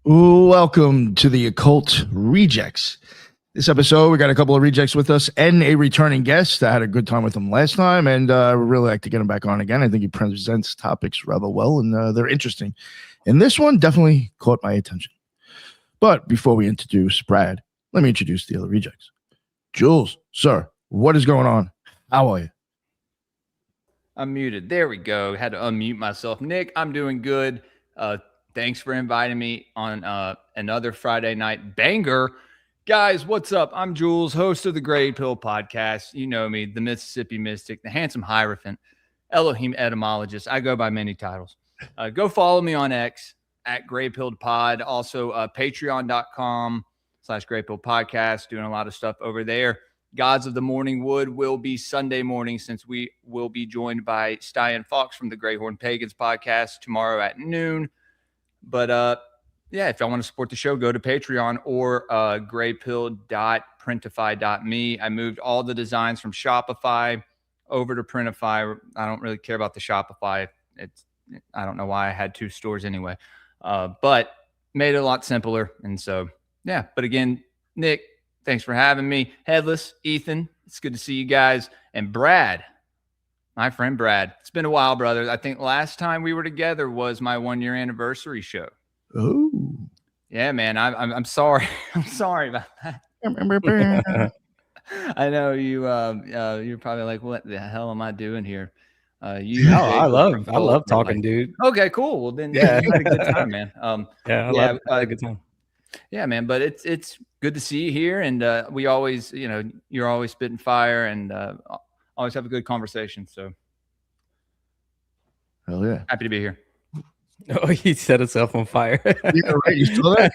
Welcome to the Occult Rejects. This episode, we got a couple of rejects with us and a returning guest. I had a good time with him last time, and I would really like to get him back on again. I think he presents topics rather well, and they're interesting. And this one definitely caught my attention. But before we introduce Brad, let me introduce the other rejects. Jules, sir, what is going on? How are you? I'm muted. There we go. Had to unmute myself. Nick, I'm doing good. Thanks for inviting me on another Friday night banger. Guys, what's up? I'm Jules, host of the Gray Pill podcast. You know me, the Mississippi Mystic, the handsome Hierophant, Elohim etymologist. I go by many titles. Go follow me on X at Gray Pill Pod. Also, patreon.com/Gray Pill Podcast. Doing a lot of stuff over there. Gods of the Morning Wood will be Sunday morning, since we will be joined by Styan Fox from the Greyhorn Pagans podcast tomorrow at noon. But yeah, if y'all want to support the show, go to Patreon or graypill.printify.me. I moved all the designs from Shopify over to Printify. I don't really care about the Shopify. I don't know why I had two stores anyway, but made it a lot simpler. And so, yeah. But again, Nick, thanks for having me. Headless, Ethan, it's good to see you guys. And Brad, my friend Brad. It's been a while, brother. I think last time we were together was my 1-year anniversary show. Oh, yeah, man. I'm sorry. I'm sorry about that. I know you. You're probably like, what the hell am I doing here? I love talking, dude. Okay, cool. Well, then, yeah, you had a good time, man. I had a good time. Yeah, man. But it's good to see you here, and we always, you're always spitting fire, and always have a good conversation. So, hell yeah, happy to be here. Oh, he set himself on fire. Yeah, right. You still there?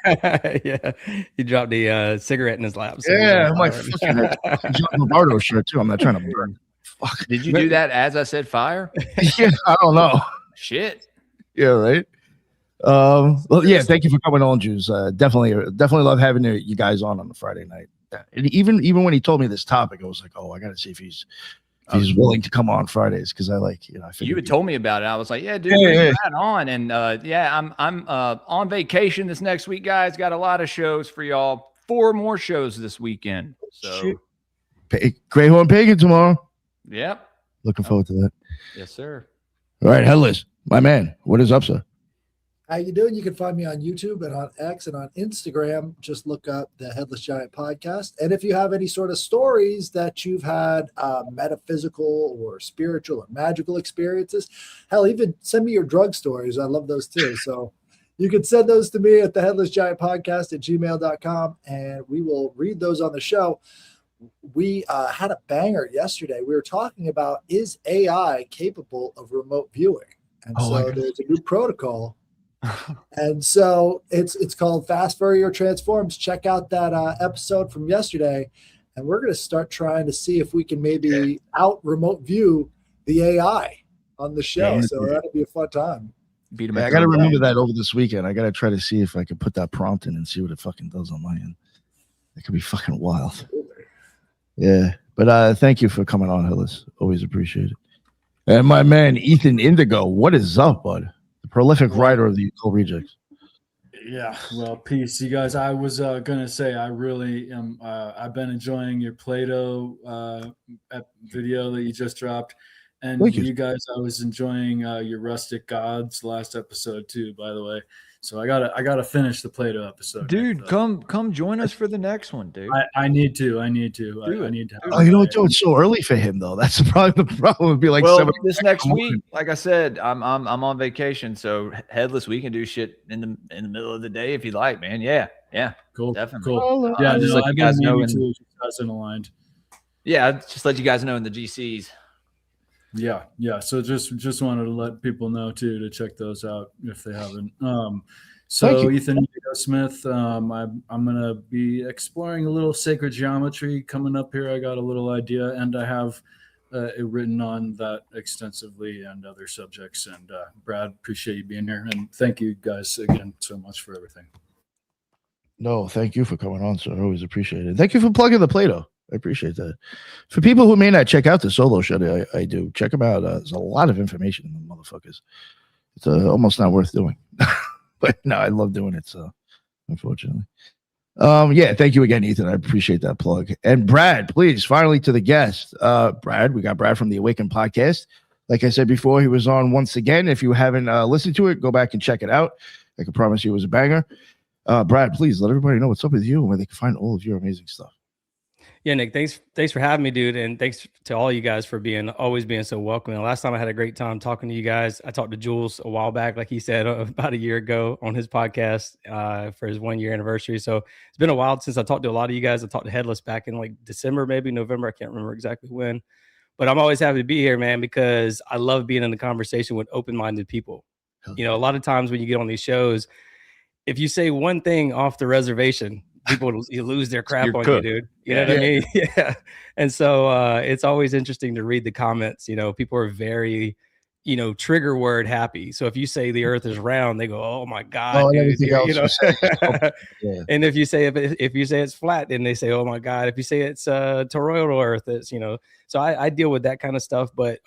Yeah, he dropped the cigarette in his lap. So yeah, I'm like fucking John Lombardo shirt too. I'm not trying to burn. Fuck. Did you do that as I said fire? Yeah, I don't know. Shit. Yeah, right. Well, yeah. Thank you for coming on, Jews. Definitely love having you guys on a Friday night. And even when he told me this topic, I was like, oh, I got to see if he's willing to come on Fridays, because I you had told me about it. I was like, yeah, dude, bring that on. And I'm on vacation this next week, guys. Got a lot of shows for y'all. 4 more shows this weekend. So Greyhorn Pagan tomorrow. Yep. Looking forward to that. Yes, sir. All right, Headless, my man. What is up, sir? How you doing? You can find me on YouTube and on X and on Instagram. Just look up the Headless Giant podcast. And if you have any sort of stories that you've had, metaphysical or spiritual or magical experiences, hell, even send me your drug stories. I love those too. So you can send those to me at the Headless Giant Podcast at gmail.com, and we will read those on the show. We had a banger yesterday. We were talking about, is AI capable of remote viewing? And there's a new protocol. And so it's called Fast Fourier Transforms. Check out that episode from yesterday, and we're going to start trying to see if we can maybe out remote view the AI on the show. Yeah, so that'll be a fun time. I got to remember that over this weekend. I got to try to see if I can put that prompt in and see what it fucking does on my end. It could be fucking wild. Yeah, but thank you for coming on, Hillis. Always appreciate it. And my man Ethan Indigo, what is up, bud? The prolific writer of the Occult Rejects. Yeah, well, peace, you guys. I was gonna say I really am. I've been enjoying your Play-Doh video that you just dropped, and you guys. I was enjoying your Rustic Gods last episode too, by the way. So I gotta finish the Play-Doh episode. Dude, come join us for the next one, dude. I need to. I need to. Oh, you know what, Joe? It's so early for him though. That's probably the problem. It'd be like this next week. Like I said, I'm on vacation, so Headless, we can do shit in the middle of the day if you like, man. Yeah, cool, definitely. Cool. Yeah, just let you guys know. Aligned. Yeah, just let you guys know in the GCs. Yeah. So just wanted to let people know too to check those out if they haven't. So Ethan Smith, I'm gonna be exploring a little sacred geometry coming up here. I got a little idea, and I have it written on that extensively and other subjects. And Brad, appreciate you being here, and thank you guys again so much for everything. No, thank you for coming on, sir. I always appreciate it. Thank you for plugging the Play-Doh. I appreciate that. For people who may not check out the solo show, I do. Check them out. There's a lot of information in the motherfuckers. It's almost not worth doing. But no, I love doing it. So unfortunately. Yeah, thank you again, Ethan. I appreciate that plug. And Brad, please, finally to the guest. Brad, we got Brad from the Awaken podcast. Like I said before, he was on once again. If you haven't listened to it, go back and check it out. I can promise you it was a banger. Brad, please let everybody know what's up with you and where they can find all of your amazing stuff. Yeah, Nick, thanks for having me, dude. And thanks to all you guys for always being so welcoming. Last time I had a great time talking to you guys. I talked to Jules a while back, like he said, about a year ago on his podcast for his 1 year anniversary. So it's been a while since I talked to a lot of you guys. I talked to Headless back in like December, maybe November. I can't remember exactly when, but I'm always happy to be here, man, because I love being in the conversation with open-minded people. You know, a lot of times when you get on these shows, if you say one thing off the reservation, people you lose their crap on you, dude. You know what I mean? Yeah. And so it's always interesting to read the comments. You know, people are very, trigger word happy. So if you say the earth is round, they go, "Oh my God, dude." And if you say if you say it's flat, then they say, "Oh my God." If you say it's toroidal earth, it's So I deal with that kind of stuff. But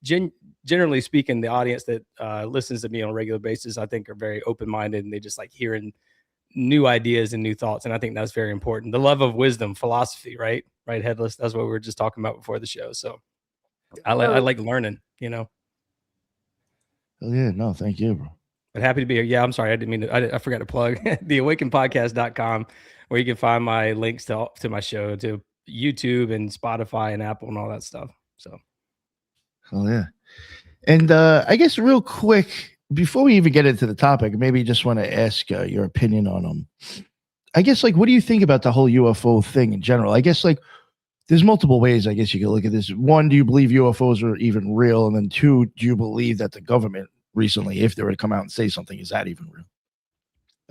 generally speaking, the audience that listens to me on a regular basis, I think, are very open minded, and they just like hearing new ideas and new thoughts. And I think that's very important. The love of wisdom, philosophy, right? Headless. That's what we were just talking about before the show. So I like learning, Oh yeah. No, thank you, bro. But happy to be here. Yeah. I'm sorry. I didn't mean to, I forgot to plug theawakenpodcast.com, where you can find my links to my show, to YouTube and Spotify and Apple and all that stuff. So. Oh yeah. And I guess real quick, before we even get into the topic, maybe just want to ask your opinion on them. I guess, like, what do you think about the whole UFO thing in general? I guess, like, there's multiple ways, I guess, you can look at this. One, do you believe UFOs are even real? And then two, do you believe that the government recently, if they were to come out and say something, is that even real?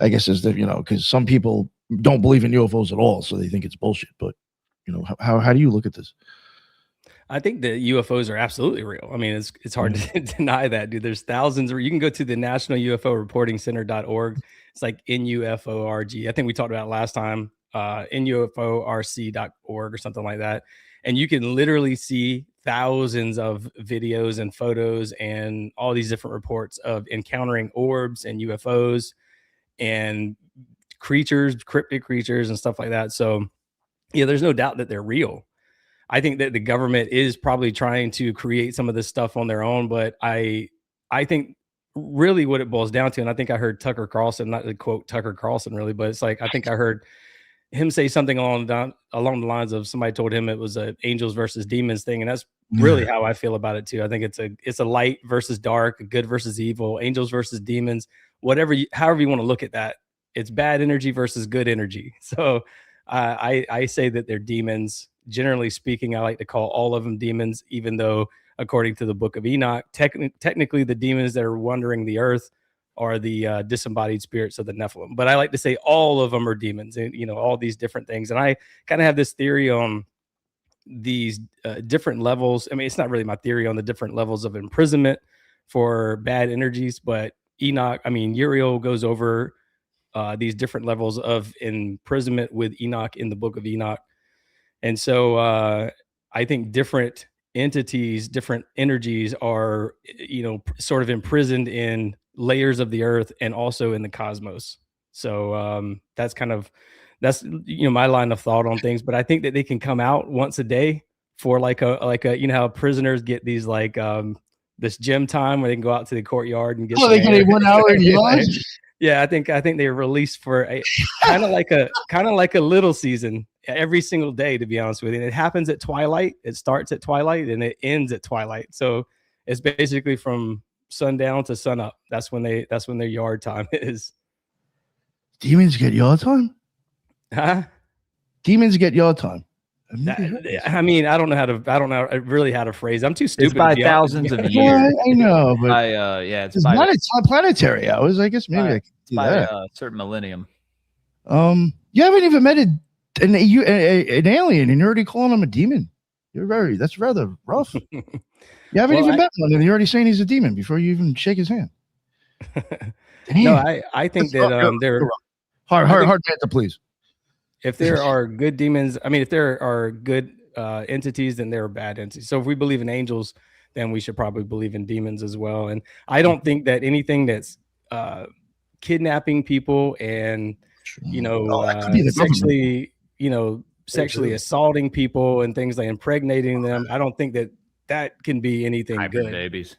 I guess is that, because some people don't believe in UFOs at all, so they think it's bullshit. But, how do you look at this? I think the UFOs are absolutely real. I mean, it's hard to deny that, dude. There's thousands, or you can go to the National UFO Reporting Center.org. It's like NUFORG. I think we talked about it last time, NUFORC.org or something like that. And you can literally see thousands of videos and photos and all these different reports of encountering orbs and UFOs and creatures, cryptic creatures and stuff like that. So yeah, there's no doubt that they're real. I think that the government is probably trying to create some of this stuff on their own, but I think really what it boils down to, and I think I heard Tucker Carlson, not to quote Tucker Carlson really, but it's like, I think I heard him say something along the lines of, somebody told him it was a angels versus demons thing. And that's really how I feel about it too. I think it's a light versus dark, a good versus evil, angels versus demons, however you want to look at that. It's bad energy versus good energy. So I say that they're demons. Generally speaking, I like to call all of them demons, even though according to the book of Enoch, technically the demons that are wandering the earth are the disembodied spirits of the Nephilim. But I like to say all of them are demons, and all these different things. And I kind of have this theory on these different levels. I mean, it's not really my theory on the different levels of imprisonment for bad energies, but Uriel goes over these different levels of imprisonment with Enoch in the book of Enoch. And so I think different entities, different energies are, sort of imprisoned in layers of the earth and also in the cosmos. So that's my line of thought on things. But I think that they can come out once a day for like a how prisoners get these like this gym time where they can go out to the courtyard and get. Oh, they get 1 hour in yard. Yeah, I think they're released for a kind of like a little season every single day, to be honest with you. And it happens at twilight. It starts at twilight and it ends at twilight. So it's basically from sundown to sunup. That's when their yard time is. Demons get yard time? Huh? Demons get yard time. I mean, I don't know really how to phrase it. I'm too stupid. It's by thousands of years. Yeah, I know, but it's by planetary hours. I guess maybe I can do that. A certain millennium. You haven't even met an alien, and you're already calling him a demon. That's rather rough. You haven't even met one, and you're already saying he's a demon before you even shake his hand. No, I think that they're hard to please. If there are good demons, if there are good entities, then there are bad entities. So if we believe in angels, then we should probably believe in demons as well. And I don't think that anything that's kidnapping people and That could be the government. sexually assaulting people and things like impregnating them. I don't think that can be anything Hybrid good. babies.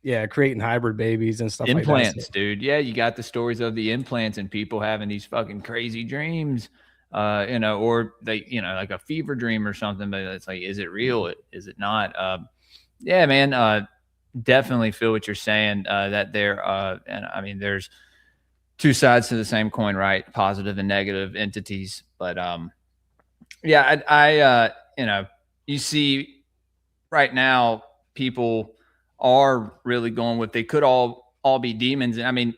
Yeah, creating hybrid babies and stuff Implants, like that. dude. Yeah, you got the stories of the implants and people having these fucking crazy dreams, or they, like a fever dream or something. But it's like, is it real? Is it not? Yeah, man. Definitely feel what you're saying. That there, and I mean, there's two sides to the same coin, right? Positive and negative entities. But yeah, I you see right now people are really going with, they could all be demons. And I mean,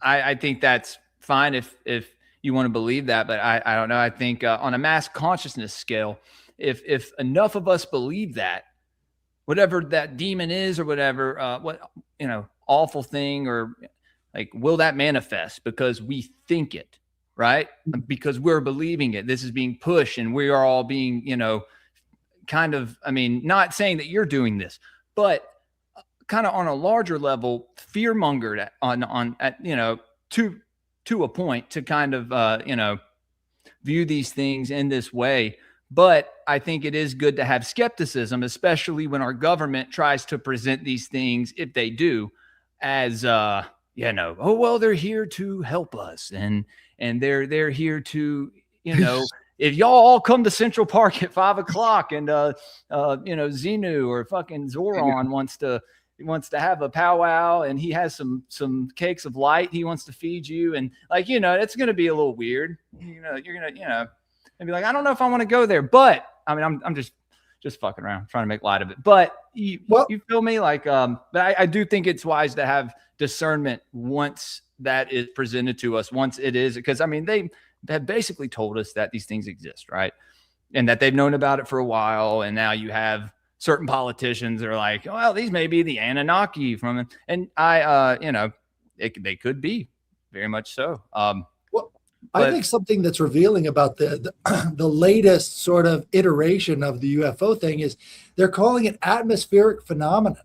I think that's fine if you want to believe that, but I don't know. I think on a mass consciousness scale, if enough of us believe that, whatever that demon is or whatever, awful thing, or like, will that manifest because we think it, right? Because we're believing it. This is being pushed and we are all being, kind of, I mean, not saying that you're doing this, but kind of on a larger level, fear mongered to a point, to kind of, view these things in this way. But I think it is good to have skepticism, especially when our government tries to present these things, if they do, as, oh, well, they're here to help us. And they're here to, if y'all all come to Central Park at 5:00 and, Xenu or fucking Zoran wants to have a powwow and he has some cakes of light he wants to feed you, and like, it's going to be a little weird. You're going to, and be like, I don't know if I want to go there, but I mean, I'm just fucking around, trying to make light of it. But you feel me? Like, but I do think it's wise to have discernment once that is presented to us, once it is, because I mean, they have basically told us that these things exist, right? And that they've known about it for a while. And now you have certain politicians that are like, well, these may be the Anunnaki from it. And they could be, very much so. I think something that's revealing about the latest sort of iteration of the UFO thing is they're calling it atmospheric phenomenon,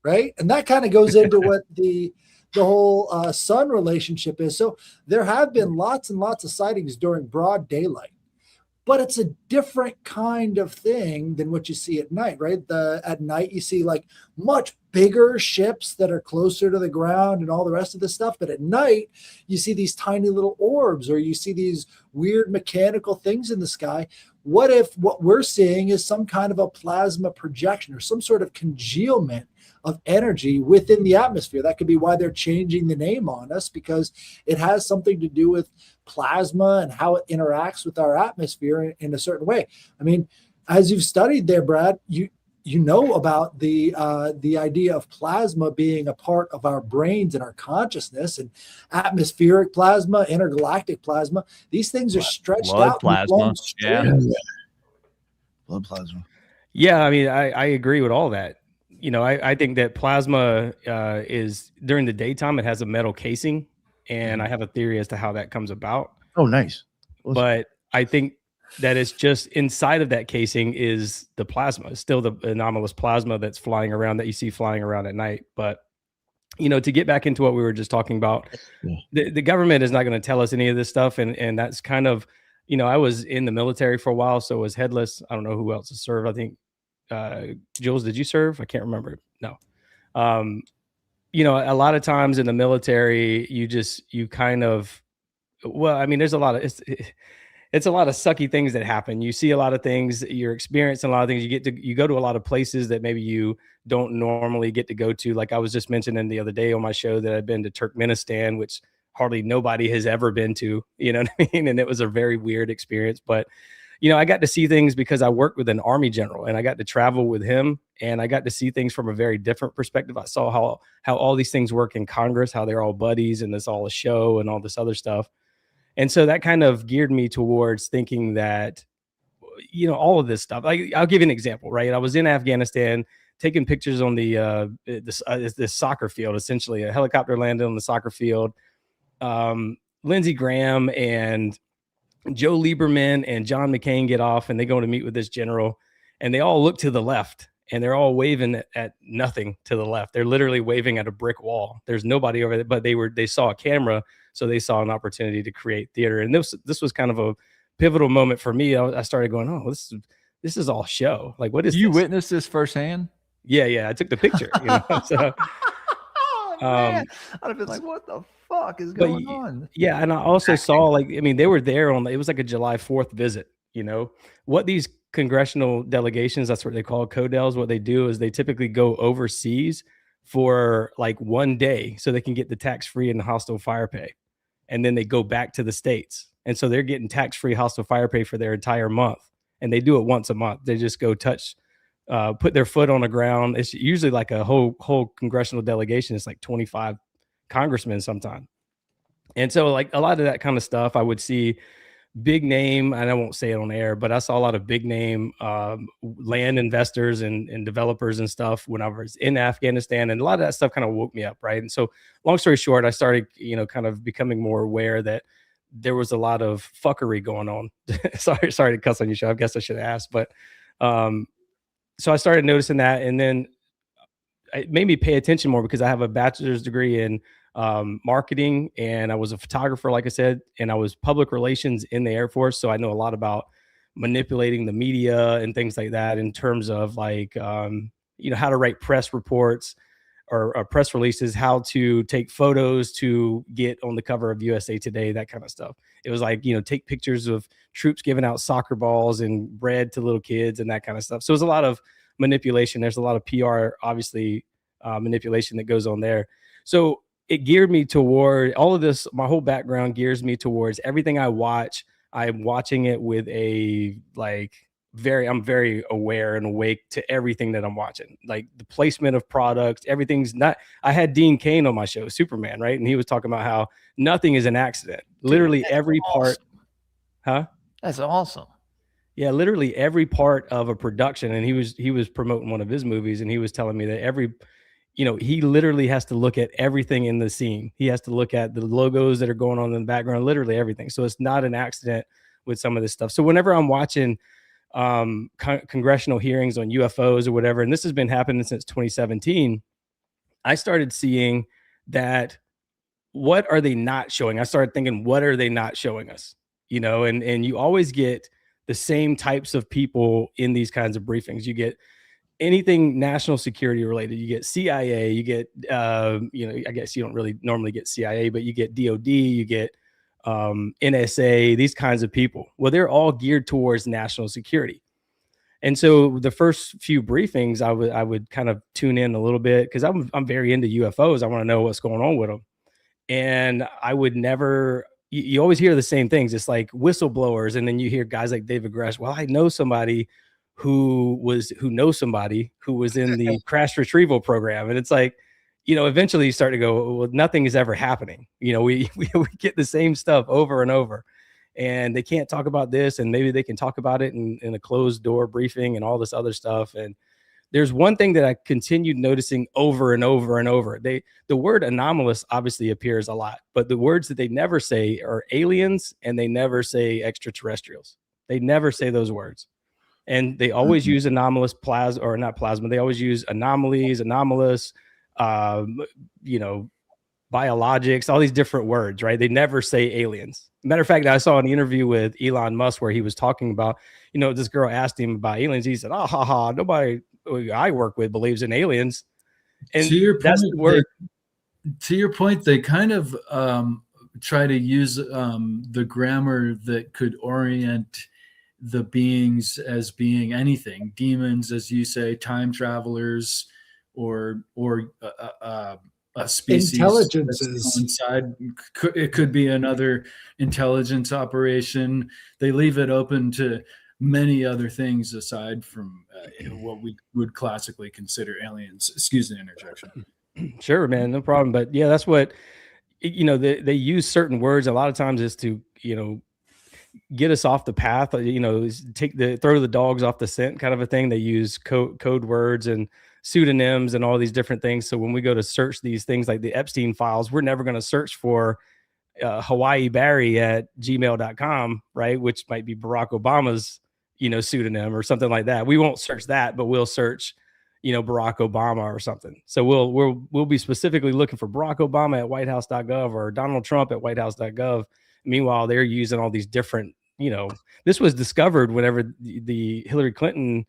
right? And that kind of goes into what the whole sun relationship is. So there have been lots and lots of sightings during broad daylight, but it's a different kind of thing than what you see at night, right? At night, you see like much bigger ships that are closer to the ground and all the rest of this stuff. But at night, you see these tiny little orbs, or you see these weird mechanical things in the sky. What if what we're seeing is some kind of a plasma projection or some sort of congealment of energy within the atmosphere? That could be why they're changing the name on us, because it has something to do with plasma and how it interacts with our atmosphere in a certain way. I mean, as you've studied there, Brad, you know about the idea of plasma being a part of our brains and our consciousness, and atmospheric plasma, intergalactic plasma. These things are stretched out. Plasma. Yeah. Blood plasma. Yeah, I mean, I agree with all that. I think that plasma is, during the daytime, it has a metal casing, and I have a theory as to how that comes about. Oh, nice. Awesome. But I think that it's just inside of that casing is the plasma. It's still the anomalous plasma that's flying around, that you see flying around at night. But, to get back into what we were just talking about, the government is not going to tell us any of this stuff. And that's kind of, I was in the military for a while, so was Headless. I don't know who else has served. I think, Jules, did you serve? I can't remember. No. A lot of times in the military, you kind of, well, I mean, there's a lot of, it's a lot of sucky things that happen. You see a lot of things, you're experiencing a lot of things. You go to a lot of places that maybe you don't normally get to go to. Like I was just mentioning the other day on my show that I've been to Turkmenistan, which hardly nobody has ever been to, you know what I mean? And it was a very weird experience, but I got to see things because I worked with an Army general, and I got to travel with him, and I got to see things from a very different perspective. I saw how all these things work in Congress, how they're all buddies and it's all a show and all this other stuff. And so that kind of geared me towards thinking that, all of this stuff. I'll give you an example, right? I was in Afghanistan taking pictures on the soccer field, essentially a helicopter landed on the soccer field. Lindsey Graham and Joe Lieberman and John McCain get off, and they go to meet with this general, and they all look to the left, and they're all waving at nothing to the left. They're literally waving at a brick wall. There's nobody over there, but they saw a camera So they saw an opportunity to create theater. And this was kind of a pivotal moment for me. I started going, oh, this is all show. Like, what is You this? witnessed this firsthand? Yeah. I took the picture, you know. So, Oh, man. I'd have been like, what the fuck is but going on? yeah, and I also saw, like, I mean, they were there it was like a July 4th visit, you know. What these congressional delegations, that's what they call CODELs, what they do is they typically go overseas for like one day so they can get the tax-free and hostile fire pay. And then they go back to the States. And so they're getting tax-free hostile fire pay for their entire month. And they do it once a month. They just go put their foot on the ground. It's usually like a whole congressional delegation. It's like 25 congressmen sometimes. And so like a lot of that kind of stuff, I would see big name, and I won't say it on air, but I saw a lot of big name land investors and developers and stuff when I was in Afghanistan. And a lot of that stuff kind of woke me up, right? And so long story short, I started, you know, kind of becoming more aware that there was a lot of fuckery going on. sorry to cuss on your show. I guess I should have asked, but so I started noticing that, and then it made me pay attention more because I have a bachelor's degree in marketing, and I was a photographer, like I said, and I was public relations in the Air Force. So I know a lot about manipulating the media and things like that in terms of like, you know, how to write press reports or press releases, how to take photos to get on the cover of USA Today, that kind of stuff. It was like, you know, take pictures of troops giving out soccer balls and bread to little kids and that kind of stuff. So there's a lot of manipulation. There's a lot of PR, obviously, manipulation that goes on there. So it geared me toward all of this. My whole background gears me towards everything I watch. I'm watching it with a I'm very aware and awake to everything that I'm watching, like the placement of products. Everything's not. I had Dean Cain on my show, Superman, right? And he was talking about how nothing is an accident. Literally Dude, every part. awesome. Huh? That's awesome. Yeah, literally every part of a production. And he was promoting one of his movies, and he was telling me that he literally has to look at everything in the scene. He has to look at the logos that are going on in the background, literally everything. So it's not an accident with some of this stuff. So whenever I'm watching congressional hearings on UFOs or whatever, and this has been happening since 2017, I started seeing that, what are they not showing? I started thinking, what are they not showing us? You know, and you always get the same types of people in these kinds of briefings. You get anything national security related. You get CIA, you get, I guess you don't really normally get CIA, but you get DOD, you get NSA, these kinds of people. Well, they're all geared towards national security. And so the first few briefings, I would kind of tune in a little bit because I'm very into UFOs. I want to know what's going on with them. And I would never, you always hear the same things. It's like whistleblowers. And then you hear guys like David Grush. Well, I know somebody who knows somebody who was in the crash retrieval program. And it's like, you know, eventually you start to go, well, nothing is ever happening. You know, we get the same stuff over and over, and they can't talk about this, and maybe they can talk about it in a closed door briefing and all this other stuff. And there's one thing that I continued noticing over and over and over. The word anomalous obviously appears a lot, but the words that they never say are aliens, and they never say extraterrestrials. They never say those words. And they always use anomalous plasma. They always use anomalies, anomalous, biologics, all these different words, right? They never say aliens. Matter of fact, I saw an interview with Elon Musk where he was talking about, you know, this girl asked him about aliens. He said, nobody I work with believes in aliens. And to your that's point, the word. To your point, they kind of try to use the grammar that could orient the beings as being anything, demons, as you say, time travelers, or a species Intelligences. inside. It could be another intelligence operation. They leave it open to many other things aside from what we would classically consider aliens. Excuse the interjection. Sure, man, no problem. But yeah, that's what, you know, they use certain words a lot of times is to, you know, get us off the path, you know, throw the dogs off the scent kind of a thing. They use code words and pseudonyms and all these different things. So when we go to search these things like the Epstein files, we're never going to search for Hawaii Barry at gmail.com, right? Which might be Barack Obama's, you know, pseudonym or something like that. We won't search that, but we'll search, Barack Obama or something. So we'll be specifically looking for Barack Obama at whitehouse.gov or Donald Trump at whitehouse.gov. Meanwhile, they're using all these different, this was discovered whenever the Hillary Clinton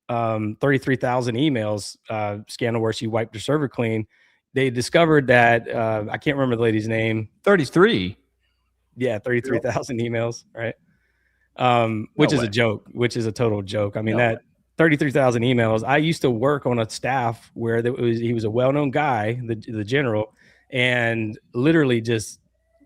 33,000 emails scandal where she wiped her server clean. They discovered that I can't remember the lady's name. 33. Yeah, 33,000 emails, right? Which is a joke, which is a total joke. I mean, that 33,000 emails. I used to work on a staff where he was a well-known guy, the general, and literally just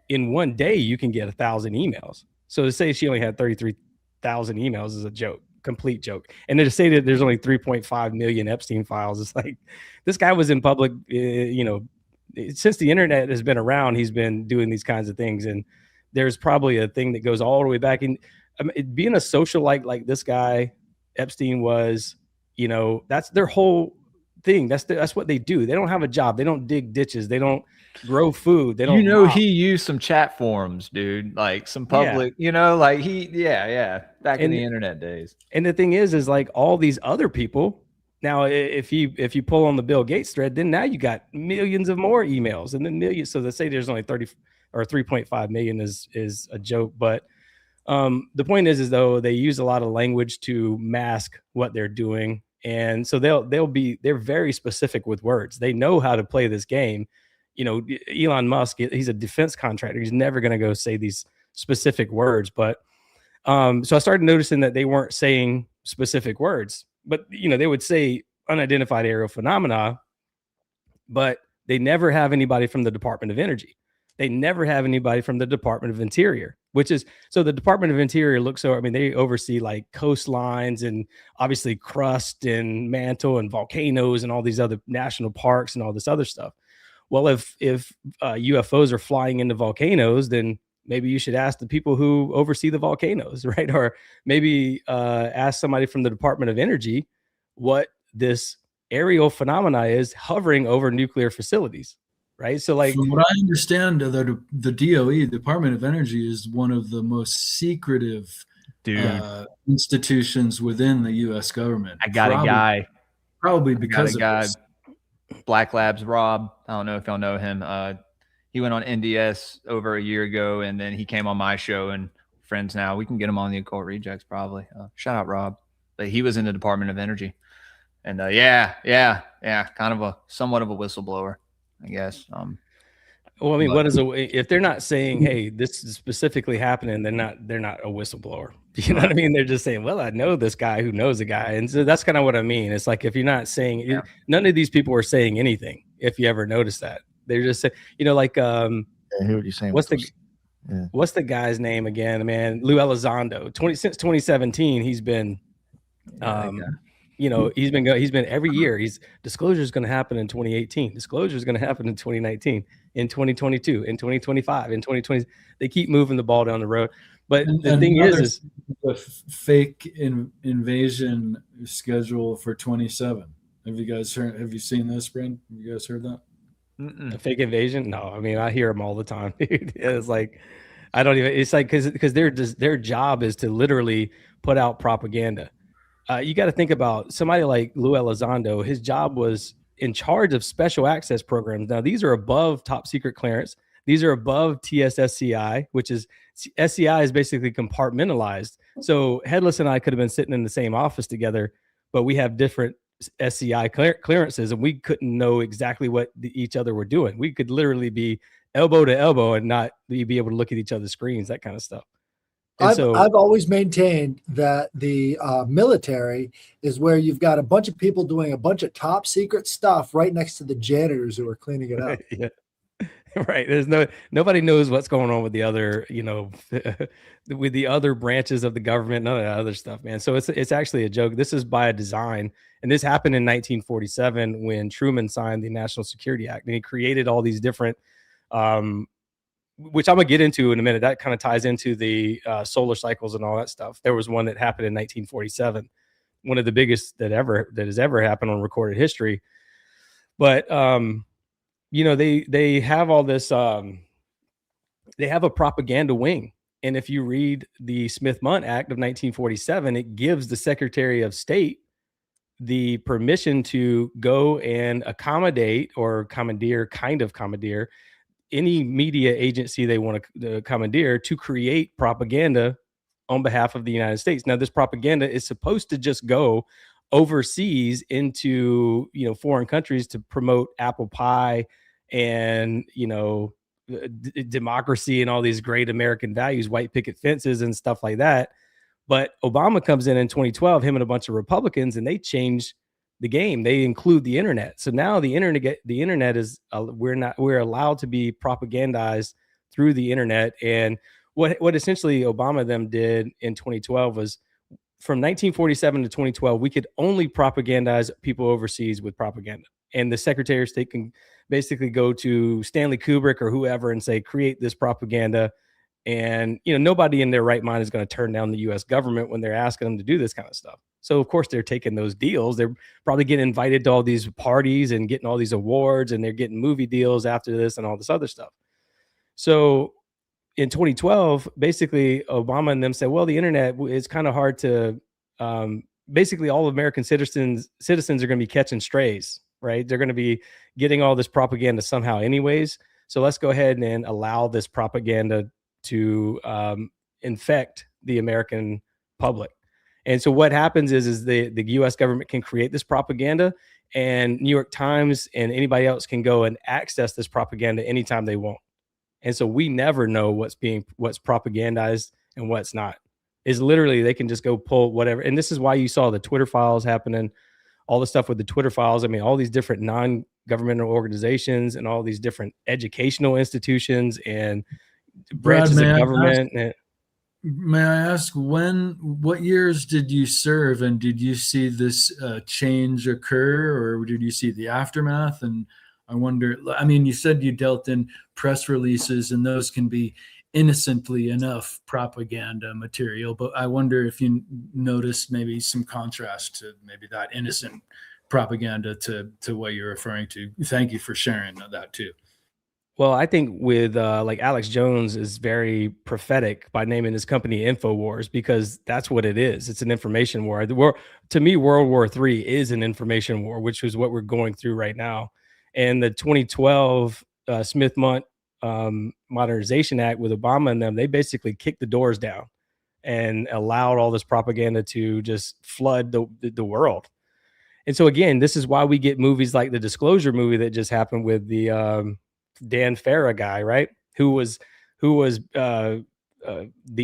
in one day you can get 1,000 emails. So to say she only had 33,000 emails is a joke, complete joke. And to say that there's only 3.5 million Epstein files, it's like this guy was in public, since the internet has been around, he's been doing these kinds of things. And there's probably a thing that goes all the way back in. I mean, being a socialite like this guy Epstein was, that's their whole thing. That's what they do. They don't have a job. They don't dig ditches. They don't grow food. They don't. He used some chat forums, dude. Like some public. Back in the internet days. And the thing is like all these other people. Now, if you pull on the Bill Gates thread, then now you got millions of more emails, and then millions. So they say there's only 30 or 3.5 million is a joke, but. The point is though, they use a lot of language to mask what they're doing. And so they're very specific with words. They know how to play this game. Elon Musk, he's a defense contractor. He's never going to go say these specific words. But, so I started noticing that they weren't saying specific words, but they would say unidentified aerial phenomena, but they never have anybody from the Department of Energy. They never have anybody from the Department of Interior, so the Department of Interior they oversee like coastlines and obviously crust and mantle and volcanoes and all these other national parks and all this other stuff. Well, if UFOs are flying into volcanoes, then maybe you should ask the people who oversee the volcanoes, right? Or maybe ask somebody from the Department of Energy what this aerial phenomena is hovering over nuclear facilities. Right. So like from what I understand, the DOE, Department of Energy, is one of the most secretive institutions within the U.S. government. I got a guy. Probably because of this. Black Labs Rob. I don't know if y'all know him. He went on NDS over a year ago, and then he came on my show and friends now. We can get him on the Occult Rejects probably. Shout out Rob. But he was in the Department of Energy. And kind of somewhat of a whistleblower. I guess. Well, I mean, if they're not saying, "Hey, this is specifically happening," they're not a whistleblower. You know what I mean? They're just saying, "Well, I know this guy who knows a guy," and so that's kind of what I mean. It's like if you're not saying, none of these people are saying anything. If you ever notice that, they're just saying, like, I hear what you're saying. What's the guy's name again? Man, Lou Elizondo. Since 2017, he's been. He's been every year. Disclosure is going to happen in 2018. Disclosure is going to happen in 2019, in 2022, in 2025, in 2020. They keep moving the ball down the road. But the thing is the fake invasion schedule for 27. Have you guys heard? Have you seen this, Brent? Have you guys heard that? A fake invasion? No, I mean I hear them all the time. It's like I don't even. It's like because their job is to literally put out propaganda. You got to think about somebody like Lou Elizondo. His job was in charge of special access programs. Now, these are above top secret clearance. These are above TSSCI, which is SCI is basically compartmentalized. So Headless and I could have been sitting in the same office together, but we have different SCI clearances, and we couldn't know exactly what each other were doing. We could literally be elbow to elbow and not be able to look at each other's screens, that kind of stuff. I've always maintained that the military is where you've got a bunch of people doing a bunch of top secret stuff right next to the janitors who are cleaning it up. Yeah. Right. There's nobody knows what's going on with the other, with the other branches of the government, none of that other stuff, man. So it's actually a joke. This is by design. And this happened in 1947 when Truman signed the National Security Act, and he created all these different, which I'm gonna get into in a minute. That kind of ties into the solar cycles and all that stuff. There was one that happened in 1947, one of the biggest that has ever happened on recorded history. But they have all this. They have a propaganda wing, and if you read the Smith-Mundt Act of 1947, it gives the Secretary of State the permission to go and accommodate or commandeer any media agency they want to commandeer to create propaganda on behalf of the United States. Now, this propaganda is supposed to just go overseas into, foreign countries to promote apple pie and, democracy and all these great American values, white picket fences and stuff like that. But Obama comes in 2012, him and a bunch of Republicans, and they change the game. They include the internet. So now the internet is we're allowed to be propagandized through the internet. And what essentially Obama them did in 2012 was, from 1947 to 2012, we could only propagandize people overseas with propaganda. And the Secretary of State can basically go to Stanley Kubrick or whoever and say, create this propaganda. And, nobody in their right mind is going to turn down the US government when they're asking them to do this kind of stuff. So, of course, they're taking those deals. They're probably getting invited to all these parties and getting all these awards, and they're getting movie deals after this and all this other stuff. So in 2012, basically, Obama and them said, well, the internet is kind of hard to basically all American citizens are going to be catching strays, right? They're going to be getting all this propaganda somehow anyways. So let's go ahead and allow this propaganda to infect the American public. And so what happens is the US government can create this propaganda, and New York Times and anybody else can go and access this propaganda anytime they want. And so we never know what's propagandized and what's not. Is literally they can just go pull whatever. And this is why you saw the Twitter files happening, all the stuff with the Twitter files. I mean, all these different non-governmental organizations and all these different educational institutions and branches of government. May I ask, what years did you serve, and did you see this change occur, or did you see the aftermath? And I wonder, I mean, you said you dealt in press releases, and those can be innocently enough propaganda material, but I wonder if you noticed maybe some contrast to maybe that innocent propaganda to what you're referring to. Thank you for sharing that too. Well, I think with like Alex Jones is very prophetic by naming his company InfoWars, because that's what it is. It's an information war. To me, World War III is an information war, which is what we're going through right now. And the 2012 Smith-Mundt Modernization Act with Obama and them, they basically kicked the doors down and allowed all this propaganda to just flood the world. And so again, this is why we get movies like the Disclosure movie that just happened with the Dan Farah guy, right? Who was the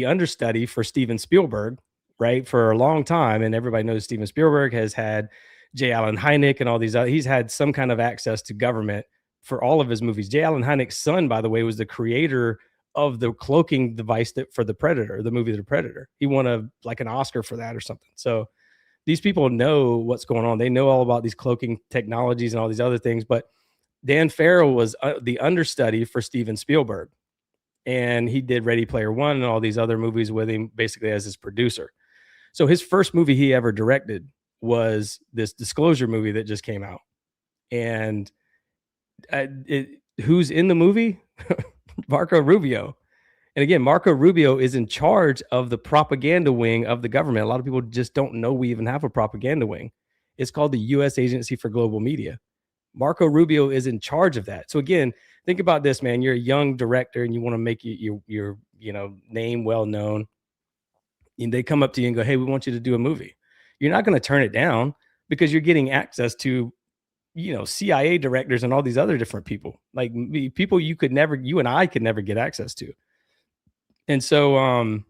understudy for Steven Spielberg, right? For a long time. And everybody knows Steven Spielberg has had J. Allen Hynek and all these other, he's had some kind of access to government for all of his movies. J. Allen Hynek's son, by the way, was the creator of the cloaking device for The Predator, the movie The Predator. He won an Oscar for that or something. So these people know what's going on. They know all about these cloaking technologies and all these other things. But Dan Farrell was the understudy for Steven Spielberg, and he did Ready Player One and all these other movies with him, basically as his producer. So his first movie he ever directed was this Disclosure movie that just came out. And who's in the movie? Marco Rubio. And again, Marco Rubio is in charge of the propaganda wing of the government. A lot of people just don't know we even have a propaganda wing. It's called the U.S. Agency for Global Media. Marco Rubio is in charge of that. So again, think about this, man. You're a young director and you want to make your name well known. And they come up to you and go, hey, we want you to do a movie. You're not going to turn it down because you're getting access to, CIA directors and all these other different people, like people you and I could never get access to. And so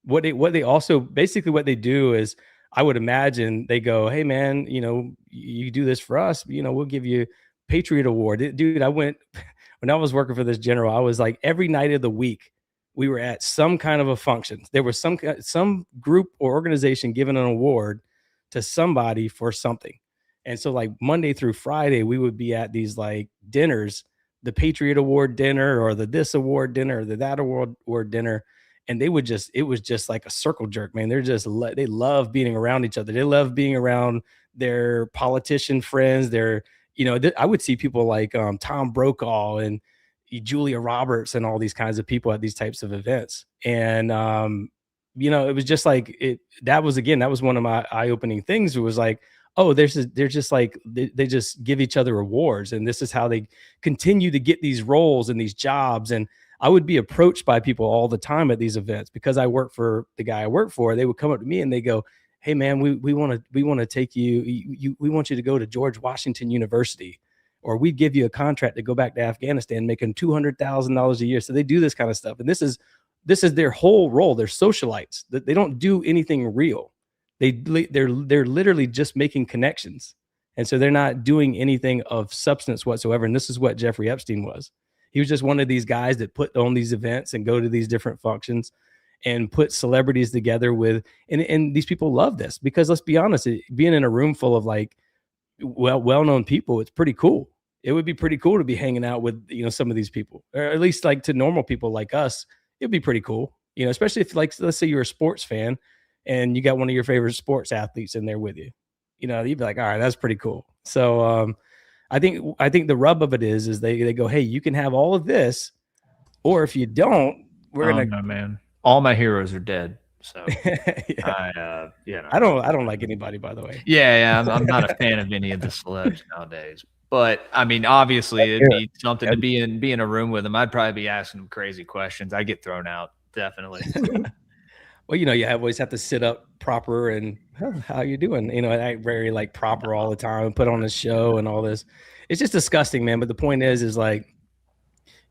what they also basically what they do is, I would imagine they go, hey man, you do this for us, we'll give you Patriot Award. Dude, when I was working for this general, I was like, every night of the week we were at some kind of a function. There was some group or organization giving an award to somebody for something. And so like Monday through Friday, we would be at these like dinners, the Patriot Award dinner or the this award dinner or the that award dinner. And it was just like a circle jerk, man. They love being around each other. They love being around their politician friends. I would see people like Tom Brokaw and Julia Roberts and all these kinds of people at these types of events. And, it was just like that was one of my eye-opening things. It was like, oh, they're just like, they just give each other awards. And this is how they continue to get these roles and these jobs. And I would be approached by people all the time at these events because I work for the guy I work for. They would come up to me and they go, hey man, we want to take you, we want you to go to George Washington University, or we give you a contract to go back to Afghanistan making $200,000 a year. So they do this kind of stuff. And this is their whole role. They're socialites. They don't do anything real. They're literally just making connections. And so they're not doing anything of substance whatsoever. And this is what Jeffrey Epstein was. He was just one of these guys that put on these events and go to these different functions and put celebrities together with, and these people love this because let's be honest, being in a room full of like well-known people, it's pretty cool. It would be pretty cool to be hanging out with, some of these people, or at least like to normal people like us. It'd be pretty cool, especially if, like, let's say you're a sports fan and you got one of your favorite sports athletes in there with you, you'd be like, all right, that's pretty cool. So I think the rub of it is they go, hey, you can have all of this, or if you don't, we're gonna. No, man, all my heroes are dead. So yeah. I don't like anybody, by the way. Yeah, I'm not a fan of any of the celebs nowadays. But I mean, obviously, it'd be something to be in a room with them. I'd probably be asking them crazy questions. I get thrown out, definitely. Well, you always have to sit up proper and how you doing? I very like proper all the time and put on a show and all this. It's just disgusting, man. But the point is like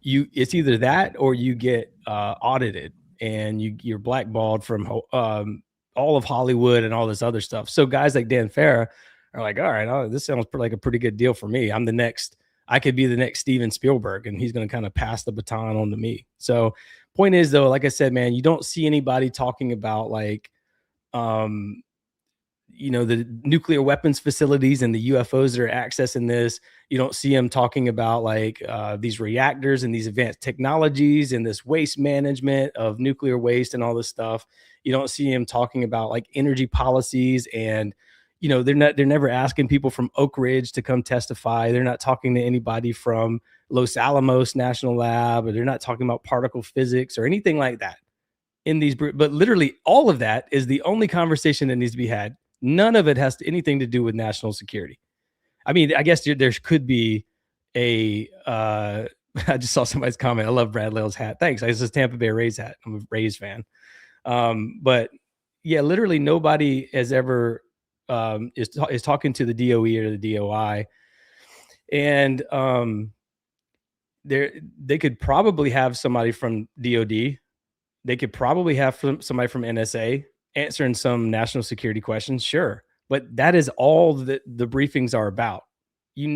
it's either that or you get audited and you're blackballed from all of Hollywood and all this other stuff. So guys like Dan Farah are like, all right, this sounds like a pretty good deal for me. I could be the next Steven Spielberg, and he's going to kind of pass the baton on to me. So point is, though, like I said, man, you don't see anybody talking about like, the nuclear weapons facilities and the UFOs that are accessing this. You don't see them talking about like these reactors and these advanced technologies and this waste management of nuclear waste and all this stuff. You don't see him talking about like energy policies and, they're never asking people from Oak Ridge to come testify. They're not talking to anybody from Los Alamos National Lab, or they're not talking about particle physics or anything like that in these. But literally all of that is the only conversation that needs to be had. None of it has anything to do with national security. I mean, I guess there could be a, I just saw somebody's comment. I love Brad Lale's hat. Thanks. This is Tampa Bay Rays hat. I'm a Rays fan. But yeah, literally nobody has ever, is talking to the DOE or the DOI. And they could probably have somebody from DOD. They could probably have somebody from NSA answering some national security questions. Sure. But that is all that the briefings are about. You'll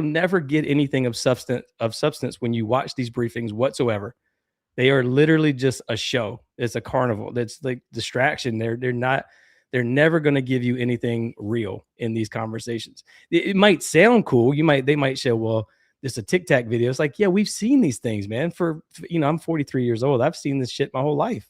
never get anything of substance when you watch these briefings whatsoever. They are literally just a show. It's a carnival. That's like distraction. They're never going to give you anything real in these conversations. It might sound cool. They might say, well, this is a Tic Tac video. It's like, yeah, we've seen these things, man. I'm 43 years old. I've seen this shit my whole life.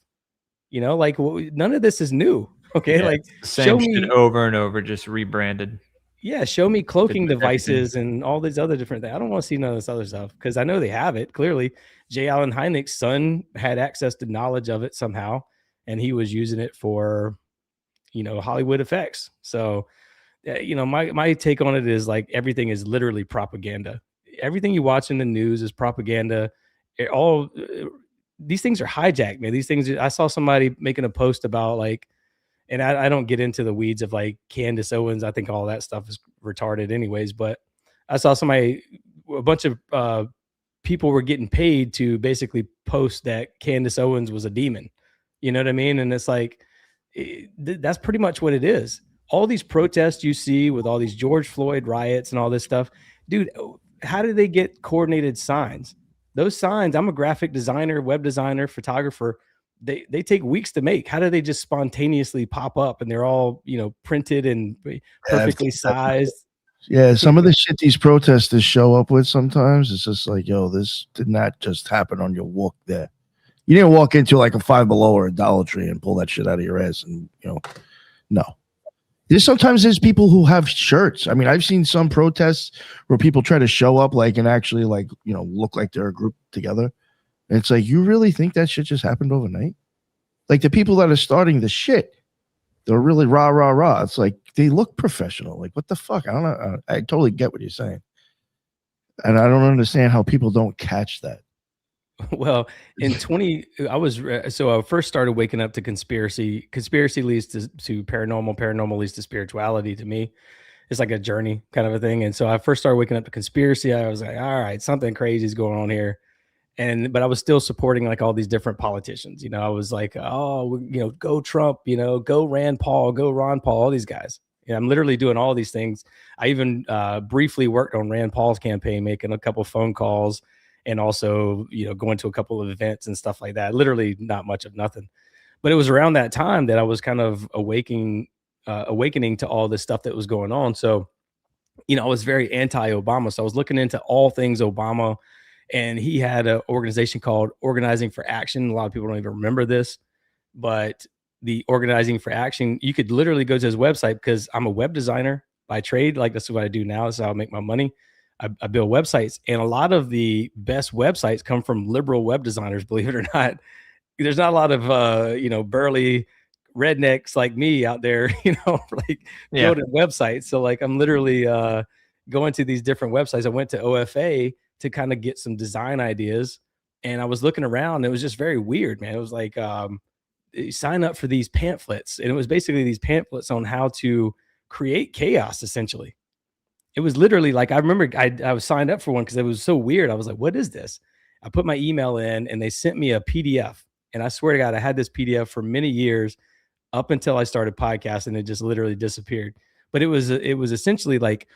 None of this is new. Okay. Yeah, like same shit over and over, just rebranded. Yeah. Show me cloaking devices and all these other different things. I don't want to see none of this other stuff because I know they have it. Clearly J. Allen Hynek's son had access to knowledge of it somehow, and he was using it for, Hollywood effects. So, my take on it is like, everything is literally propaganda. Everything you watch in the news is propaganda. These things are hijacked, man. These things, I saw somebody making a post about like, and I don't get into the weeds of like Candace Owens. I think all that stuff is retarded anyways, but I saw a bunch of people were getting paid to basically post that Candace Owens was a demon. You know what I mean? And it's like, that's pretty much what it is. All these protests you see with all these George Floyd riots and all this stuff, dude, how do they get coordinated signs? Those signs, I'm a graphic designer, web designer, photographer. They take weeks to make. How do they just spontaneously pop up and they're all, printed and perfectly sized? Yeah, some of the shit these protesters show up with sometimes, it's just like, yo, this did not just happen on your walk there. You didn't walk into like a Five Below or a Dollar Tree and pull that shit out of your ass and, no. There's people who have shirts. I mean, I've seen some protests where people try to show up like and actually like, look like they're a group together. And it's like, you really think that shit just happened overnight? Like the people that are starting the shit they're really rah, rah, rah. It's like they look professional. Like, what the fuck? I don't know. I totally get what you're saying. And I don't understand how people don't catch that. Well, in 20, I first started waking up to conspiracy. Conspiracy leads to paranormal. Paranormal leads to spirituality. To me, it's like a journey kind of a thing. And so I first started waking up to conspiracy. I was like, all right, something crazy is going on here. But I was still supporting like all these different politicians. You know, I was like, oh, you know, go Trump, you know, go Rand Paul, go Ron Paul, all these guys. Yeah, I'm literally doing all these things. I even briefly worked on Rand Paul's campaign, making a couple phone calls and also, you know, going to a couple of events and stuff like that. Literally not much of nothing. But it was around that time that I was kind of awakening to all this stuff that was going on. So, you know, I was very anti-Obama. So I was looking into all things Obama, and he had an organization called Organizing for Action. A lot of people don't even remember this, but the Organizing for Action, you could literally go to his website, because I'm a web designer by trade. Like, that's what I do now. This is how I make my money. I build websites, and a lot of the best websites come from liberal web designers, believe it or not. There's not a lot of, you know, burly rednecks like me out there, you know, like building websites. So like, I'm literally going to these different websites. I went to OFA to kind of get some design ideas, and I was looking around. And it was just very weird, man. It was like, sign up for these pamphlets. And it was basically these pamphlets on how to create chaos, essentially. It was literally like, I remember I was signed up for one because it was so weird. I was like, what is this? I put my email in, and they sent me a PDF. And I swear to God, I had this PDF for many years up until I started podcasting. It just literally disappeared. But it was essentially like,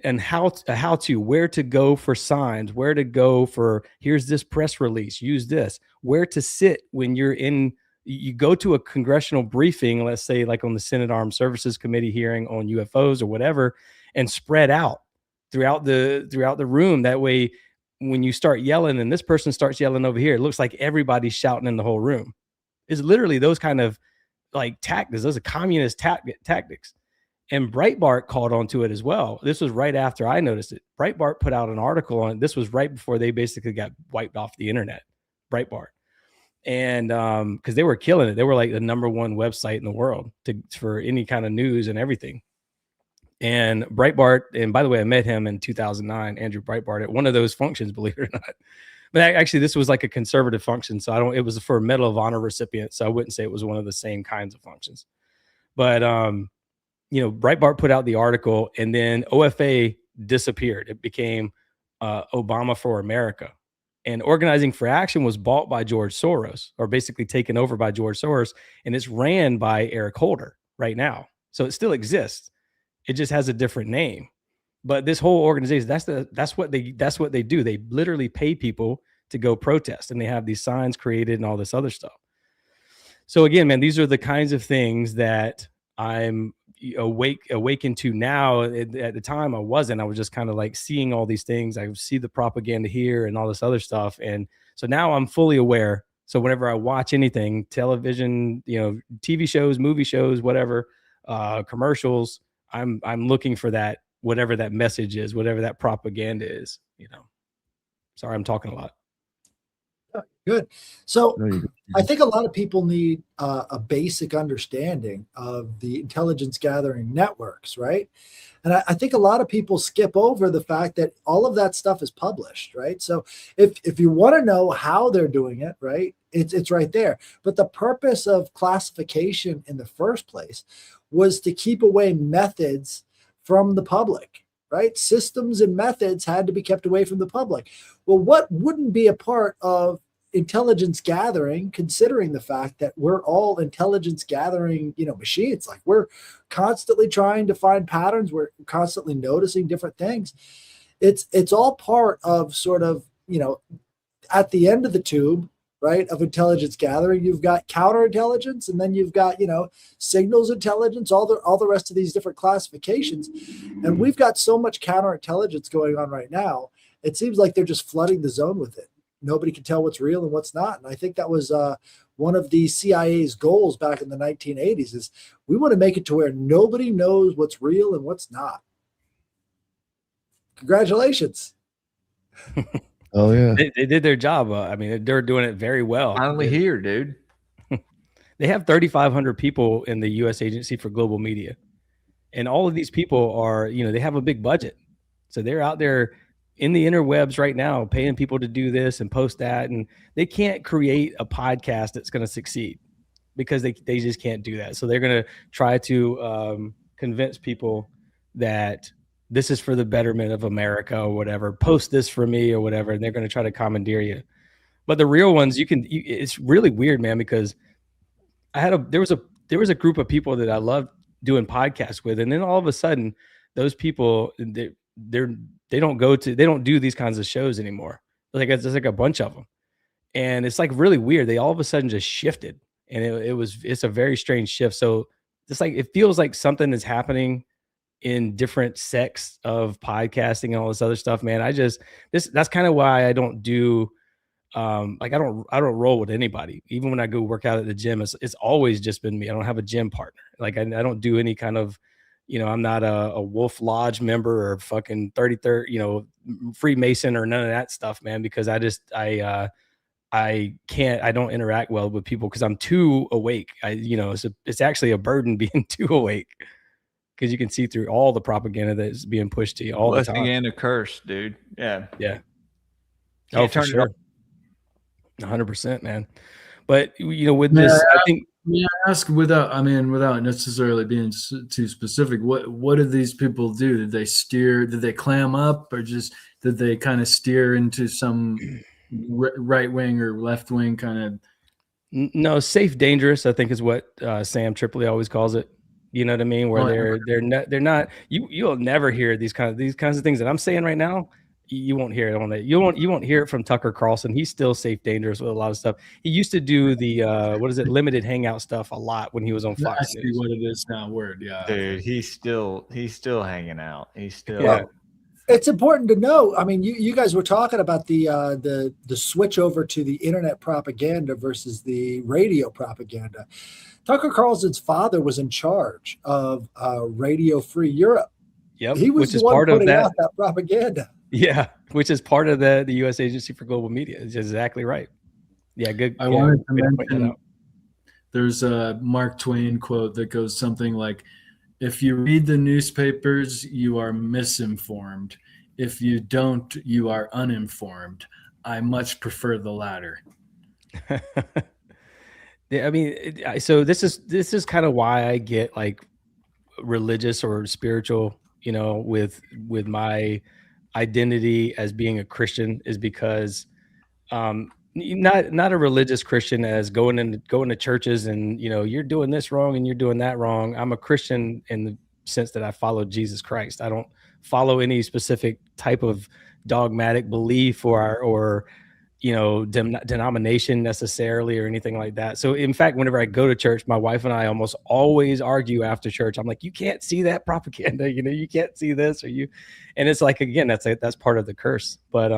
and how to, where to go for signs, where to go for, here's this press release, use this, where to sit when you go to a congressional briefing, let's say like on the Senate Armed Services Committee hearing on UFOs or whatever, and spread out throughout the room. That way, when you start yelling and this person starts yelling over here, it looks like everybody's shouting in the whole room. It's literally those kind of like tactics. Those are communist tactics. And Breitbart called onto it as well. This was right after I noticed it. Breitbart put out an article on it. This was right before they basically got wiped off the internet, Breitbart. And because they were killing it. They were like the #1 website in the world for any kind of news and everything. And Breitbart, and by the way, I met him in 2009, Andrew Breitbart, at one of those functions, believe it or not. But actually, this was like a conservative function. So it was for a Medal of Honor recipient. So I wouldn't say it was one of the same kinds of functions. But, you know, Breitbart put out the article, and then OFA disappeared. It became Obama for America. And Organizing for Action was bought by George Soros, or basically taken over by George Soros. And it's ran by Eric Holder right now. So it still exists. It just has a different name. But this whole organization, that's what they do. They literally pay people to go protest, and they have these signs created and all this other stuff. So again, man, these are the kinds of things that I'm awakened to now. At the time, I wasn't. I was just kind of like seeing all these things. I see the propaganda here and all this other stuff, and so now I'm fully aware. So whenever I watch anything, television, you know, TV shows, movie shows, whatever, commercials, I'm looking for that, whatever that message is, whatever that propaganda is, you know. Sorry, I'm talking a lot. Good. So I think a lot of people need a basic understanding of the intelligence gathering networks, right? And I think a lot of people skip over the fact that all of that stuff is published, right? So if you want to know how they're doing it, right, it's right there. But the purpose of classification in the first place was to keep away methods from the public, right? Systems and methods had to be kept away from the public. Well, what wouldn't be a part of intelligence gathering, considering the fact that we're all intelligence gathering, you know, machines? Like, we're constantly trying to find patterns. We're constantly noticing different things. It's all part of sort of, you know, at the end of the tube, right, of intelligence gathering, you've got counterintelligence, and then you've got, you know, signals intelligence, all the rest of these different classifications. And we've got so much counterintelligence going on right now. It seems like they're just flooding the zone with it. Nobody can tell what's real and what's not. And I think that was one of the CIA's goals back in the 1980s, is we want to make it to where nobody knows what's real and what's not. Congratulations. Oh yeah, They did their job. I mean, they're doing it very well. Finally here, dude. They have 3,500 people in the U.S. Agency for Global Media. And all of these people are, they have a big budget. So they're out there in the interwebs right now, paying people to do this and post that. And they can't create a podcast that's going to succeed because they just can't do that. So they're going to try to convince people that this is for the betterment of America or whatever. Post this for me or whatever. And they're going to try to commandeer you. But the real ones, it's really weird, man, because there was a group of people that I loved doing podcasts with, and then all of a sudden, those people they don't do these kinds of shows anymore. There's like a bunch of them, and it's like really weird. They all of a sudden just shifted, and it's a very strange shift. So it's like it feels like something is happening in different sects of podcasting and all this other stuff, man. That's kind of why I don't do. I don't roll with anybody. Even when I go work out at the gym, it's always just been me. I don't have a gym partner. Like I don't do any kind of, I'm not a Wolf Lodge member or fucking 33rd, Freemason or none of that stuff, man, because I don't interact well with people because I'm too awake. It's actually a burden being too awake because you can see through all the propaganda that's being pushed to you all the time. Blessing and a curse, dude. Yeah. Yeah. Can't for turn it sure. off. 100%, man. But with this, I think. May I ask without necessarily being too specific, what did these people do? Did they steer? Did they clam up, or just did they kind of steer into some right wing or left wing kind of? No, safe, dangerous, I think is what Sam Tripoli always calls it. You know what I mean? Where they're not. You'll never hear these kinds of things that I'm saying right now. You won't hear it on that. You won't hear it from Tucker Carlson. He's still safe, dangerous with a lot of stuff. He used to do the limited hangout stuff a lot when he was on Fox I see News. what it is now. Word, yeah. Dude, he's still hanging out. He's still. Yeah. It's important to know. I mean, you guys were talking about the switch over to the internet propaganda versus the radio propaganda. Tucker Carlson's father was in charge of Radio Free Europe. Yep, he was which the is one part of putting that. out that propaganda. Yeah, which is part of the U.S. Agency for Global Media. It's exactly right. Yeah, good. I wanted to mention there's a Mark Twain quote that goes something like, "If you read the newspapers, you are misinformed. If you don't, you are uninformed. I much prefer the latter." Yeah, I mean, so this is kind of why I get like religious or spiritual, with my identity as being a Christian, is because not a religious Christian as going to churches and you're doing this wrong and you're doing that wrong. I'm a Christian in the sense that I follow Jesus Christ. I don't follow any specific type of dogmatic belief or denomination necessarily or anything like that. So in fact, whenever I go to church, my wife and I almost always argue after church. I'm like, you can't see that propaganda, you can't see this, and it's like, again, that's part of the curse. But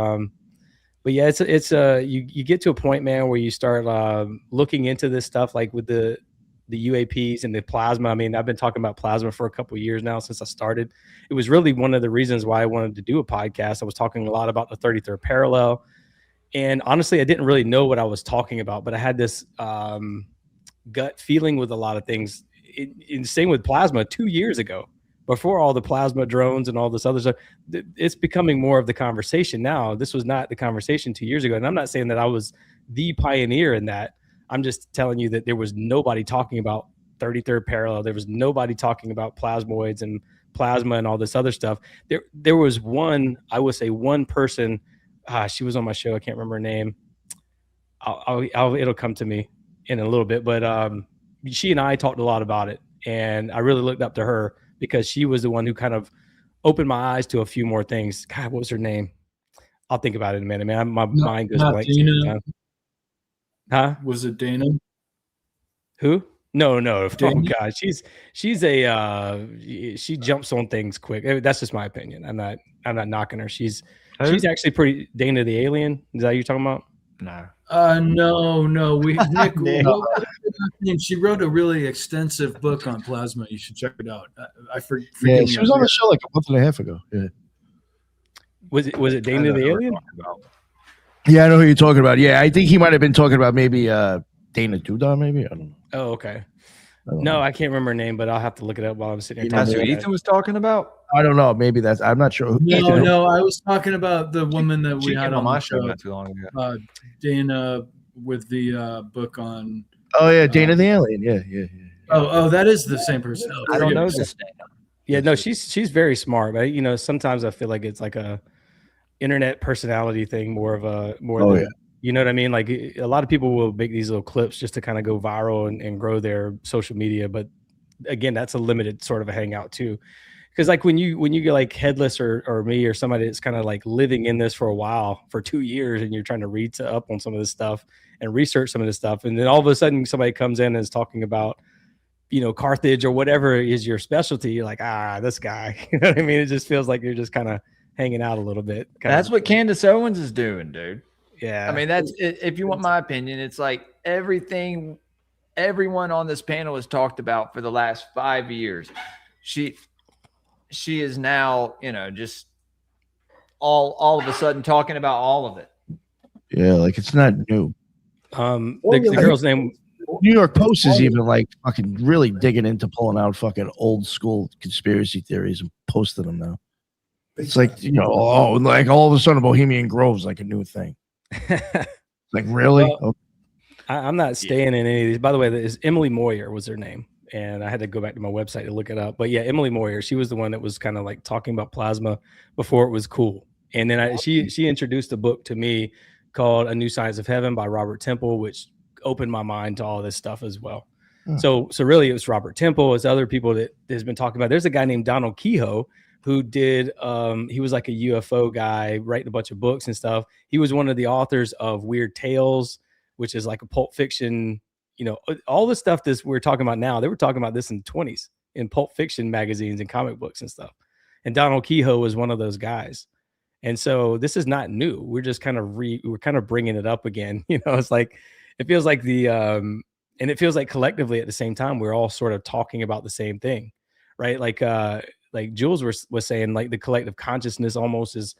yeah, it's you get to a point, man, where you start looking into this stuff, like with the UAPs and the plasma. I mean, I've been talking about plasma for a couple of years now since I started. It was really one of the reasons why I wanted to do a podcast. I was talking a lot about the 33rd parallel. And honestly, I didn't really know what I was talking about, but I had this gut feeling with a lot of things. Same with plasma 2 years ago, before all the plasma drones and all this other stuff. It's becoming more of the conversation now. This was not the conversation 2 years ago. And I'm not saying that I was the pioneer in that. I'm just telling you that there was nobody talking about 33rd parallel. There was nobody talking about plasmoids and plasma and all this other stuff. There was one person. She was on my show. I can't remember her name. It'll come to me in a little bit, but she and I talked a lot about it, and I really looked up to her because she was the one who kind of opened my eyes to a few more things. God, what was her name? I'll think about it in a minute, man. My mind goes blank. Huh? Was it Dana? Who? No. Dana? Oh God, she's she jumps on things quick. That's just my opinion. I'm not knocking her. She's actually pretty. Dana the alien. Is that what you're talking about? No. Nick, she wrote a really extensive book on plasma. You should check it out. Yeah, she was on the show like a month and a half ago. Yeah. Was it Dana the alien? Yeah, I know who you're talking about. Yeah, I think he might have been talking about maybe Dana Dudar, maybe? I don't know. Oh, okay. I don't No, know. I can't remember her name, but I'll have to look it up while I'm sitting here. That's talking who about Ethan was talking about. I don't know. Maybe that's. I'm not sure. No, I was talking about the woman that She we had came on my the show show, not too long ago. Dana, with the book on. Oh yeah, Dana the Alien. Yeah. Oh, that is the same person. I don't know this name. Yeah, no, she's very smart, but sometimes I feel like it's like a internet personality thing, more Oh, than yeah. you know what I mean. Like a lot of people will make these little clips just to kind of go viral and grow their social media, but again, that's a limited sort of a hangout too. Because like when you get like Headless or me or somebody that's kind of like living in this for a while, for 2 years, and you're trying to read up on some of this stuff and research some of this stuff, and then all of a sudden somebody comes in and is talking about Carthage or whatever is your specialty, you're like, this guy. You know what I mean? It just feels like you're just kind of hanging out a little bit. That's what Candace Owens is doing, dude. Yeah. I mean, that's if you want my opinion, it's like everything everyone on this panel has talked about for the last 5 years. She is now, just all of a sudden talking about all of it. Yeah, like it's not new. The girl's name. New York Post is even like fucking really digging into pulling out fucking old school conspiracy theories and posting them now. It's like, like all of a sudden Bohemian Grove's like a new thing. Like, really? Well, I'm not staying in any of these. By the way, Emily Moyer was her name. And I had to go back to my website to look it up. But yeah, Emily Moyer, she was the one that was kind of like talking about plasma before it was cool. And then she introduced a book to me called A New Science of Heaven by Robert Temple, which opened my mind to all this stuff as well. So really it was Robert Temple. It's other people that has been talking about. There's a guy named Donald Kehoe who did, he was like a UFO guy writing a bunch of books and stuff. He was one of the authors of Weird Tales, which is like a Pulp Fiction, all the stuff that we're talking about now, they were talking about this in the 20s in Pulp Fiction magazines and comic books and stuff. And Donald Kehoe was one of those guys. And so this is not new. We're just kind of we're kind of bringing it up again. It's like, it feels like and it feels like collectively at the same time, we're all sort of talking about the same thing, right? Like Jules was saying, like the collective consciousness almost is,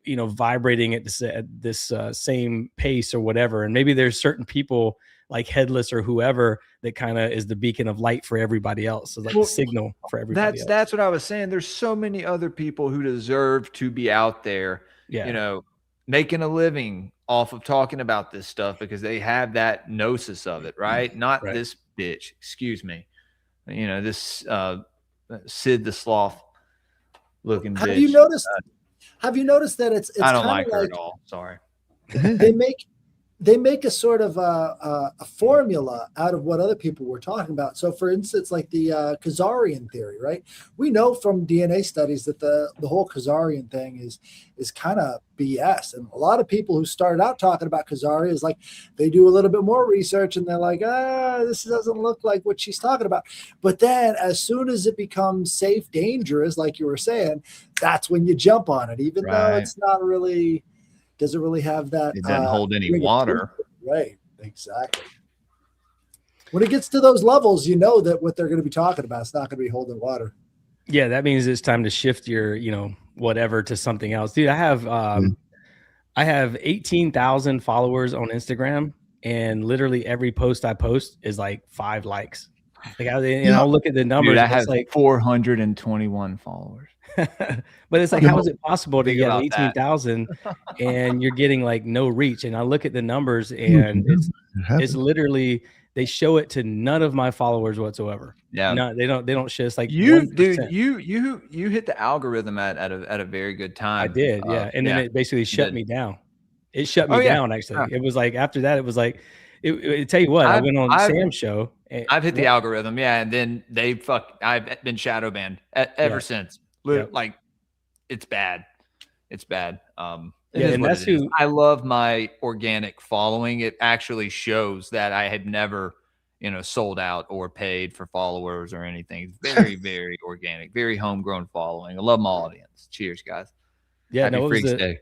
vibrating at this same pace or whatever. And maybe there's certain people like Headless or whoever that kind of is the beacon of light for everybody else. So like the signal for everybody else. That's what I was saying. There's so many other people who deserve to be out there, making a living off of talking about this stuff because they have that gnosis of it, right? Not right. This bitch, excuse me. This Sid the Sloth looking bitch. Have you noticed that it's I don't like her at all. Sorry. They make a sort of a formula out of what other people were talking about. So, for instance, like the Khazarian theory, right? We know from DNA studies that the whole Khazarian thing is kind of BS. And a lot of people who started out talking about Khazari is like they do a little bit more research and they're like, this doesn't look like what she's talking about. But then as soon as it becomes safe, dangerous, like you were saying, that's when you jump on it, even though it's not really... doesn't really have that. It doesn't hold any water. Right. Exactly. When it gets to those levels, that what they're going to be talking about is not going to be holding water. Yeah. That means it's time to shift your, whatever to something else. Dude, I have 18,000 followers on Instagram and literally every post I post is like 5 likes. Like I'll look at the numbers. Dude, I have like 421 followers. But it's like, how is it possible to get 18,000 and you're getting like no reach? And I look at the numbers and it's literally, they show it to none of my followers whatsoever. Yeah. No, they don't show. It's like you, 1%. dude, you hit the algorithm at a very good time. I did. Yeah. And then it basically shut me down. It shut me down. Actually. Yeah. It was like, after that, it was like, it tell you what, I went on Sam's show. I've hit the algorithm. Yeah. And then I've been shadow banned ever since. Like it's bad. It's bad. And that's who I love. My organic following. It actually shows that I had never, sold out or paid for followers or anything. It's very, very organic, very homegrown following. I love my audience. Cheers, guys. Yeah, Happy Freaks Day.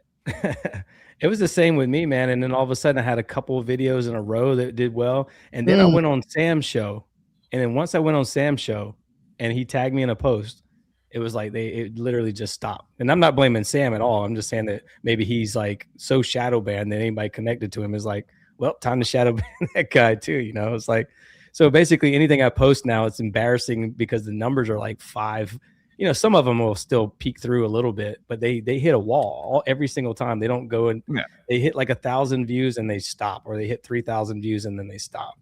It was the same with me, man. And then all of a sudden I had a couple of videos in a row that did well. And then I went on Sam's show. And then once I went on Sam's show and he tagged me in a post, it was like it literally just stopped. And I'm not blaming Sam at all. I'm just saying that maybe he's like so shadow banned that anybody connected to him is like, well, time to shadow ban that guy too. You know, it's like, so basically anything I post now, it's embarrassing because the numbers are like 5. You know, some of them will still peek through a little bit, but they hit a wall every single time. They don't go and they hit like 1,000 views and they stop, or they hit 3,000 views and then they stop.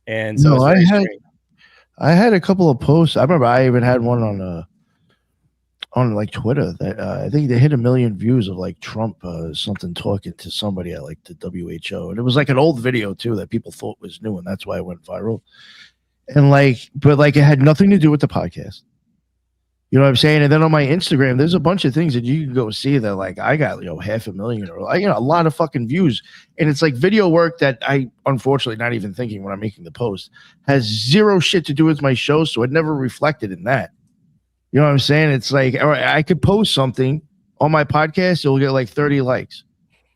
And so I had a couple of posts. I remember I even had one on like Twitter that I think they hit 1 million views of like Trump something talking to somebody at like the WHO, and it was like an old video too that people thought was new, and that's why it went viral. And like, but like it had nothing to do with the podcast. You know what I'm saying? And then on my Instagram, there's a bunch of things that you can go see that like I got 500,000 or a lot of fucking views, and it's like video work that I unfortunately not even thinking when I'm making the post has zero shit to do with my show, so it never reflected in that. You know what I'm saying? It's like, all right, I could post something on my podcast, it'll get like 30 likes.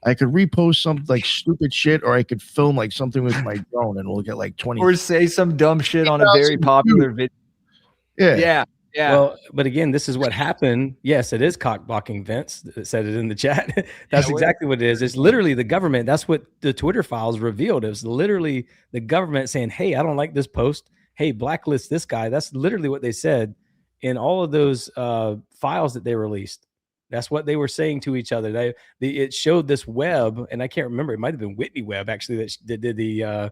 I could repost some like stupid shit, or I could film like something with my drone and we'll get like 20. Or say some dumb shit on a very popular video. Yeah. Yeah. Well, but again, this is what happened. Yes, it is cock blocking. Vince said it in the chat. That's exactly what it is. It's literally the government. That's what the Twitter files revealed. It was literally the government saying, hey, I don't like this post. Hey, blacklist this guy. That's literally what they said in all of those files that they released. That's what they were saying to each other. It showed this web, and I can't remember. It might have been Whitney Webb actually that did the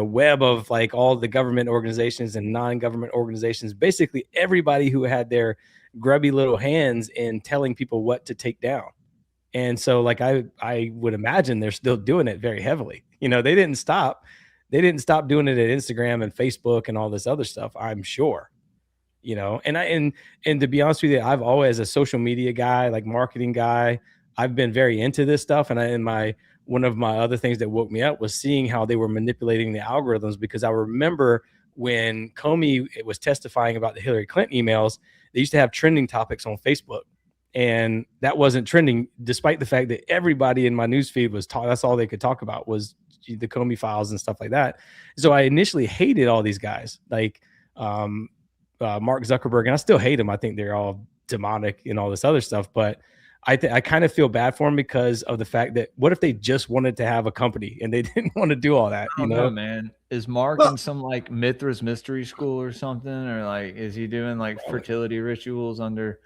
web of like all the government organizations and non-government organizations, basically everybody who had their grubby little hands in telling people what to take down. And so like I would imagine they're still doing it very heavily. You know, they didn't stop doing it at Instagram and Facebook and all this other stuff, I'm sure. You know, and to be honest with you, I've always, as a social media guy, like marketing guy, I've been very into this stuff. And one of my other things that woke me up was seeing how they were manipulating the algorithms, because I remember when Comey was testifying about the Hillary Clinton emails, they used to have trending topics on Facebook, and that wasn't trending, despite the fact that everybody in my newsfeed was that's all they could talk about was the Comey files and stuff like that. So I initially hated all these guys, like Mark Zuckerberg, and I still hate him. I think they're all demonic and all this other stuff, but I kind of feel bad for him because of the fact that what if they just wanted to have a company and they didn't want to do all that? I don't know, man. Is Mark in some like Mithras mystery school or something, or like is he doing like fertility rituals under,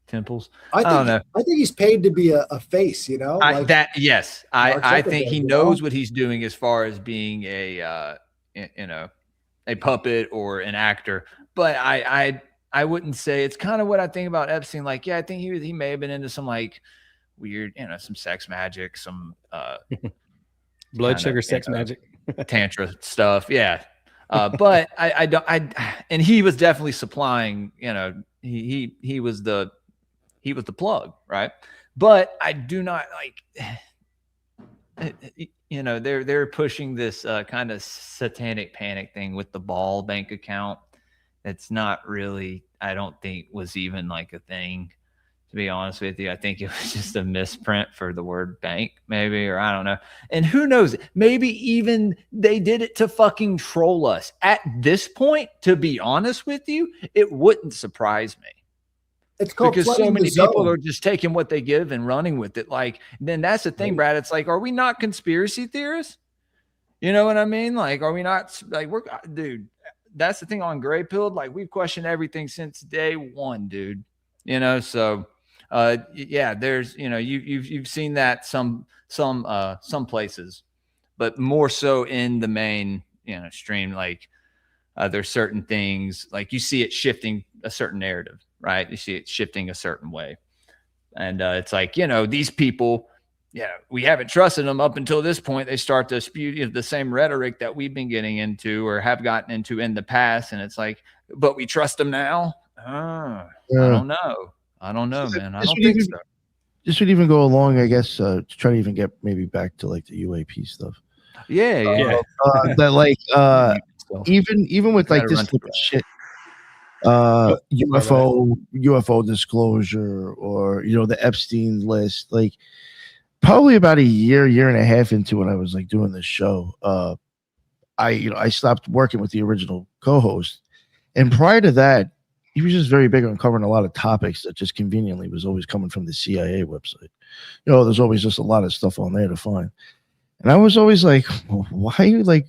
temples? I don't know. I think he's paid to be a face. You know, I think he knows what he's doing as far as being a puppet or an actor, but I wouldn't say it's kind of what I think about Epstein. Like, yeah, I think he may have been into some like weird, some sex magic, some blood sugar sex magic, tantra stuff. Yeah. But and he was definitely supplying, he was the plug, right? But I do not like, they're pushing this kind of satanic panic thing with the ball bank account. It's not really, I don't think was even like a thing, to be honest with you. I think it was just a misprint for the word bank, maybe, or I don't know. And who knows? Maybe even they did it to fucking troll us. At this point, to be honest with you, it wouldn't surprise me. It's called because so many people are just taking what they give and running with it. Like, then that's the thing, Brad. It's like, are we not conspiracy theorists? You know what I mean? Like, are we not like dude? That's the thing on Gray Pilled. Like, we've questioned everything since day one, dude. So yeah, there's you've seen that some places, but more so in the main stream. Like, there's certain things like you see it shifting a certain narrative, right? You see it shifting a certain way, and it's like these people. Yeah, we haven't trusted them up until this point. They start to spew the same rhetoric that we've been getting into or have gotten into in the past. And it's like, but we trust them now? I don't know. Man. I don't think so. This would even go along, I guess, to try to even get maybe back to like the UAP stuff. Yeah. That like even with like this type of shit, UFO disclosure or the Epstein list, like probably about a year and a half into when I was like doing this show, I stopped working with the original co-host, and prior to that, he was just very big on covering a lot of topics that just conveniently was always coming from the CIA website. You know, there's always just a lot of stuff on there to find. And I was always like, well, why are you like,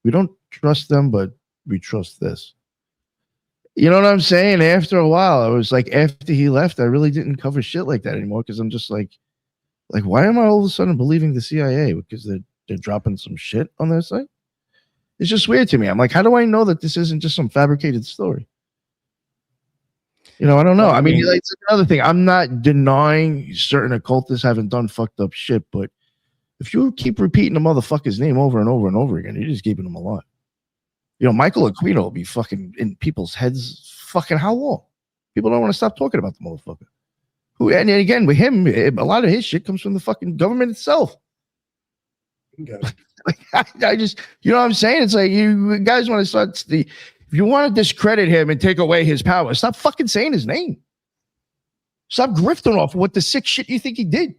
we don't trust them, but we trust this. You know what I'm saying? After a while, I was like, after he left, I really didn't cover shit like that anymore because I'm just like, why am I all of a sudden believing the CIA? Because they're dropping some shit on their site? It's just weird to me. I'm like, how do I know that this isn't just some fabricated story? You know, I don't know. I mean, like, it's another thing. I'm not denying certain occultists haven't done fucked up shit, but if you keep repeating the motherfucker's name over and over and over again, you're just keeping him alive. You know, Michael Aquino will be fucking in people's heads fucking how long? People don't want to stop talking about the motherfucker. Who, and again, with him, a lot of his shit comes from the fucking government itself. I just, you know what I'm saying? It's like, you guys want to start if you want to discredit him and take away his power, stop fucking saying his name. Stop grifting off what the sick shit you think he did.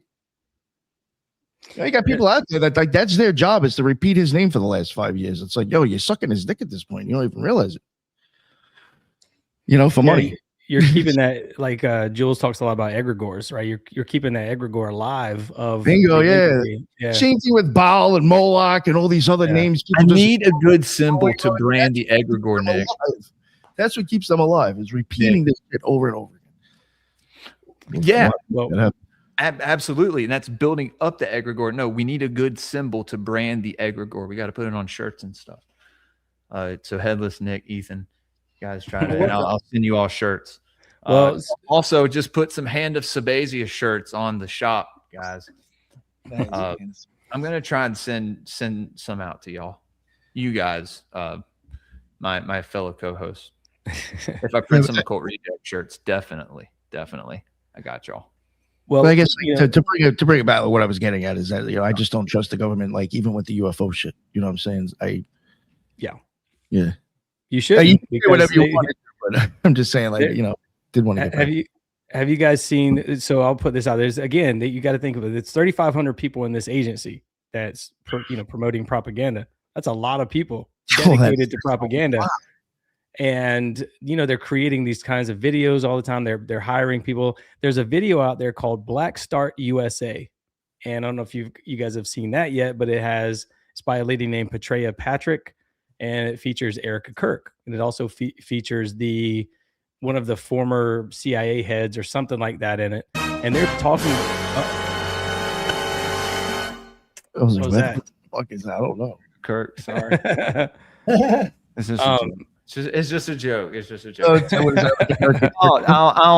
You know, you got people out there that like that's their job is to repeat his name for the last 5 years. It's like, yo, you're sucking his dick at this point. You don't even realize it. You know, for money. You're keeping that, like Jules talks a lot about egregores, right? You're keeping that egregore alive of bingo, yeah. Same thing with Baal and Moloch and all these other names. I need a good symbol to brand the egregore, Nick. That's what keeps them alive, is repeating this shit over and over again. Yeah. Well, absolutely. And that's building up the egregore. No, we need a good symbol to brand the egregore. We got to put it on shirts and stuff. So Headless Nick, Ethan, you guys try to, and I'll send you all shirts. Well, also just put some Hand of Sabaziah shirts on the shop, guys. I'm going to try and send some out to y'all. You guys, my fellow co-hosts. If I print some Occult Reject shirts, definitely. I got y'all. Well, I guess to bring it back, what I was getting at is that, you know, I just don't trust the government, like even with the UFO shit. You know what I'm saying? Yeah. You should. You can do whatever you want, but I'm just saying, like, you know, did want to get have you guys seen? So I'll put this out. There's again that you got to think of it. It's 3,500 people in this agency that's promoting propaganda. That's a lot of people dedicated to propaganda. Wow. And they're creating these kinds of videos all the time. They're hiring people. There's a video out there called Black Start USA, and I don't know if you guys have seen that yet, but it's by a lady named Petrea Patrick, and it features Erica Kirk, and it also features one of the former CIA heads or something like that in it, and they're talking. What was that? What the fuck is that? I don't know. Kirk, sorry. It's just a joke. It's just a joke. I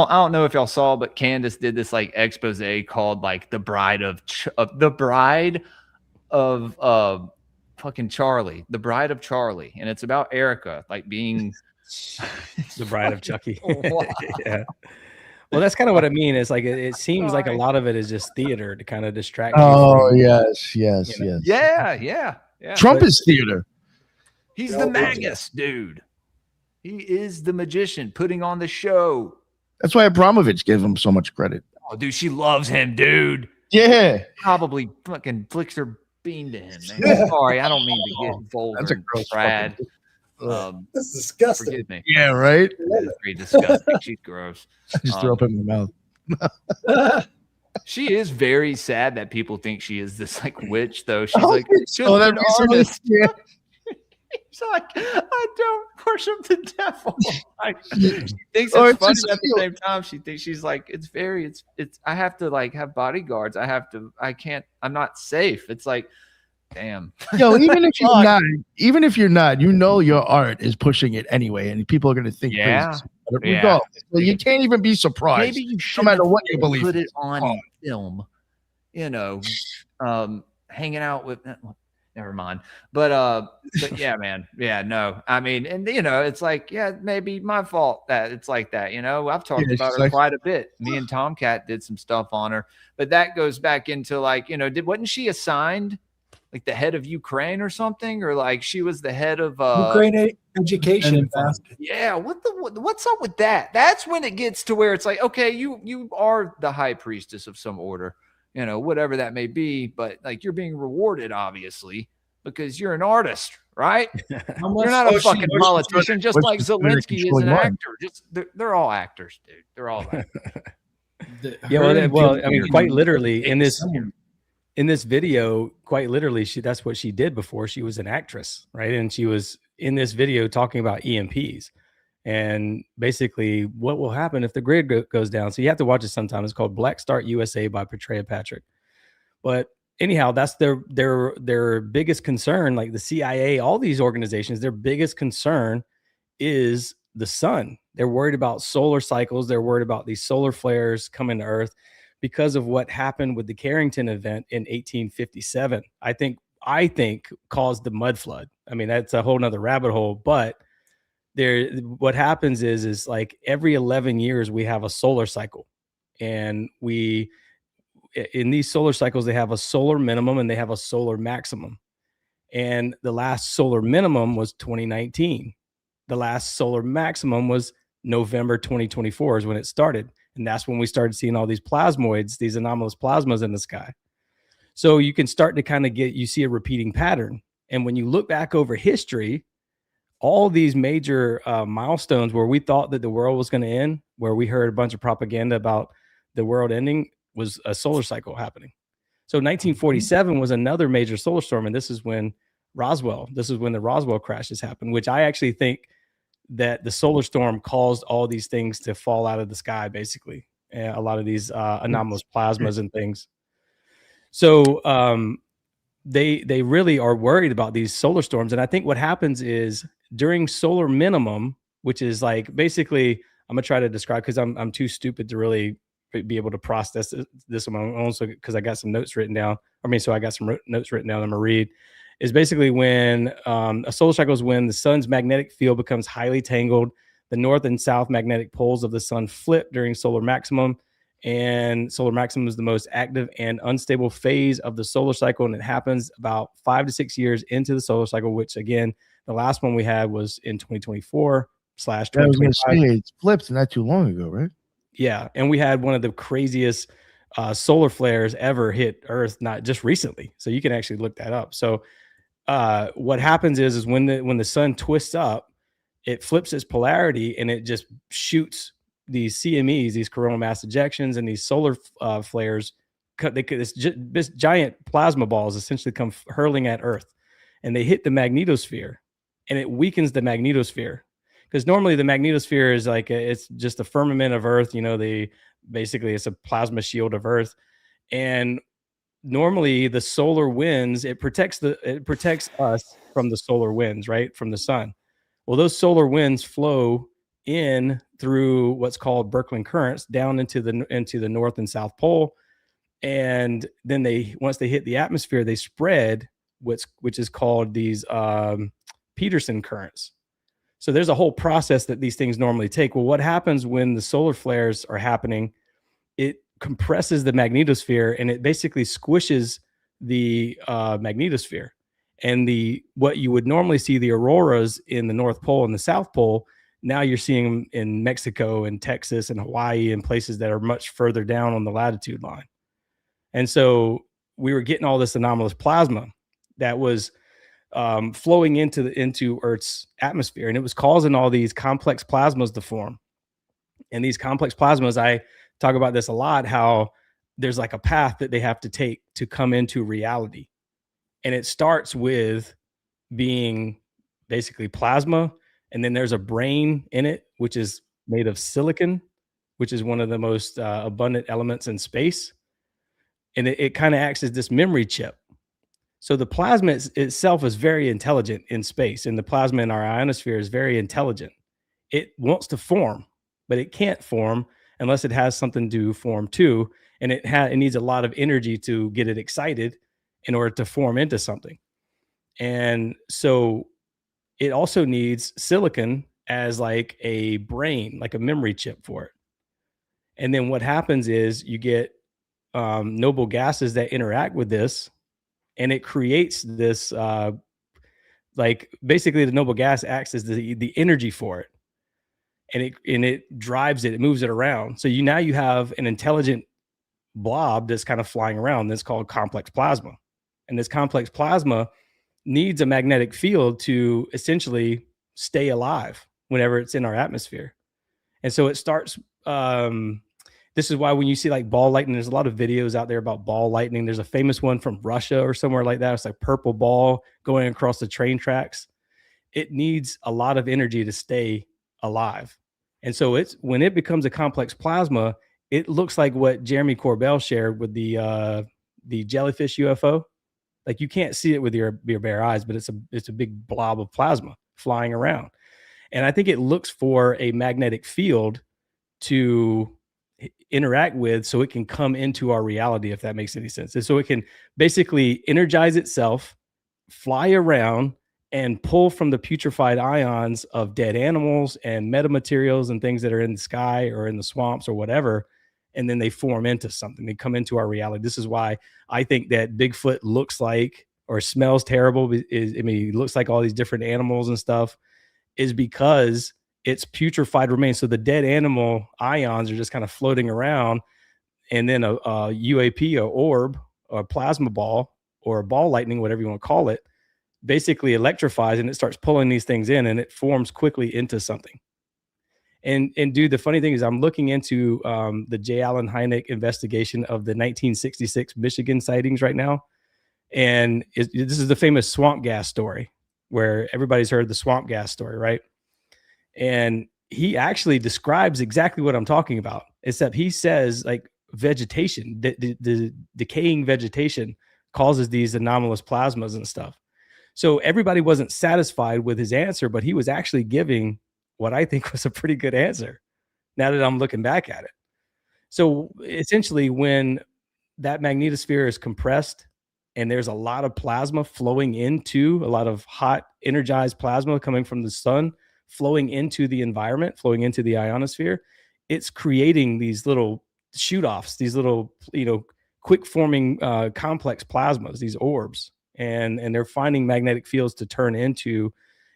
don't know if y'all saw, but Candace did this like expose called like the bride of fucking Charlie, the bride of Charlie, and it's about Erica like being the bride of Chucky. Yeah. Well, that's kind of what I mean. It's like it seems like a lot of it is just theater to kind of distract. Oh, yes. Yeah. Trump is theater. He's the magus, dude. He is the magician putting on the show. That's why Abramovich gave him so much credit. Oh, dude, she loves him, dude. Yeah. Probably fucking flicks her bean to him, man. Sorry, I don't mean to get vulgar. That's a gross Brad. That's disgusting. Forgive me. Yeah, right? That is very disgusting. She's gross. I just threw up in my mouth. She is very sad that people think she is this like witch, though. She's like, that artist. Yeah. She's like, I don't worship the devil. She thinks it's funny, at the same time she thinks she's like, it's I have to like have bodyguards. I'm not safe. It's like, damn. Yo, even if you're not, your art is pushing it anyway, and people are gonna think crazy. Well, you can't even be surprised. Maybe you should, no matter what you believe. Put it on film, hanging out with. Never mind. But yeah, man. Yeah, no. I mean, and it's like, yeah, maybe my fault that it's like that. I've talked about her quite a bit. Me and Tomcat did some stuff on her, but that goes back into like, wasn't she assigned like the head of Ukraine or something, or like she was the head of Ukraine education? Yeah. What's up with that? That's when it gets to where it's like, okay, you are the high priestess of some order. Whatever that may be, but like you're being rewarded, obviously, because you're an artist, right? How much- You're not a oh, fucking she- politician, just what's like she doing to Zelensky is control an mine? actor. Just they're all actors, dude. They're all actors. Yeah, I mean, quite literally in this Someone- video, quite literally, that's what she did before. She was an actress, right? And she was in this video talking about EMPs and basically what will happen if the grid goes down. So you have to watch it sometime. It's called Black Start USA by Petrea Patrick. But anyhow, that's their biggest concern. Like the CIA, all these organizations, their biggest concern is the sun. They're worried about solar cycles. They're worried about these solar flares coming to Earth because of what happened with the Carrington event in 1857. I think caused the mud flood. I mean, that's a whole nother rabbit hole, but what happens is like every 11 years we have a solar cycle, and in these solar cycles, they have a solar minimum and they have a solar maximum. And the last solar minimum was 2019. The last solar maximum was November 2024 is when it started. And that's when we started seeing all these plasmoids, these anomalous plasmas in the sky. So you can start to kind of you see a repeating pattern. And when you look back over history, all these major milestones where we thought that the world was going to end, where we heard a bunch of propaganda about the world ending, was a solar cycle happening. So 1947 was another major solar storm. And this is when the Roswell crashes happened, which I actually think that the solar storm caused all these things to fall out of the sky, basically. A lot of these anomalous plasmas and things. So they really are worried about these solar storms. And I think what happens is during solar minimum, which is like, basically, I'm gonna try to describe, because I'm too stupid to really be able to process this one, also because I got some notes written down. So I got some notes written down I'm gonna read. Is basically when a solar cycle is when the sun's magnetic field becomes highly tangled. The north and south magnetic poles of the sun flip during solar maximum. And solar maximum is the most active and unstable phase of the solar cycle. And it happens about 5 to 6 years into the solar cycle, which again, the last one we had was in 2024 / I was going to 2025. say it's flipped not too long ago, right? Yeah. And we had one of the craziest solar flares ever hit Earth, not just recently. So you can actually look that up. So what happens is when the sun twists up, it flips its polarity and it just shoots these CMEs, these coronal mass ejections, and these solar flares. This giant plasma balls essentially come hurling at Earth, and they hit the magnetosphere, and it weakens the magnetosphere. Because normally the magnetosphere is like it's just a firmament of Earth. Basically it's a plasma shield of Earth, and normally the solar winds, it protects us from the solar winds, right, from the sun. Well, those solar winds flow in through what's called Birkeland currents down into the north and south pole, and then once they hit the atmosphere, they spread which is called these Peterson currents. So there's a whole process that these things normally take. Well, what happens when the solar flares are happening? It compresses the magnetosphere and it basically squishes the magnetosphere. And what you would normally see, the auroras in the North Pole and the South Pole, now you're seeing them in Mexico and Texas and Hawaii and places that are much further down on the latitude line. And so we were getting all this anomalous plasma that was flowing into Earth's atmosphere, and it was causing all these complex plasmas to form. And these complex plasmas, I talk about this a lot, how there's like a path that they have to take to come into reality. And it starts with being basically plasma. And then there's a brain in it, which is made of silicon, which is one of the most abundant elements in space. And it kind of acts as this memory chip. So the plasma itself is very intelligent in space, and the plasma in our ionosphere is very intelligent. It wants to form, but it can't form unless it has something to form to. And it needs a lot of energy to get it excited in order to form into something. And so it also needs silicon as like a brain, like a memory chip for it. And then what happens is you get noble gases that interact with this, and it creates this, like basically the noble gas acts as the energy for it. And it drives it, it moves it around. So now you have an intelligent blob that's kind of flying around. That's called complex plasma. And this complex plasma needs a magnetic field to essentially stay alive whenever it's in our atmosphere. And so it starts, this is why when you see like ball lightning, there's a lot of videos out there about ball lightning. There's a famous one from Russia or somewhere like that. It's like purple ball going across the train tracks. It needs a lot of energy to stay alive. And so it's when it becomes a complex plasma, it looks like what Jeremy Corbell shared with the jellyfish UFO. Like you can't see it with your bare eyes, but it's a big blob of plasma flying around. And I think it looks for a magnetic field to interact with so it can come into our reality, if that makes any sense. And so it can basically energize itself, fly around, and pull from the putrefied ions of dead animals and metamaterials and things that are in the sky or in the swamps or whatever. And then they form into something. They come into our reality. This is why I think that Bigfoot looks like or smells terrible. He looks like all these different animals and stuff, is because it's putrefied remains. So the dead animal ions are just kind of floating around. And then a UAP, or orb, or a plasma ball, or a ball lightning, whatever you want to call it, basically electrifies, and it starts pulling these things in, and it forms quickly into something. And dude, the funny thing is I'm looking into the J. Allen Hynek investigation of the 1966 Michigan sightings right now. And this is the famous swamp gas story, where everybody's heard the swamp gas story, right? And he actually describes exactly what I'm talking about, except he says like vegetation, the decaying vegetation causes these anomalous plasmas and stuff. So everybody wasn't satisfied with his answer, but he was actually giving what I think was a pretty good answer now that I'm looking back at it. So essentially, when that magnetosphere is compressed and there's a lot of plasma flowing into, a lot of hot energized plasma coming from the sun, flowing into the environment, flowing into the ionosphere, it's creating these little shoot-offs, these little, quick forming complex plasmas, these orbs. And they're finding magnetic fields to turn into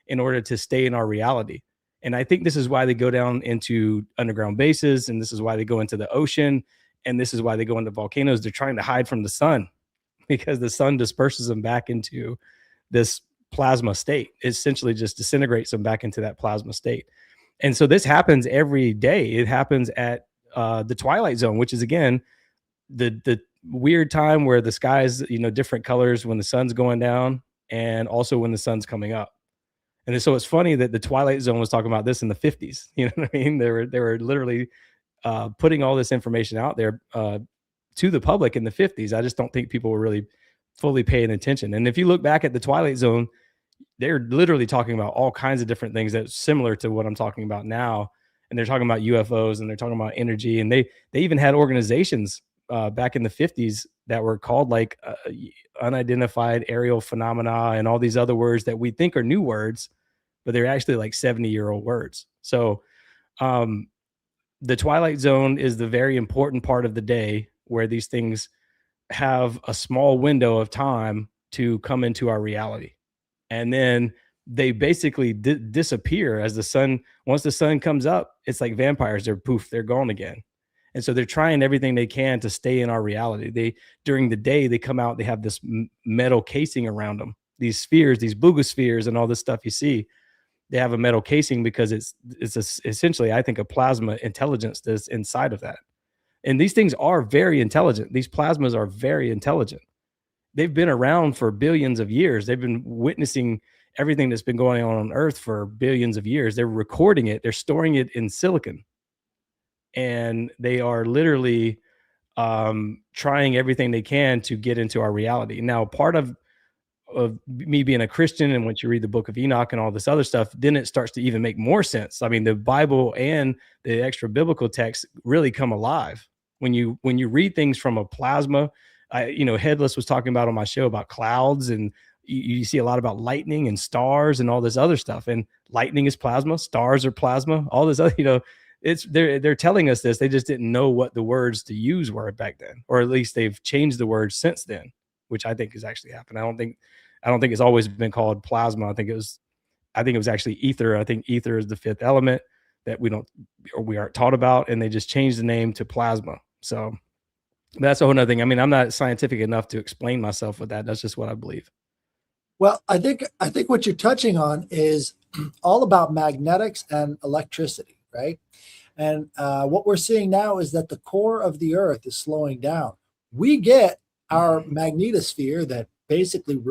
in order to stay in our reality. And I think this is why they go down into underground bases, and this is why they go into the ocean, and this is why they go into volcanoes. They're trying to hide from the sun because the sun disperses them back into this plasma state. It essentially just disintegrates them back into that plasma state. And so this happens every day. It happens at the twilight zone, which is, again, the weird time where the sky is, different colors when the sun's going down and also when the sun's coming up. And so it's funny that the Twilight Zone was talking about this in the 50s. You know what I mean? They were literally putting all this information out there to the public in the 50s. I just don't think people were really fully paying attention. And if you look back at the Twilight Zone, they're literally talking about all kinds of different things that's similar to what I'm talking about now. And they're talking about UFOs, and they're talking about energy. And they even had organizations back in the 50s that were called like unidentified aerial phenomena and all these other words that we think are new words, but they're actually like 70-year-old words. So the Twilight Zone is the very important part of the day where these things have a small window of time to come into our reality. And then they basically disappear as the sun. Once the sun comes up, it's like vampires. They're gone again. And so they're trying everything they can to stay in our reality. During the day, they come out, they have this metal casing around them, these spheres, these boogospheres and all this stuff you see. They have a metal casing because it's essentially, I think, a plasma intelligence that's inside of that. And these things are very intelligent. These plasmas are very intelligent. They've been around for billions of years. They've been witnessing everything that's been going on Earth for billions of years. They're recording it. They're storing it in silicon. And they are literally trying everything they can to get into our reality. Now, part of me being a Christian, and once you read the book of Enoch and all this other stuff, then it starts to even make more sense. I mean, the Bible and the extra biblical texts really come alive when you read things from a plasma. Headless was talking about on my show about clouds, and you see a lot about lightning and stars and all this other stuff. And lightning is plasma, stars are plasma, all this other, they're telling us this. They just didn't know what the words to use were back then, or at least they've changed the words since then, which I think has actually happened. I don't think it's always been called plasma. I think it was actually ether. I think ether is the fifth element that we aren't taught about, and they just changed the name to plasma. So that's a whole nother thing. I mean, I'm not scientific enough to explain myself with that. That's just what I believe. Well, I think what you're touching on is all about magnetics and electricity, right? And what we're seeing now is that the core of the Earth is slowing down. We get our magnetosphere that basically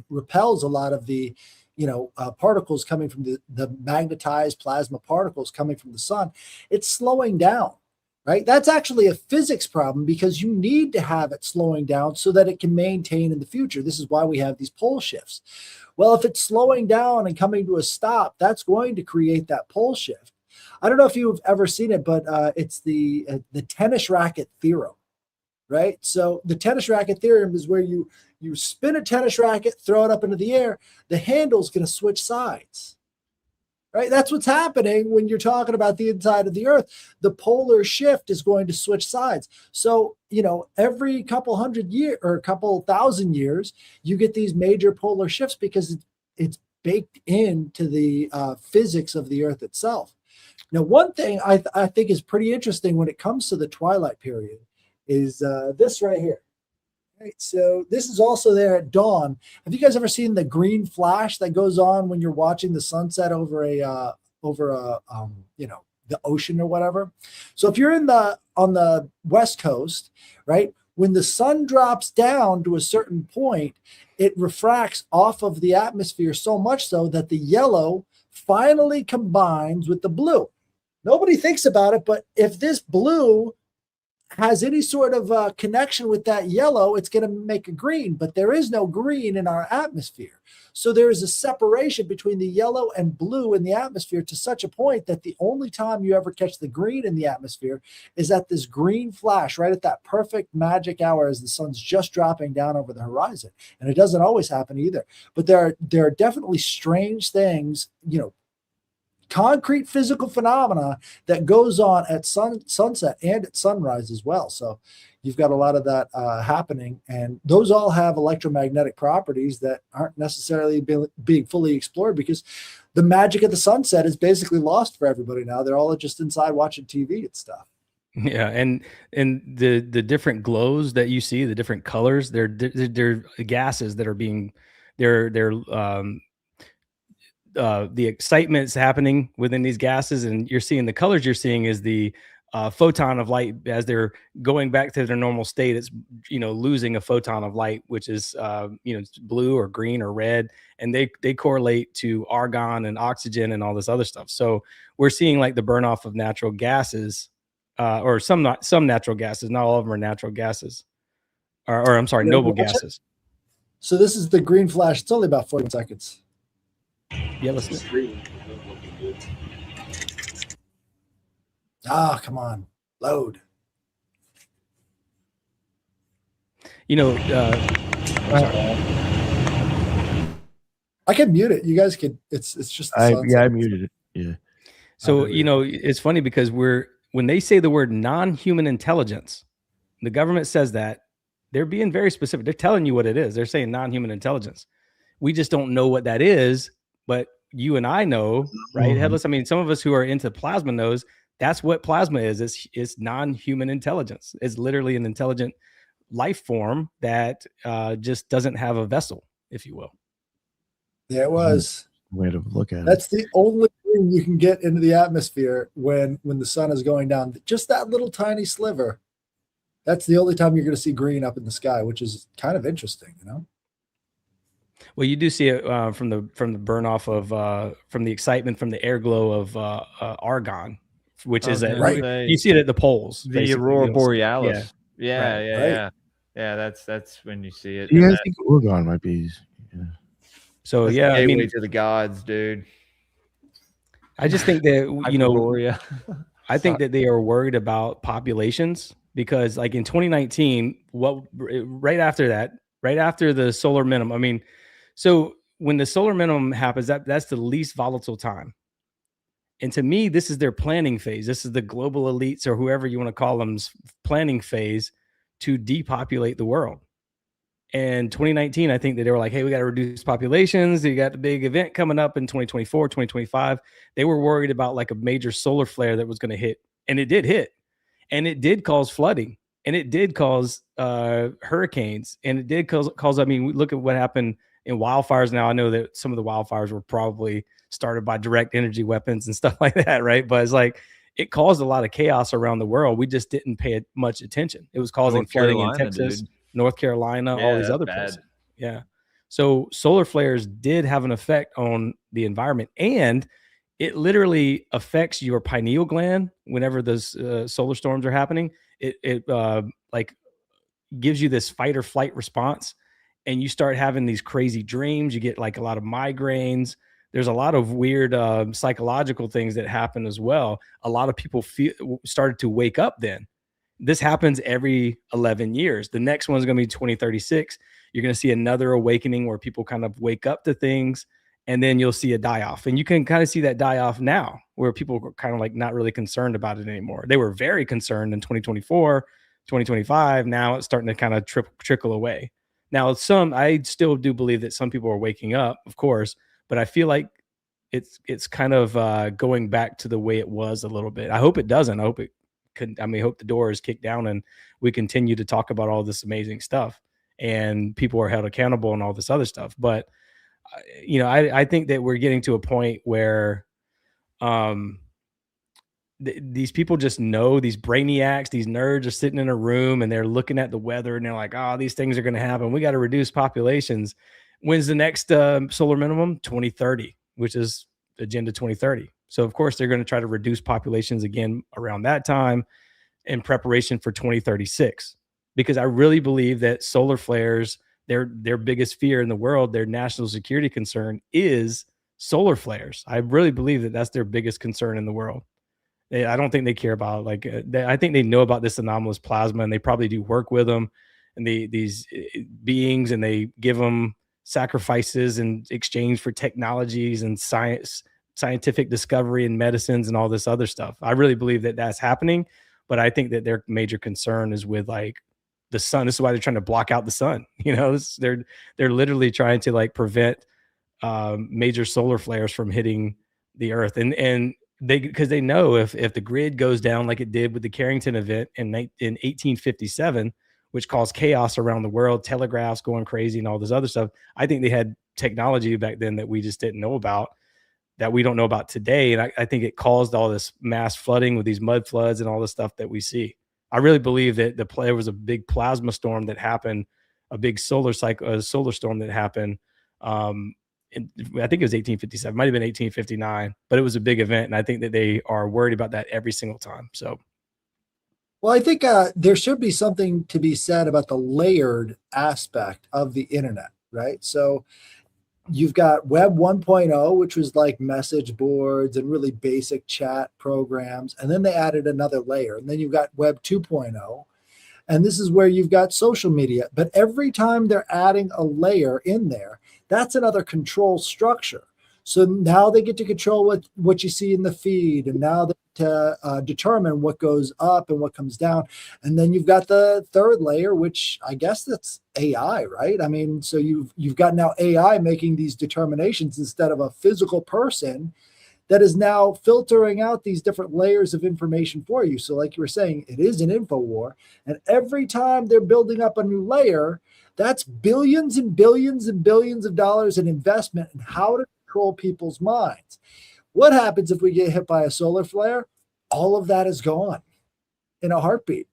repels a lot of the, particles coming from the magnetized plasma particles coming from the sun. It's slowing down, right? That's actually a physics problem because you need to have it slowing down so that it can maintain in the future. This is why we have these pole shifts. Well, if it's slowing down and coming to a stop, that's going to create that pole shift. I don't know if you've ever seen it, but it's the tennis racket theorem, right? So the tennis racket theorem is where you spin a tennis racket, throw it up into the air, the handle's going to switch sides, right? That's what's happening when you're talking about the inside of the Earth. The polar shift is going to switch sides. So, every couple hundred years or a couple thousand years, you get these major polar shifts because it's baked into the physics of the Earth itself. Now, one thing I think is pretty interesting when it comes to the twilight period is this right here. Right, so this is also there at dawn. Have you guys ever seen the green flash that goes on when you're watching the sunset over the ocean or whatever? So if you're on the West Coast, right, when the sun drops down to a certain point, it refracts off of the atmosphere so much so that the yellow finally combines with the blue. Nobody thinks about it, but if this blue has any sort of connection with that yellow, it's going to make a green, but there is no green in our atmosphere. So there is a separation between the yellow and blue in the atmosphere to such a point that the only time you ever catch the green in the atmosphere is at this green flash, right at that perfect magic hour as the sun's just dropping down over the horizon. And it doesn't always happen either, but there are definitely strange things, concrete physical phenomena that goes on at sunset and at sunrise as well. So you've got a lot of that happening, and those all have electromagnetic properties that aren't necessarily being fully explored because the magic of the sunset is basically lost for everybody now. They're all just inside watching TV and stuff. Yeah, and the different glows that you see, the different colors, they're gases that are being the excitement's happening within these gases, and you're seeing the colors you're seeing is the photon of light as they're going back to their normal state. It's losing a photon of light, which is it's blue or green or red, and they correlate to argon and oxygen and all this other stuff. So we're seeing like the burn off of natural gases, or some natural gases. Not all of them are natural gases, or I'm sorry, noble gases. So this is the green flash. It's only about 40 seconds. Yeah, let's see. Come on, load. I can mute it. You guys could. It's just. I muted it. Yeah. So it's funny because when they say the word non-human intelligence, the government says that they're being very specific. They're telling you what it is. They're saying non-human intelligence. We just don't know what that is. But you and I know, right? Mm-hmm. Headless. I mean, some of us who are into plasma knows that's what plasma is. It's non-human intelligence. It's literally an intelligent life form that just doesn't have a vessel, if you will. Yeah, it was. Way to look at it. That's the only thing you can get into the atmosphere when the sun is going down. Just that little tiny sliver. That's the only time you're going to see green up in the sky, which is kind of interesting, Well, you do see it from the burn off of from the excitement from the air glow of argon, which is you see it at the poles. The basically. aurora borealis. Yeah. Yeah. That's when you see it. Yeah, I think argon might be. Yeah. So that's I mean, to the gods, dude. I just think that I think that they are worried about populations because, like in 2019, right after the solar minimum. I mean. So when the solar minimum happens, that's the least volatile time. And to me, this is their planning phase. This is the global elites or whoever you want to call them's planning phase to depopulate the world. And 2019, I think that they were like, hey, we got to reduce populations. You got the big event coming up in 2024, 2025. They were worried about like a major solar flare that was going to hit. And it did hit. And it did cause flooding. And it did cause hurricanes. And it did cause I mean, look at what happened in wildfires. Now I know that some of the wildfires were probably started by direct energy weapons and stuff like that, right? But it's like it caused a lot of chaos around the world. We just didn't pay much attention. It was causing North flooding in Carolina, Texas, dude. North Carolina, all these that's other bad. places. Yeah. So solar flares did have an effect on the environment, and it literally affects your pineal gland whenever those solar storms are happening. It like gives you this fight or flight response, and you start having these crazy dreams. You get like a lot of migraines. There's a lot of weird psychological things that happen as well. A lot of people started to wake up then. This happens every 11 years. The next one's going to be 2036. You're going to see another awakening where people kind of wake up to things, and then you'll see a die off. And you can kind of see that die off now, where people are kind of like not really concerned about it anymore. They were very concerned in 2024, 2025. Now it's starting to kind of trickle away. Now, I still do believe that some people are waking up, of course, but I feel like it's kind of going back to the way it was a little bit. I hope it doesn't. I hope the door is kicked down and we continue to talk about all this amazing stuff and people are held accountable and all this other stuff. But, I think that we're getting to a point where these people just know, these brainiacs, these nerds are sitting in a room and they're looking at the weather and they're like, oh, these things are going to happen. We got to reduce populations. When's the next solar minimum? 2030, which is Agenda 2030. So, of course, they're going to try to reduce populations again around that time in preparation for 2036. Because I really believe that solar flares, their biggest fear in the world, their national security concern is solar flares. I really believe that that's their biggest concern in the world. I don't think they care about I think they know about this anomalous plasma and they probably do work with them and these beings, and they give them sacrifices in exchange for technologies and scientific discovery and medicines and all this other stuff. I really believe that that's happening, but I think that their major concern is with like the sun. This is why they're trying to block out the sun. They're literally trying to like prevent major solar flares from hitting the earth. And because they know if the grid goes down like it did with the Carrington event in 1857, which caused chaos around the world, telegraphs going crazy and all this other stuff. I think they had technology back then that we just didn't know about, that we don't know about today. And I think it caused all this mass flooding with these mud floods and all the stuff that we see. I really believe that there was a big plasma storm that happened, a big solar storm that happened. I think it was 1857, might have been 1859, but it was a big event. And I think that they are worried about that every single time. So, well, I think there should be something to be said about the layered aspect of the internet, right? So you've got Web 1.0, which was like message boards and really basic chat programs. And then they added another layer. And then you've got Web 2.0. And this is where you've got social media. But every time they're adding a layer in there, that's another control structure. So now they get to control what you see in the feed, and now they determine what goes up and what comes down. And then you've got the third layer, which I guess that's AI, right? I mean, so you've got now AI making these determinations instead of a physical person that is now filtering out these different layers of information for you. So like you were saying, it is an info war. And every time they're building up a new layer, that's billions and billions and billions of dollars in investment in how to control people's minds. What happens if we get hit by a solar flare? All of that is gone in a heartbeat.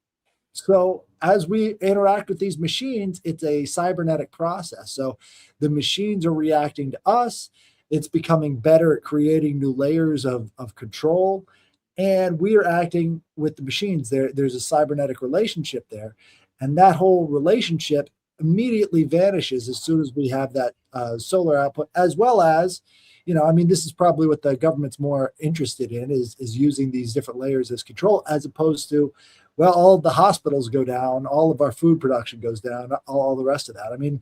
So as we interact with these machines, it's a cybernetic process. So the machines are reacting to us. It's becoming better at creating new layers of control. And we are acting with the machines. There's a cybernetic relationship there. And that whole relationship immediately vanishes as soon as we have that solar output, as well as, this is probably what the government's more interested in is using these different layers as control, as opposed to, well, all of the hospitals go down, all of our food production goes down, all the rest of that. I mean,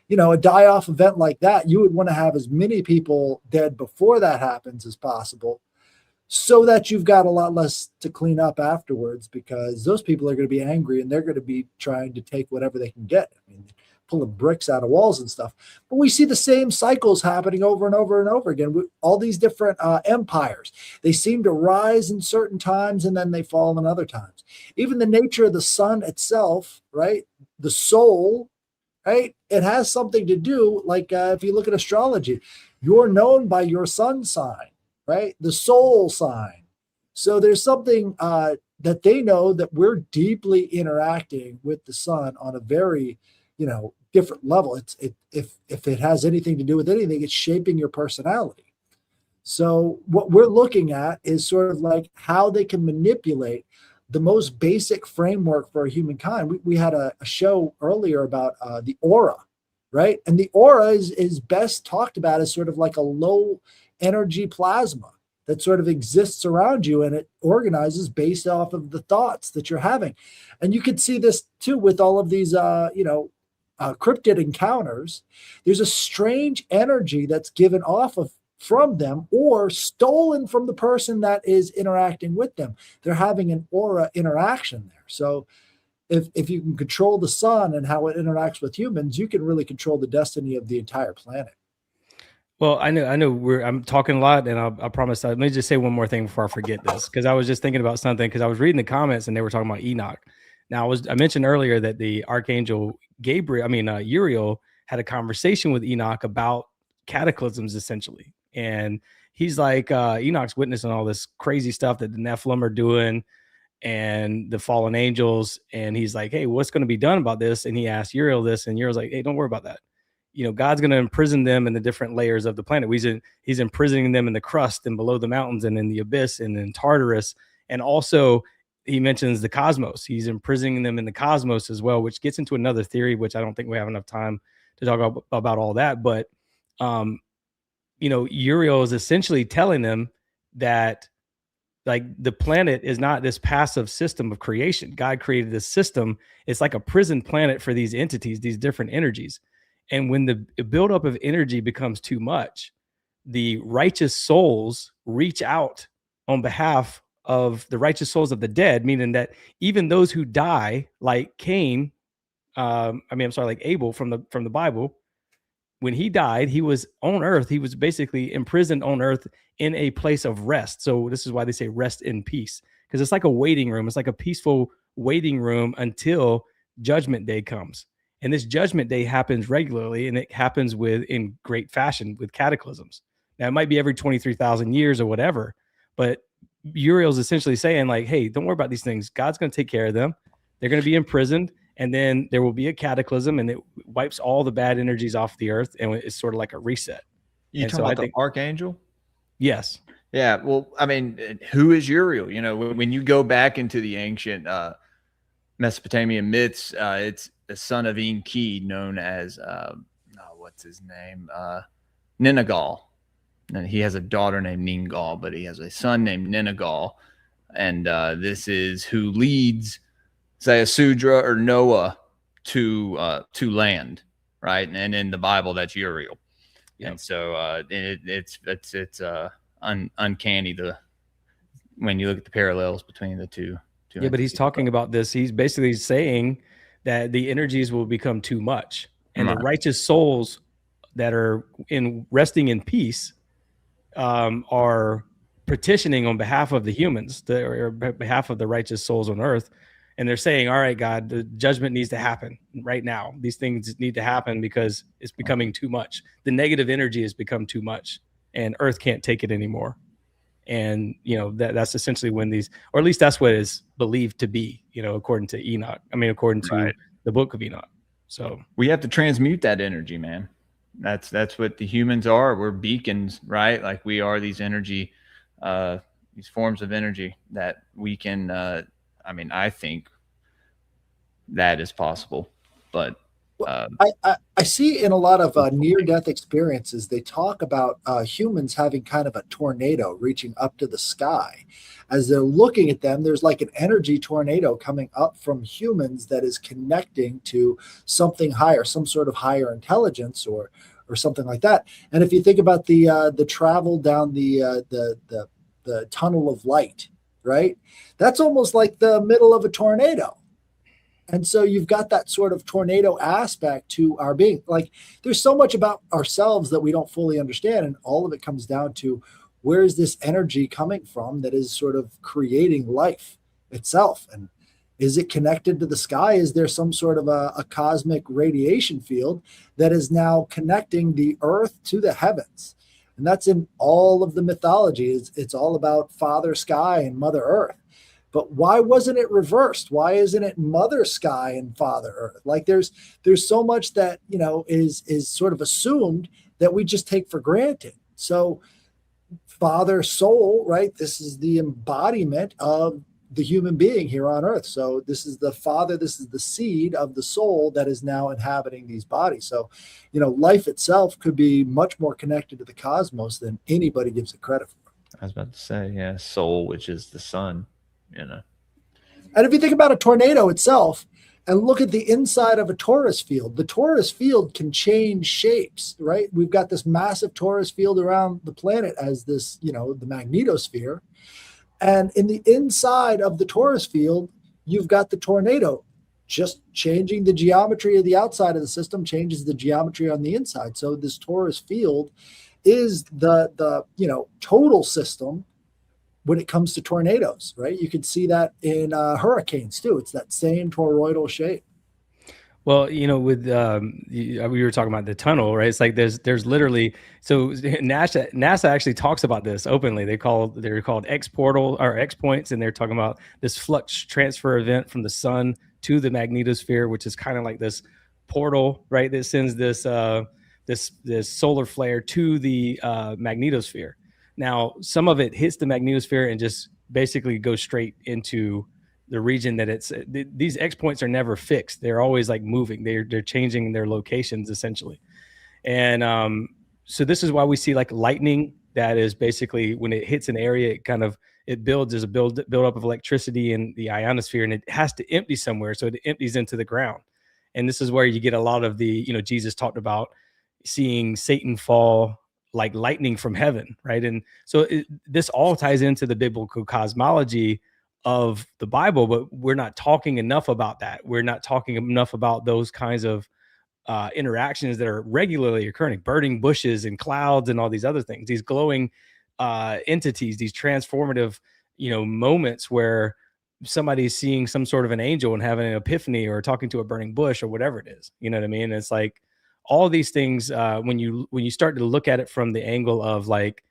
a die-off event like that, you would want to have as many people dead before that happens as possible, so that you've got a lot less to clean up afterwards, because those people are going to be angry and they're going to be trying to take whatever they can get. I mean, pulling bricks out of walls and stuff. But we see the same cycles happening over and over and over again with all these different empires. They seem to rise in certain times and then they fall in other times. Even the nature of the sun itself, right? The soul right? It has something to do, like if you look at astrology, you're known by your sun sign, right? The soul sign. So there's something that they know, that we're deeply interacting with the sun on a very, different level. If it has anything to do with anything, it's shaping your personality. So what we're looking at is sort of like how they can manipulate the most basic framework for humankind. We had a show earlier about the aura, right? And the aura is best talked about as sort of like a low energy plasma that sort of exists around you, and it organizes based off of the thoughts that you're having. And you could see this too with all of these, cryptid encounters. There's a strange energy that's given off of from them or stolen from the person that is interacting with them. They're having an aura interaction there. So if you can control the sun and how it interacts with humans, you can really control the destiny of the entire planet. Well, I know I'm talking a lot, and I promise. Let me just say one more thing before I forget this, because I was just thinking about something, because I was reading the comments and they were talking about Enoch. Now, I mentioned earlier that the archangel Uriel had a conversation with Enoch about cataclysms, essentially, and he's like, Enoch's witnessing all this crazy stuff that the Nephilim are doing and the fallen angels, and he's like, hey, what's going to be done about this? And he asked Uriel this, and Uriel's like, hey, don't worry about that. God's going to imprison them in the different layers of the planet. He's imprisoning them in the crust and below the mountains and in the abyss and in Tartarus. And also he mentions the cosmos. He's imprisoning them in the cosmos as well, which gets into another theory, which I don't think we have enough time to talk about all that. But, Uriel is essentially telling them that, like, the planet is not this passive system of creation. God created this system. It's like a prison planet for these entities, these different energies. And when the buildup of energy becomes too much, the righteous souls reach out on behalf of the righteous souls of the dead, meaning that even those who die, like Cain, like Abel from the Bible, when he died, he was on earth. He was basically imprisoned on earth in a place of rest. So this is why they say rest in peace, because it's like a waiting room. It's like a peaceful waiting room until Judgment Day comes. And this Judgment Day happens regularly, and it happens in great fashion with cataclysms. Now, it might be every 23,000 years or whatever, but Uriel's essentially saying, like, hey, don't worry about these things. God's going to take care of them. They're going to be imprisoned, and then there will be a cataclysm, and it wipes all the bad energies off the earth, and it's sort of like a reset. You talking about the archangel? Yes. Yeah. Well, I mean, who is Uriel? When you go back into the ancient Mesopotamian myths, it's the son of Enki, known as what's his name, Ningal, and he has a daughter named Ningal, but he has a son named Ningal, and this is who leads Zayasudra or Noah to land, right? And in the Bible, that's Uriel. Yep. And so it's uncanny when you look at the parallels between the two. Yeah, but he's talking about this. He's basically saying that the energies will become too much, and the righteous souls that are resting in peace are petitioning on behalf of the humans, or behalf of the righteous souls on earth. And they're saying, all right, God, the judgment needs to happen right now. These things need to happen because it's becoming too much. The negative energy has become too much, and earth can't take it anymore. And, that's essentially when or at least that's what is believed to be, according to Enoch. According to the book of Enoch. So we have to transmute that energy, man. That's what the humans are. We're beacons, right? Like, we are these energy, these forms of energy that we can, I think that is possible, but I see in a lot of near-death experiences, they talk about humans having kind of a tornado reaching up to the sky. As they're looking at them, there's like an energy tornado coming up from humans that is connecting to something higher, some sort of higher intelligence or something like that. And if you think about the travel down the tunnel of light, right? That's almost like the middle of a tornado. And so you've got that sort of tornado aspect to our being. Like, there's so much about ourselves that we don't fully understand. And all of it comes down to, where is this energy coming from that is sort of creating life itself? And, Is it connected to the sky? Is there some sort of a cosmic radiation field that is now connecting the earth to the heavens? And that's in all of the mythology. It's all about Father Sky and Mother Earth. But why wasn't it reversed? Why isn't it Mother Sky and Father Earth? Like there's so much that, you know, is sort of assumed that we just take for granted. So Father Soul, right? This is the embodiment of the human being here on earth. So this is the father, this is the seed of the soul that is now inhabiting these bodies. So, you know, life itself could be much more connected to the cosmos than anybody gives it credit for. I was about to say, yeah, soul, which is the sun, you know. And if you think about a tornado itself and look at the inside of a torus field, the torus field can change shapes, right? We've got this massive torus field around the planet as this, you know, the magnetosphere. And in the inside of the torus field, you've got the tornado. Just changing the geometry of the outside of the system changes the geometry on the inside. So this torus field is the you know, total system when it comes to tornadoes, right? You can see that in hurricanes too. It's that same toroidal shape. Well, you know, with we were talking about the tunnel, right? It's like there's literally, so NASA actually talks about this openly. They're called X portal or X points, and they're talking about this flux transfer event from the sun to the magnetosphere, which is kind of like this portal, right? That sends this this solar flare to the magnetosphere. Now, some of it hits the magnetosphere and just basically goes straight into the region that it's. These X points are never fixed. They're always like moving. They're changing their locations essentially. And so this is why we see like lightning that is basically when it hits an area, it builds as a build up of electricity in the ionosphere, and it has to empty somewhere. So it empties into the ground. And this is where you get a lot of the, you know, Jesus talked about seeing Satan fall like lightning from heaven, right? And so this all ties into the biblical cosmology of the Bible, but we're not talking enough about that. We're not talking enough about those kinds of interactions that are regularly occurring, burning bushes and clouds and all these other things, these glowing entities, these transformative, you know, moments where somebody's seeing some sort of an angel and having an epiphany or talking to a burning bush or whatever it is. You know what I mean? It's like all these things, when you start to look at it from the angle of like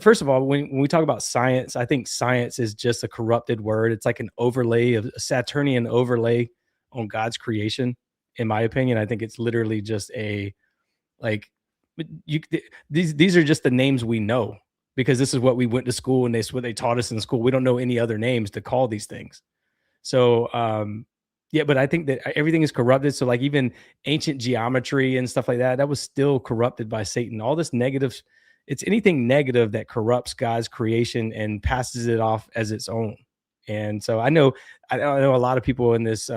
first of all, when we talk about science, I think science is just a corrupted word. It's like an overlay of a Saturnian overlay on God's creation. In my opinion, I think it's literally just a, like, these are just the names we know because this is what we went to school and this is what they taught us in school. We don't know any other names to call these things. So, yeah, but I think that everything is corrupted. So like even ancient geometry and stuff like that, that was still corrupted by Satan. All this negative, it's anything negative that corrupts God's creation and passes it off as its own. And so I know a lot of people in this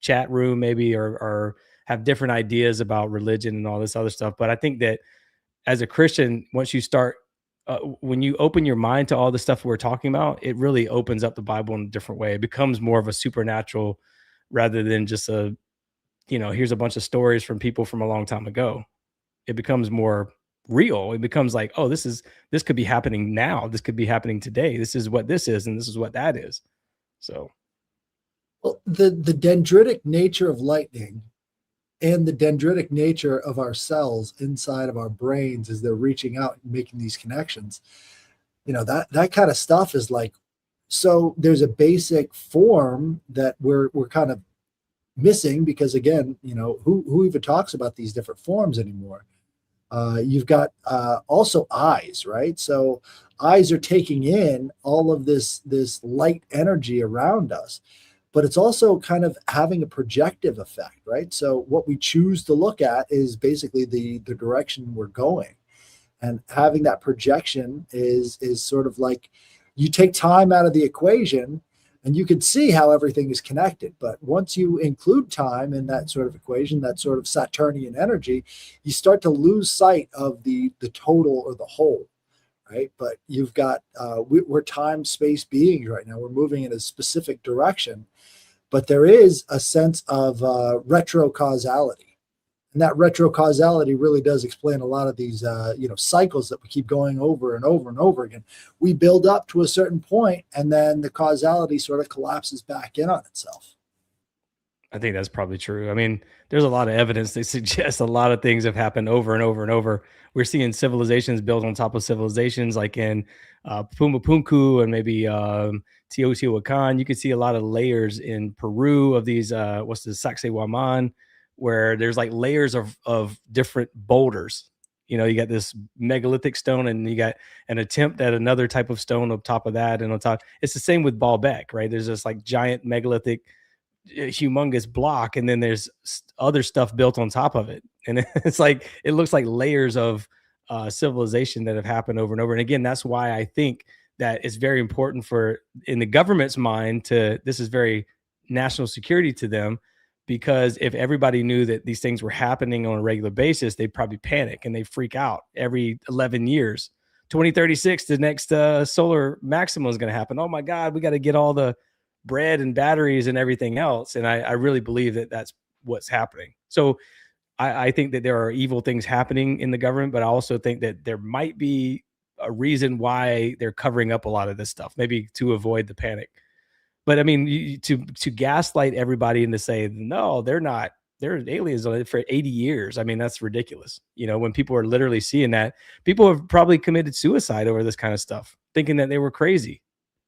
chat room maybe or have different ideas about religion and all this other stuff. But I think that as a Christian, once you start, when you open your mind to all the stuff we're talking about, it really opens up the Bible in a different way. It becomes more of a supernatural rather than just a, you know, here's a bunch of stories from people from a long time ago. It becomes more real. It becomes like, oh, this could be happening now. This could be happening today. This is what this is, and this is what that is. So, well, the dendritic nature of lightning and the dendritic nature of our cells inside of our brains as they're reaching out and making these connections, you know, that kind of stuff is like, so there's a basic form that we're kind of missing because again, you know, who even talks about these different forms anymore? You've got also eyes, right? So eyes are taking in all of this light energy around us, but it's also kind of having a projective effect, right? So what we choose to look at is basically the direction we're going. And having that projection is sort of like you take time out of the equation and you can see how everything is connected. But once you include time in that sort of equation, that sort of Saturnian energy, you start to lose sight of the total or the whole, right? But you've got, we're time, space beings right now. We're moving in a specific direction, but there is a sense of retrocausality. And that retrocausality really does explain a lot of these, cycles that we keep going over and over and over again. We build up to a certain point, and then the causality sort of collapses back in on itself. I think that's probably true. I mean, there's a lot of evidence that suggests a lot of things have happened over and over and over. We're seeing civilizations built on top of civilizations, like in Pumapunku and maybe Teotihuacan. You can see a lot of layers in Peru of these, Sacsayhuaman, where there's like layers of different boulders. You know, you got this megalithic stone, and you got an attempt at another type of stone on top of that, and on top. It's the same with Baalbek, right? There's this like giant megalithic, humongous block, and then there's other stuff built on top of it, and it's like it looks like layers of civilization that have happened over and over. And again, that's why I think that it's very important for, in the government's mind, this is very national security to them, because if everybody knew that these things were happening on a regular basis, they'd probably panic and they freak out every 11 years. 2036, the next solar maximum is going to happen. Oh my God, we got to get all the bread and batteries and everything else. And I really believe that that's what's happening. So I think that there are evil things happening in the government, but I also think that there might be a reason why they're covering up a lot of this stuff, maybe to avoid the panic. But I mean, to gaslight everybody and to say, no, they're not, they're aliens for 80 years. I mean, that's ridiculous. You know, when people are literally seeing that, people have probably committed suicide over this kind of stuff, thinking that they were crazy,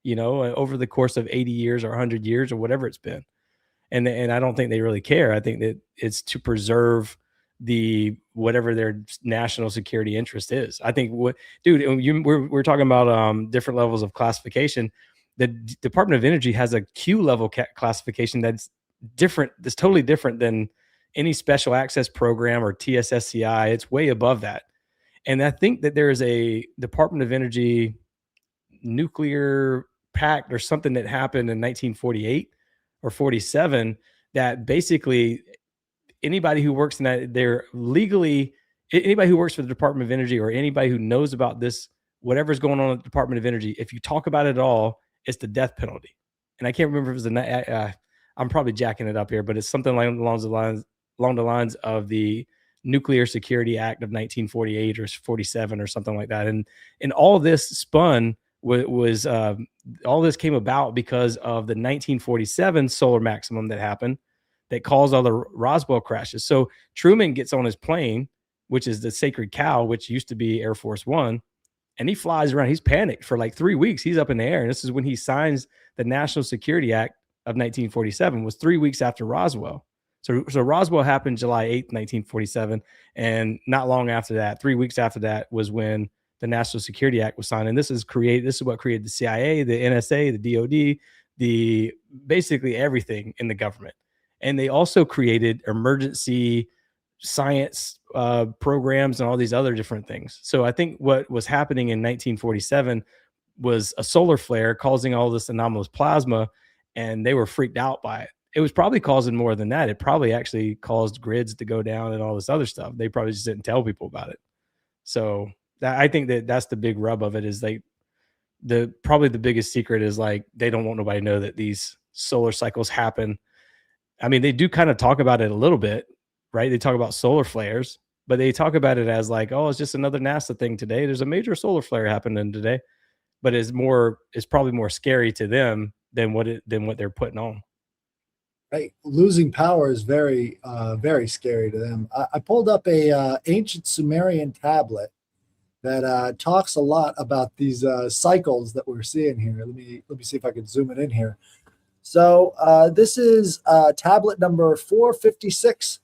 over the course of 80 years or 100 years or whatever it's been. And I don't think they really care. I think that it's to preserve whatever their national security interest is. I think we're talking about different levels of classification. The Department of Energy has a Q level classification that's different. That's totally different than any special access program or TSSCI. It's way above that. And I think that there is a Department of Energy nuclear pact or something that happened in 1948 or 47 that basically anybody who works in that, anybody who works for the Department of Energy or anybody who knows about this, whatever's going on at the Department of Energy, if you talk about it at all, it's the death penalty. And I can't remember if it was I'm probably jacking it up here, but it's something along the lines of the Nuclear Security Act of 1948 or 47 or something like that. And all this spun was all this came about because of the 1947 solar maximum that happened that caused all the Roswell crashes. So Truman gets on his plane, which is the Sacred Cow, which used to be Air Force One, and he flies around. He's panicked for like 3 weeks. He's up in the air. And this is when he signs the National Security Act of 1947, was 3 weeks after Roswell. So Roswell happened July 8th, 1947. And not long after that, 3 weeks after that, was when the National Security Act was signed. And this is what created the CIA, the NSA, the DOD, basically everything in the government. And they also created emergency science programs and all these other different things. So I think what was happening in 1947 was a solar flare causing all this anomalous plasma, and they were freaked out by it. It was probably causing more than that. It probably actually caused grids to go down and all this other stuff. They probably just didn't tell people about it. So I think that's the big rub of it, is probably the biggest secret is like they don't want nobody to know that these solar cycles happen. I mean, they do kind of talk about it a little bit, right? They talk about solar flares, but they talk about it as like, oh, it's just another NASA thing today. There's a major solar flare happening today, but it's probably more scary to them than what they're putting on. Right, losing power is very, very scary to them. I pulled up a ancient Sumerian tablet that talks a lot about these cycles that we're seeing here. Let me see if I can zoom it in here. So this is tablet number 456.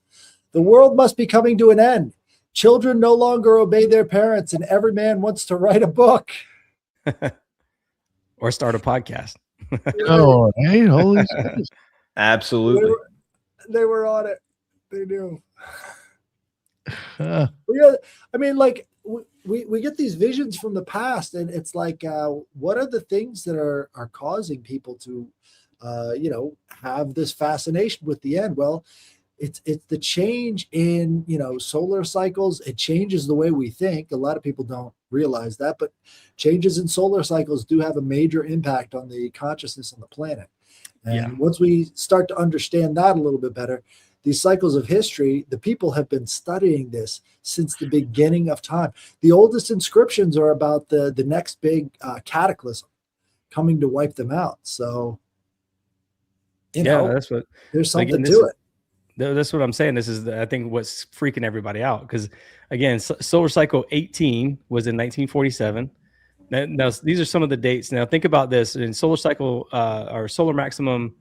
The world must be coming to an end. Children no longer obey their parents, and every man wants to write a book. Or start a podcast. Oh, hey, holy shit. Absolutely. They were on it. They knew. Uh, I mean, like we get these visions from the past, and it's like, what are the things that are causing people to, have this fascination with the end? Well, it's the change in, solar cycles. It changes the way we think. A lot of people don't realize that, but changes in solar cycles do have a major impact on the consciousness on the planet. And once we start to understand that a little bit better, these cycles of history, the people have been studying this since the beginning of time. The oldest inscriptions are about the next big cataclysm coming to wipe them out. So, you know, that's what. there's something Again, to it. That's what I'm saying. This is, I think, what's freaking everybody out. Because again, solar cycle 18 was in 1947. Now, these are some of the dates. Now, think about this. In solar cycle, or solar maximum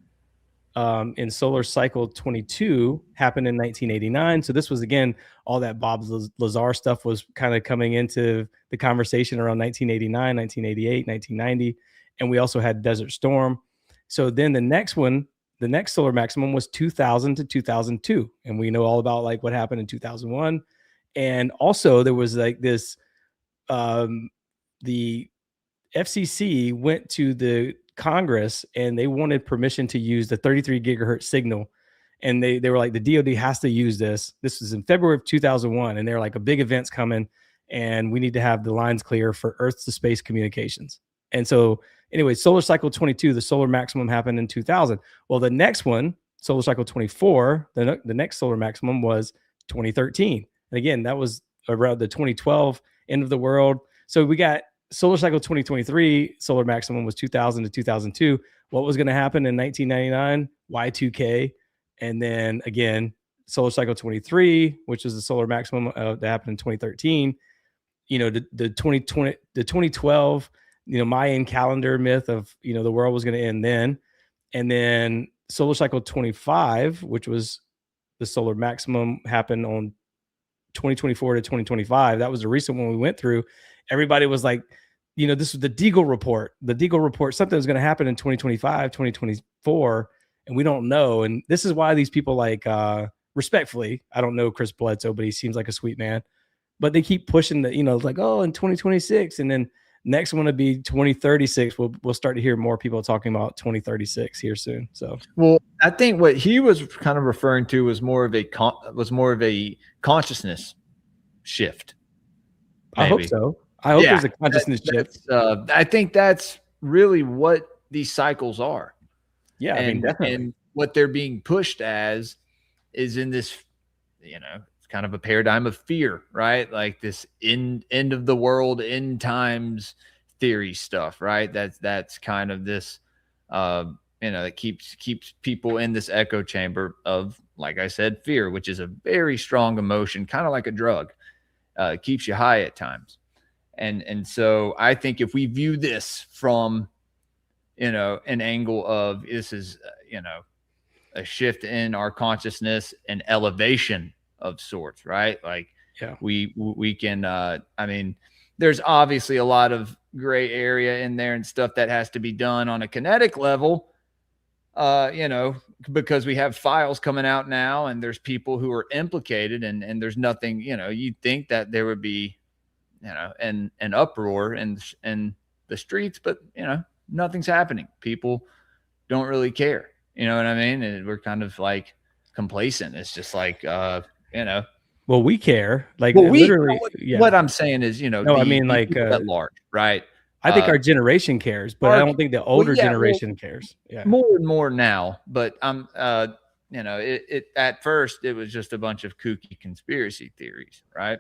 in solar cycle 22 happened in 1989. So this was, again, all that Bob Lazar stuff was kind of coming into the conversation around 1989, 1988, 1990. And we also had Desert Storm. So then the next one, the next solar maximum was 2000 to 2002. And we know all about like what happened in 2001. And also there was like this, the FCC went to the Congress and they wanted permission to use the 33 gigahertz signal. And they were like, the DoD has to use this. This was in February of 2001. And they're like, a big event's coming and we need to have the lines clear for Earth to space communications. And so anyway, solar cycle 22, the solar maximum happened in 2000. Well, the next one, solar cycle 24, the next solar maximum was 2013. And again, that was around the 2012 end of the world. So we got solar cycle 2023, solar maximum was 2000 to 2002. What was going to happen in 1999? Y2K. And then again, solar cycle 23, which is the solar maximum that happened in 2013. You know, the 2012, you know, Mayan calendar myth of, you know, the world was going to end then. And then solar cycle 25, which was the solar maximum, happened on 2024 to 2025. That was the recent one we went through. Everybody was like, you know, this was the Deagle report. The Deagle report, something was going to happen in 2025, 2024, and we don't know. And this is why these people, like, respectfully, I don't know Chris Bledsoe, but he seems like a sweet man. But they keep pushing the, you know, like, oh, in 2026, and then next one to be 2036. We'll start to hear more people talking about 2036 here soon. So, well, I think what he was kind of referring to was more of a consciousness shift. Maybe. I hope so. I hope there's a consciousness shift. I think that's really what these cycles are. Yeah, I mean, definitely. And what they're being pushed as is in this, you know, kind of a paradigm of fear, right? Like this end of the world, end times theory stuff, right? That's kind of this, you know, that keeps people in this echo chamber of, like I said, fear, which is a very strong emotion, kind of like a drug. It keeps you high at times. And so I think if we view this from, you know, an angle of this is, you know, a shift in our consciousness and elevation of sorts, right? Like, yeah, we can, I mean, there's obviously a lot of gray area in there and stuff that has to be done on a kinetic level, you know, because we have files coming out now and there's people who are implicated and there's nothing, you know, you'd think that there would be, you know, an uproar in the streets, but, you know, nothing's happening. People don't really care. You know what I mean? And we're kind of like complacent. It's just like, you know, well, we care. Like, well, literally, what I'm saying is, you know, no, I mean, like, at large, right? I think our generation cares, but I don't think the older generation cares. Yeah, more and more now. But I'm, you know, it at first it was just a bunch of kooky conspiracy theories, right?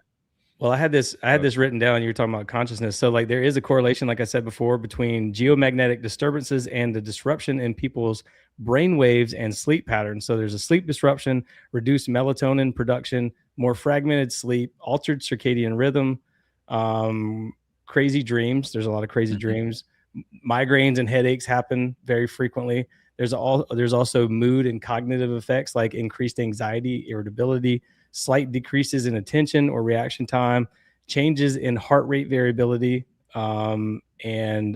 Well, I had this written down. You were talking about consciousness. So like there is a correlation, like I said before, between geomagnetic disturbances and the disruption in people's brain waves and sleep patterns. So there's a sleep disruption, reduced melatonin production, more fragmented sleep, altered circadian rhythm, crazy dreams. There's a lot of crazy dreams. Migraines and headaches happen very frequently. There's also mood and cognitive effects like increased anxiety, irritability, slight decreases in attention or reaction time, changes in heart rate variability, and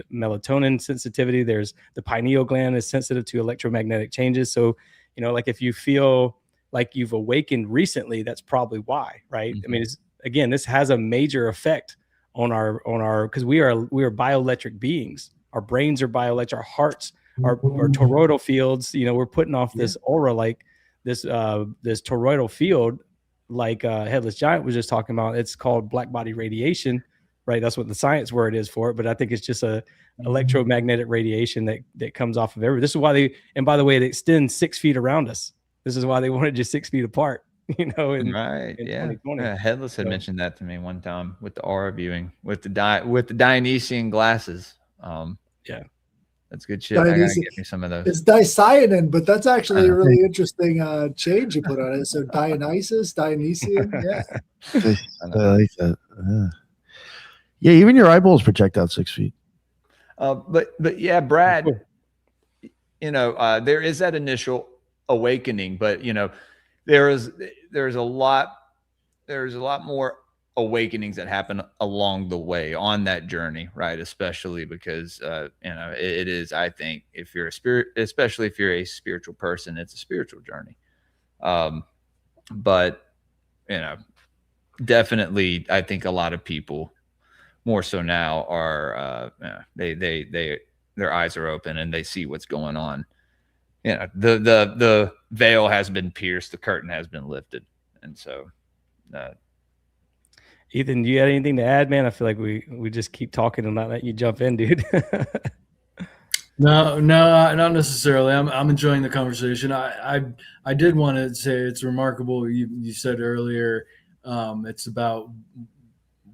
melatonin sensitivity. There's the pineal gland is sensitive to electromagnetic changes. So, you know, like if you feel like you've awakened recently, that's probably why, right? I mean, again, this has a major effect on our, because we are bioelectric beings. Our brains are bioelectric, our hearts are toroidal fields. You know, we're putting off this aura, like this toroidal field, like Headless Giant was just talking about. It's called black body radiation, right? That's what the science word is for it. But I think it's just a electromagnetic radiation that comes off of everything. This is why and by the way, it extends 6 feet around us. This is why they wanted you 6 feet apart, in Right. in Yeah. 2020. Yeah. Headless had So- mentioned that to me one time with the aura viewing with the Dionysian glasses. Yeah. That's good shit. I gotta Dionysian. get me some of those. It's dicyanin, but that's actually a really interesting change you put on it. So Dionysian, yeah. I like that. Yeah, even your eyeballs project out 6 feet. But yeah, Brad, Cool. there is that initial awakening, but there's a lot more awakenings that happen along the way on that journey, right? Especially because it is, I think, if you're a spirit, especially if you're a spiritual person, it's a spiritual journey. But definitely, I think a lot of people more so now are their eyes are open and they see what's going on. The veil has been pierced, the curtain has been lifted, and so. Ethan, do you have anything to add, man? I feel like we just keep talking and not let you jump in, dude. No, not necessarily. I'm enjoying the conversation. I did want to say it's remarkable. You said earlier, it's about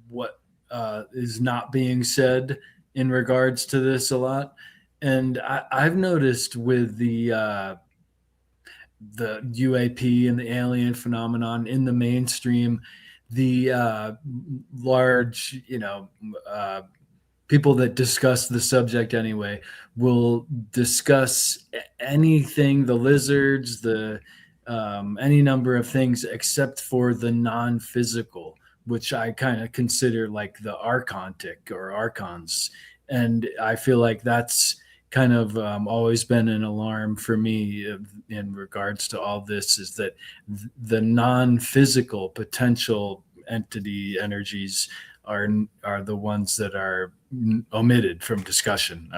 what is not being said in regards to this a lot, and I've noticed with the UAP and the alien phenomenon in the mainstream, the large, people that discuss the subject anyway will discuss anything, the lizards, the any number of things except for the non-physical, which I kind of consider like the archontic or archons. And I feel like that's kind of always been an alarm for me in regards to all this, is that the non-physical potential entity energies are the ones that are omitted from discussion.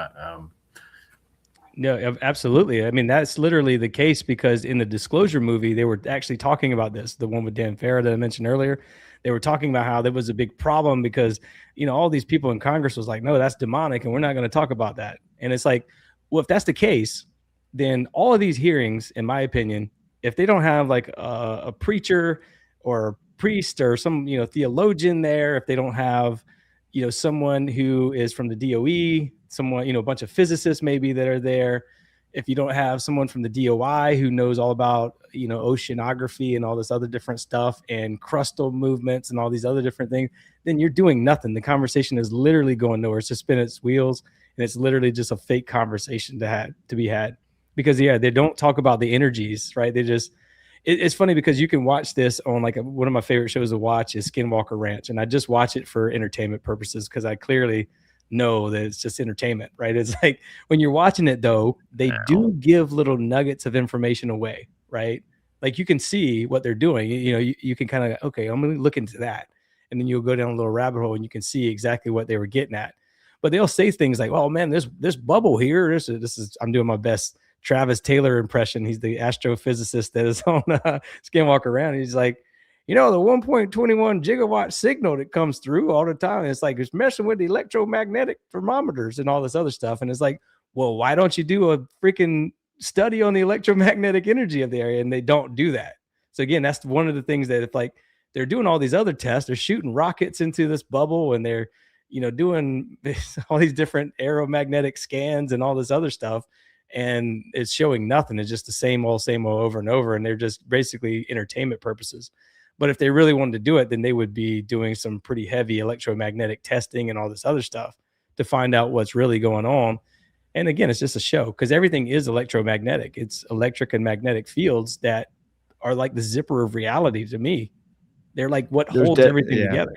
No, absolutely. I mean, that's literally the case, because in the Disclosure movie, they were actually talking about this, the one with Dan Farah that I mentioned earlier. They were talking about how there was a big problem because, all these people in Congress was like, no, that's demonic and we're not going to talk about that. And it's like, well, if that's the case, then all of these hearings, in my opinion, if they don't have like a preacher or a priest or some, theologian there, if they don't have, someone who is from the DOE, someone, a bunch of physicists maybe that are there, if you don't have someone from the DOI who knows all about, oceanography and all this other different stuff and crustal movements and all these other different things, then you're doing nothing. The conversation is literally going nowhere. It's just spinning its wheels, and it's literally just a fake conversation to be had, because they don't talk about the energies, right? They just, it's funny because you can watch this on like one of my favorite shows to watch is Skinwalker Ranch, and I just watch it for entertainment purposes because I clearly know that it's just entertainment, right? It's like when you're watching it though, they do give little nuggets of information away, right? Like you can see what they're doing. You can kind of, okay, I'm going to look into that, and then you'll go down a little rabbit hole and you can see exactly what they were getting at. But they'll say things like, "Oh man, this bubble here. This is." I'm doing my best Travis Taylor impression. He's the astrophysicist that is on Skinwalker Ranch. He's like, the 1.21 gigawatt signal that comes through all the time. It's like, it's messing with the electromagnetic thermometers and all this other stuff. And it's like, well, why don't you do a freaking study on the electromagnetic energy of the area? And they don't do that. So again, that's one of the things that if like they're doing all these other tests, they're shooting rockets into this bubble and they're, doing all these different aeromagnetic scans and all this other stuff. And it's showing nothing. It's just the same old over and over. And they're just basically entertainment purposes. But if they really wanted to do it, then they would be doing some pretty heavy electromagnetic testing and all this other stuff to find out what's really going on. And again, it's just a show because everything is electromagnetic. It's electric and magnetic fields that are like the zipper of reality to me. They're like what holds everything together,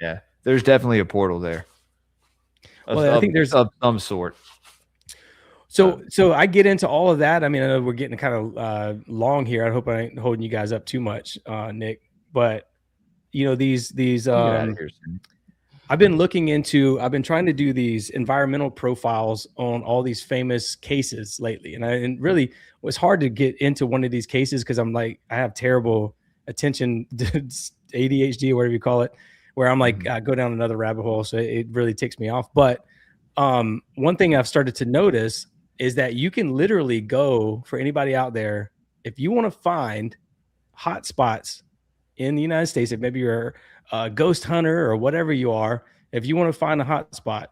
Yeah, there's definitely a portal there. I think there's of some sort. So I get into all of that. I mean, I know we're getting kind of long here. I hope I ain't holding you guys up too much, Nick. But these I've been trying to do these environmental profiles on all these famous cases lately. And really was hard to get into one of these cases because I'm like, I have terrible attention ADHD or whatever you call it, where I'm like, I go down another rabbit hole. So it really ticks me off. But one thing I've started to notice is that you can literally go, for anybody out there, if you want to find hot spots in the United States, if maybe you're a ghost hunter or whatever you are, if you want to find a hot spot,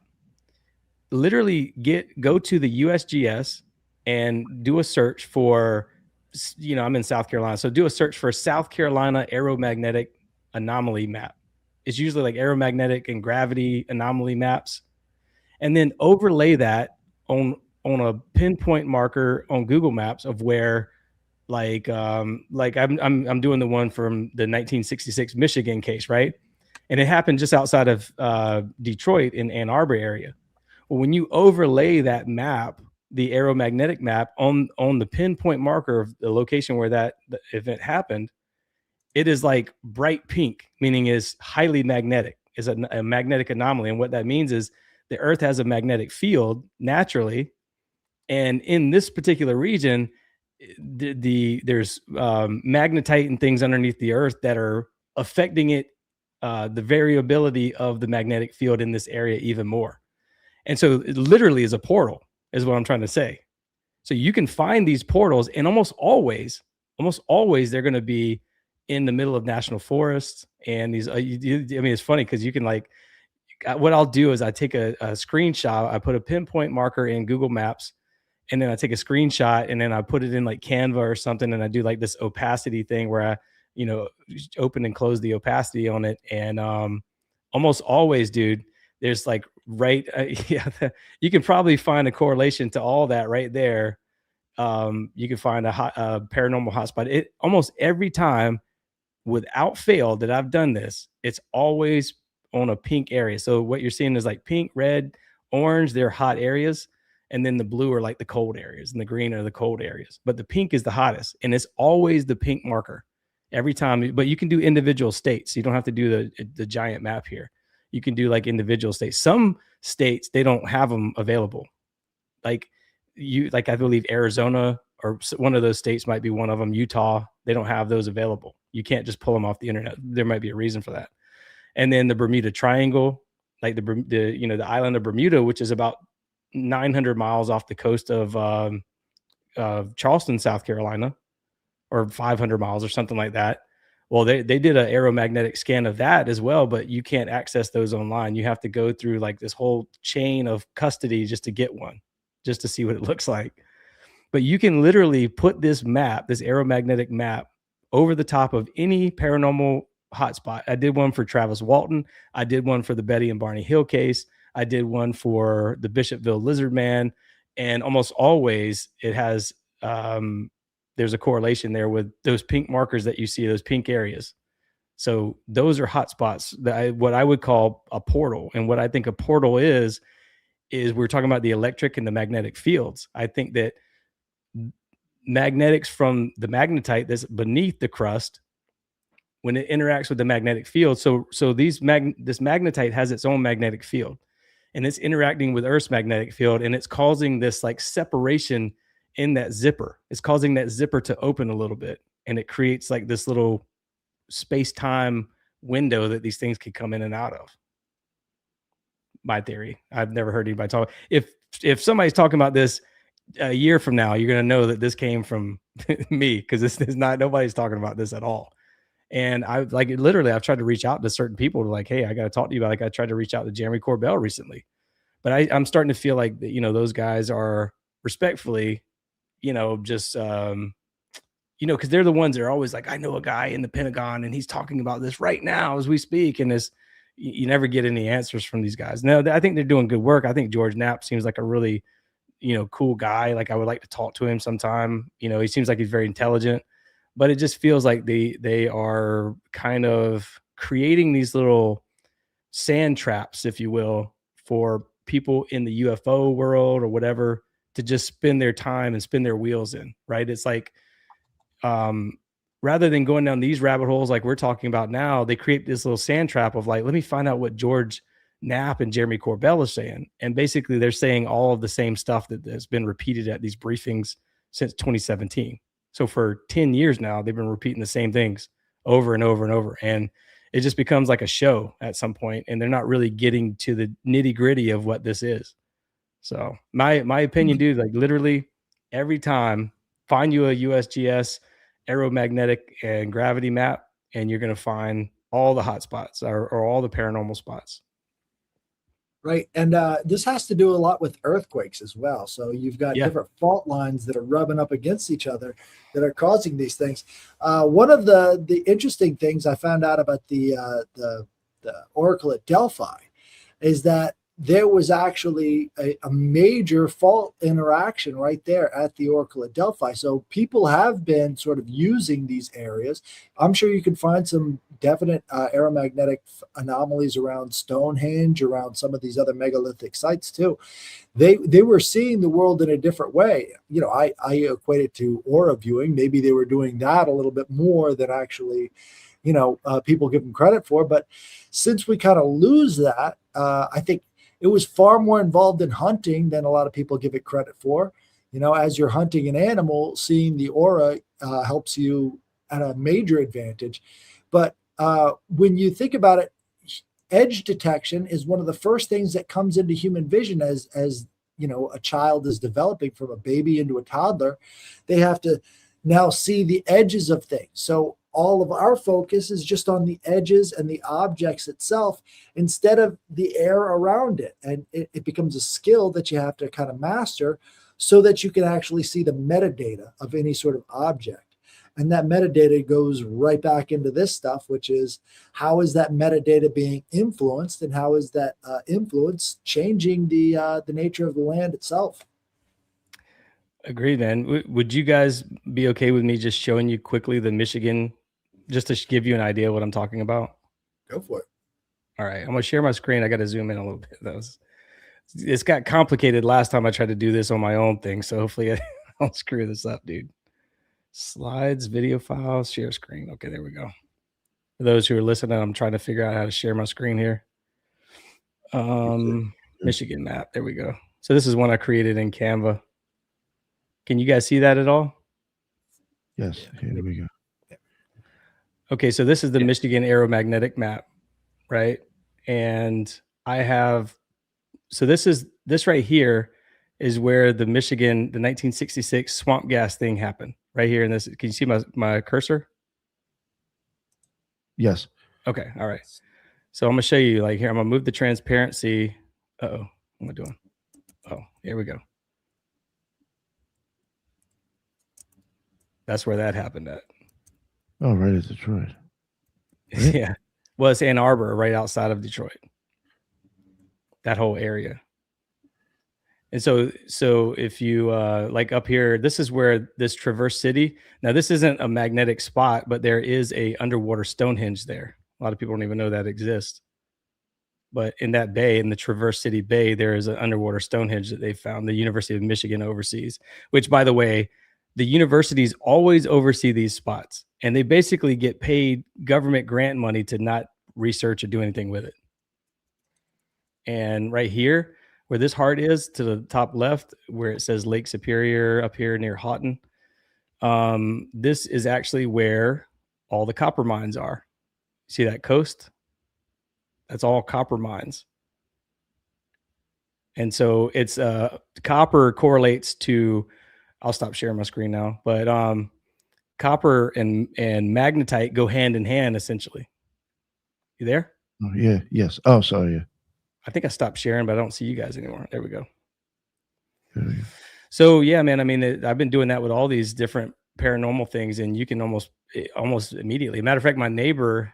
literally go to the USGS and do a search for, I'm in South Carolina, so do a search for South Carolina aeromagnetic anomaly map. It's usually like aeromagnetic and gravity anomaly maps, and then overlay that on a pinpoint marker on Google Maps of where, like I'm doing the one from the 1966 Michigan case, right? And it happened just outside of Detroit in Ann Arbor area. Well, when you overlay that map, the aeromagnetic map on the pinpoint marker of the location where that event happened, it is like bright pink, meaning is highly magnetic, is a magnetic anomaly. And what that means is the Earth has a magnetic field naturally. And in this particular region, there's magnetite and things underneath the Earth that are affecting it, the variability of the magnetic field in this area even more. And so it literally is a portal, is what I'm trying to say. So you can find these portals, and almost always they're going to be in the middle of national forests. And these, it's funny because you can what I'll do is I take a screenshot, I put a pinpoint marker in Google Maps, and then I take a screenshot and then I put it in like Canva or something. And I do like this opacity thing where I, open and close the opacity on it. And almost always, dude, there's like you can probably find a correlation to all that right there. You can find a paranormal hotspot. It almost every time, without fail, that I've done this, it's always on a pink area. So what you're seeing is like pink, red, orange, they're hot areas. And then the blue are like the cold areas, and the green are the cold areas. But the pink is the hottest, and it's always the pink marker every time. But you can do individual states. You don't have to do the giant map here. You can do like individual states. Some states, they don't have them available. I believe Arizona or one of those states might be one of them. Utah, they don't have those available. You can't just pull them off the internet. There might be a reason for that. And then the Bermuda Triangle, like the island of Bermuda, which is about 900 miles off the coast of Charleston, South Carolina, or 500 miles or something like that. Well, they did an aeromagnetic scan of that as well, but you can't access those online. You have to go through like this whole chain of custody just to get one, just to see what it looks like. But you can literally put this map, this aeromagnetic map, over the top of any paranormal hotspot. I did one for Travis Walton. I did one for the Betty and Barney Hill case. I did one for the Bishopville Lizard Man. And almost always it has, there's a correlation there with those pink markers that you see, those pink areas. So those are hotspots what I would call a portal. And what I think a portal is we're talking about the electric and the magnetic fields. I think that magnetics from the magnetite that's beneath the crust, when it interacts with the magnetic field, so this magnetite has its own magnetic field, and it's interacting with Earth's magnetic field, and it's causing this like separation in that zipper. It's causing that zipper to open a little bit, and it creates like this little space-time window that these things could come in and out of. My theory. I've never heard anybody talk. If somebody's talking about this a year from now, you're going to know that this came from me, because this is not, nobody's talking about this at all. And I've tried to reach out to certain people to like, hey, I got to talk to you about, like, I tried to reach out to Jeremy Corbell recently, but I'm starting to feel like, those guys are respectfully, just, because they're the ones that are always like, I know a guy in the Pentagon and he's talking about this right now as we speak. And you never get any answers from these guys. No, I think they're doing good work. I think George Knapp seems like a really, cool guy. Like, I would like to talk to him sometime. He seems like he's very intelligent, but it just feels like they are kind of creating these little sand traps, if you will, for people in the UFO world or whatever to just spend their time and spin their wheels in, right? It's like, rather than going down these rabbit holes like we're talking about now, they create this little sand trap of like, let me find out what George Knapp and Jeremy Corbell is saying. And basically they're saying all of the same stuff that has been repeated at these briefings since 2017. So for 10 years now, they've been repeating the same things over and over and over. And it just becomes like a show at some point, and they're not really getting to the nitty gritty of what this is. So my opinion, dude, like literally every time find you a USGS aeromagnetic and gravity map, and you're going to find all the hot spots or all the paranormal spots. Right. And this has to do a lot with earthquakes as well. So you've got different fault lines that are rubbing up against each other that are causing these things. One of the interesting things I found out about the Oracle at Delphi is that there was actually a major fault interaction right there at the Oracle at Delphi. So people have been sort of using these areas. I'm sure you can find some definite aeromagnetic anomalies around Stonehenge, around some of these other megalithic sites too. They were seeing the world in a different way. You know, I equate it to aura viewing. Maybe they were doing that a little bit more than actually, people give them credit for. But since we kind of lose that, I think it was far more involved in hunting than a lot of people give it credit for. You know, as you're hunting an animal, seeing the aura helps you at a major advantage. But when you think about it, edge detection is one of the first things that comes into human vision as a child is developing from a baby into a toddler. They have to now see the edges of things. So all of our focus is just on the edges and the objects itself instead of the air around it. And it becomes a skill that you have to kind of master so that you can actually see the metadata of any sort of object. And that metadata goes right back into this stuff, which is how is that metadata being influenced and how is that influence changing the nature of the land itself? Agreed, man. Would you guys be okay with me just showing you quickly the Michigan, just to give you an idea of what I'm talking about? Go for it. All right, I'm gonna share my screen. I got to zoom in a little bit. It's got complicated last time I tried to do this on my own thing, so hopefully I don't screw this up, dude. Slides, video files, share screen. Okay, there we go. For those who are listening, I'm trying to figure out how to share my screen here. Michigan map. There we go. So this is one I created in Canva. Can you guys see that at all? Yes. Here we go. Okay, so this is the Michigan aeromagnetic map, right? And I have, so this right here is where the 1966 swamp gas thing happened. Right here in this. Can you see my cursor? Yes. Okay. All right. So I'm gonna show you like here. I'm gonna move the transparency. What am I doing? Oh, here we go. That's where that happened at. Oh, right at Detroit. Right? Yeah. Well, it's Ann Arbor, right outside of Detroit. That whole area. And so if you like up here, this is where this Traverse City. Now, this isn't a magnetic spot, but there is a underwater Stonehenge there. A lot of people don't even know that exists. But in that bay, in the Traverse City Bay, there is an underwater Stonehenge that they found. The University of Michigan oversees, which, by the way, the universities always oversee these spots, and they basically get paid government grant money to not research or do anything with it. And right here, where this heart is to the top left, where it says Lake Superior up here near Houghton, this is actually where all the copper mines are. See that coast? That's all copper mines. And so it's copper correlates to, I'll stop sharing my screen now, but copper and magnetite go hand in hand, essentially. You there? Oh, yeah. Yes. Oh, sorry. Yeah. I think I stopped sharing, but I don't see you guys anymore. There we go. Yeah. So yeah, man, I mean, I've been doing that with all these different paranormal things, and you can almost immediately. Matter of fact, my neighbor,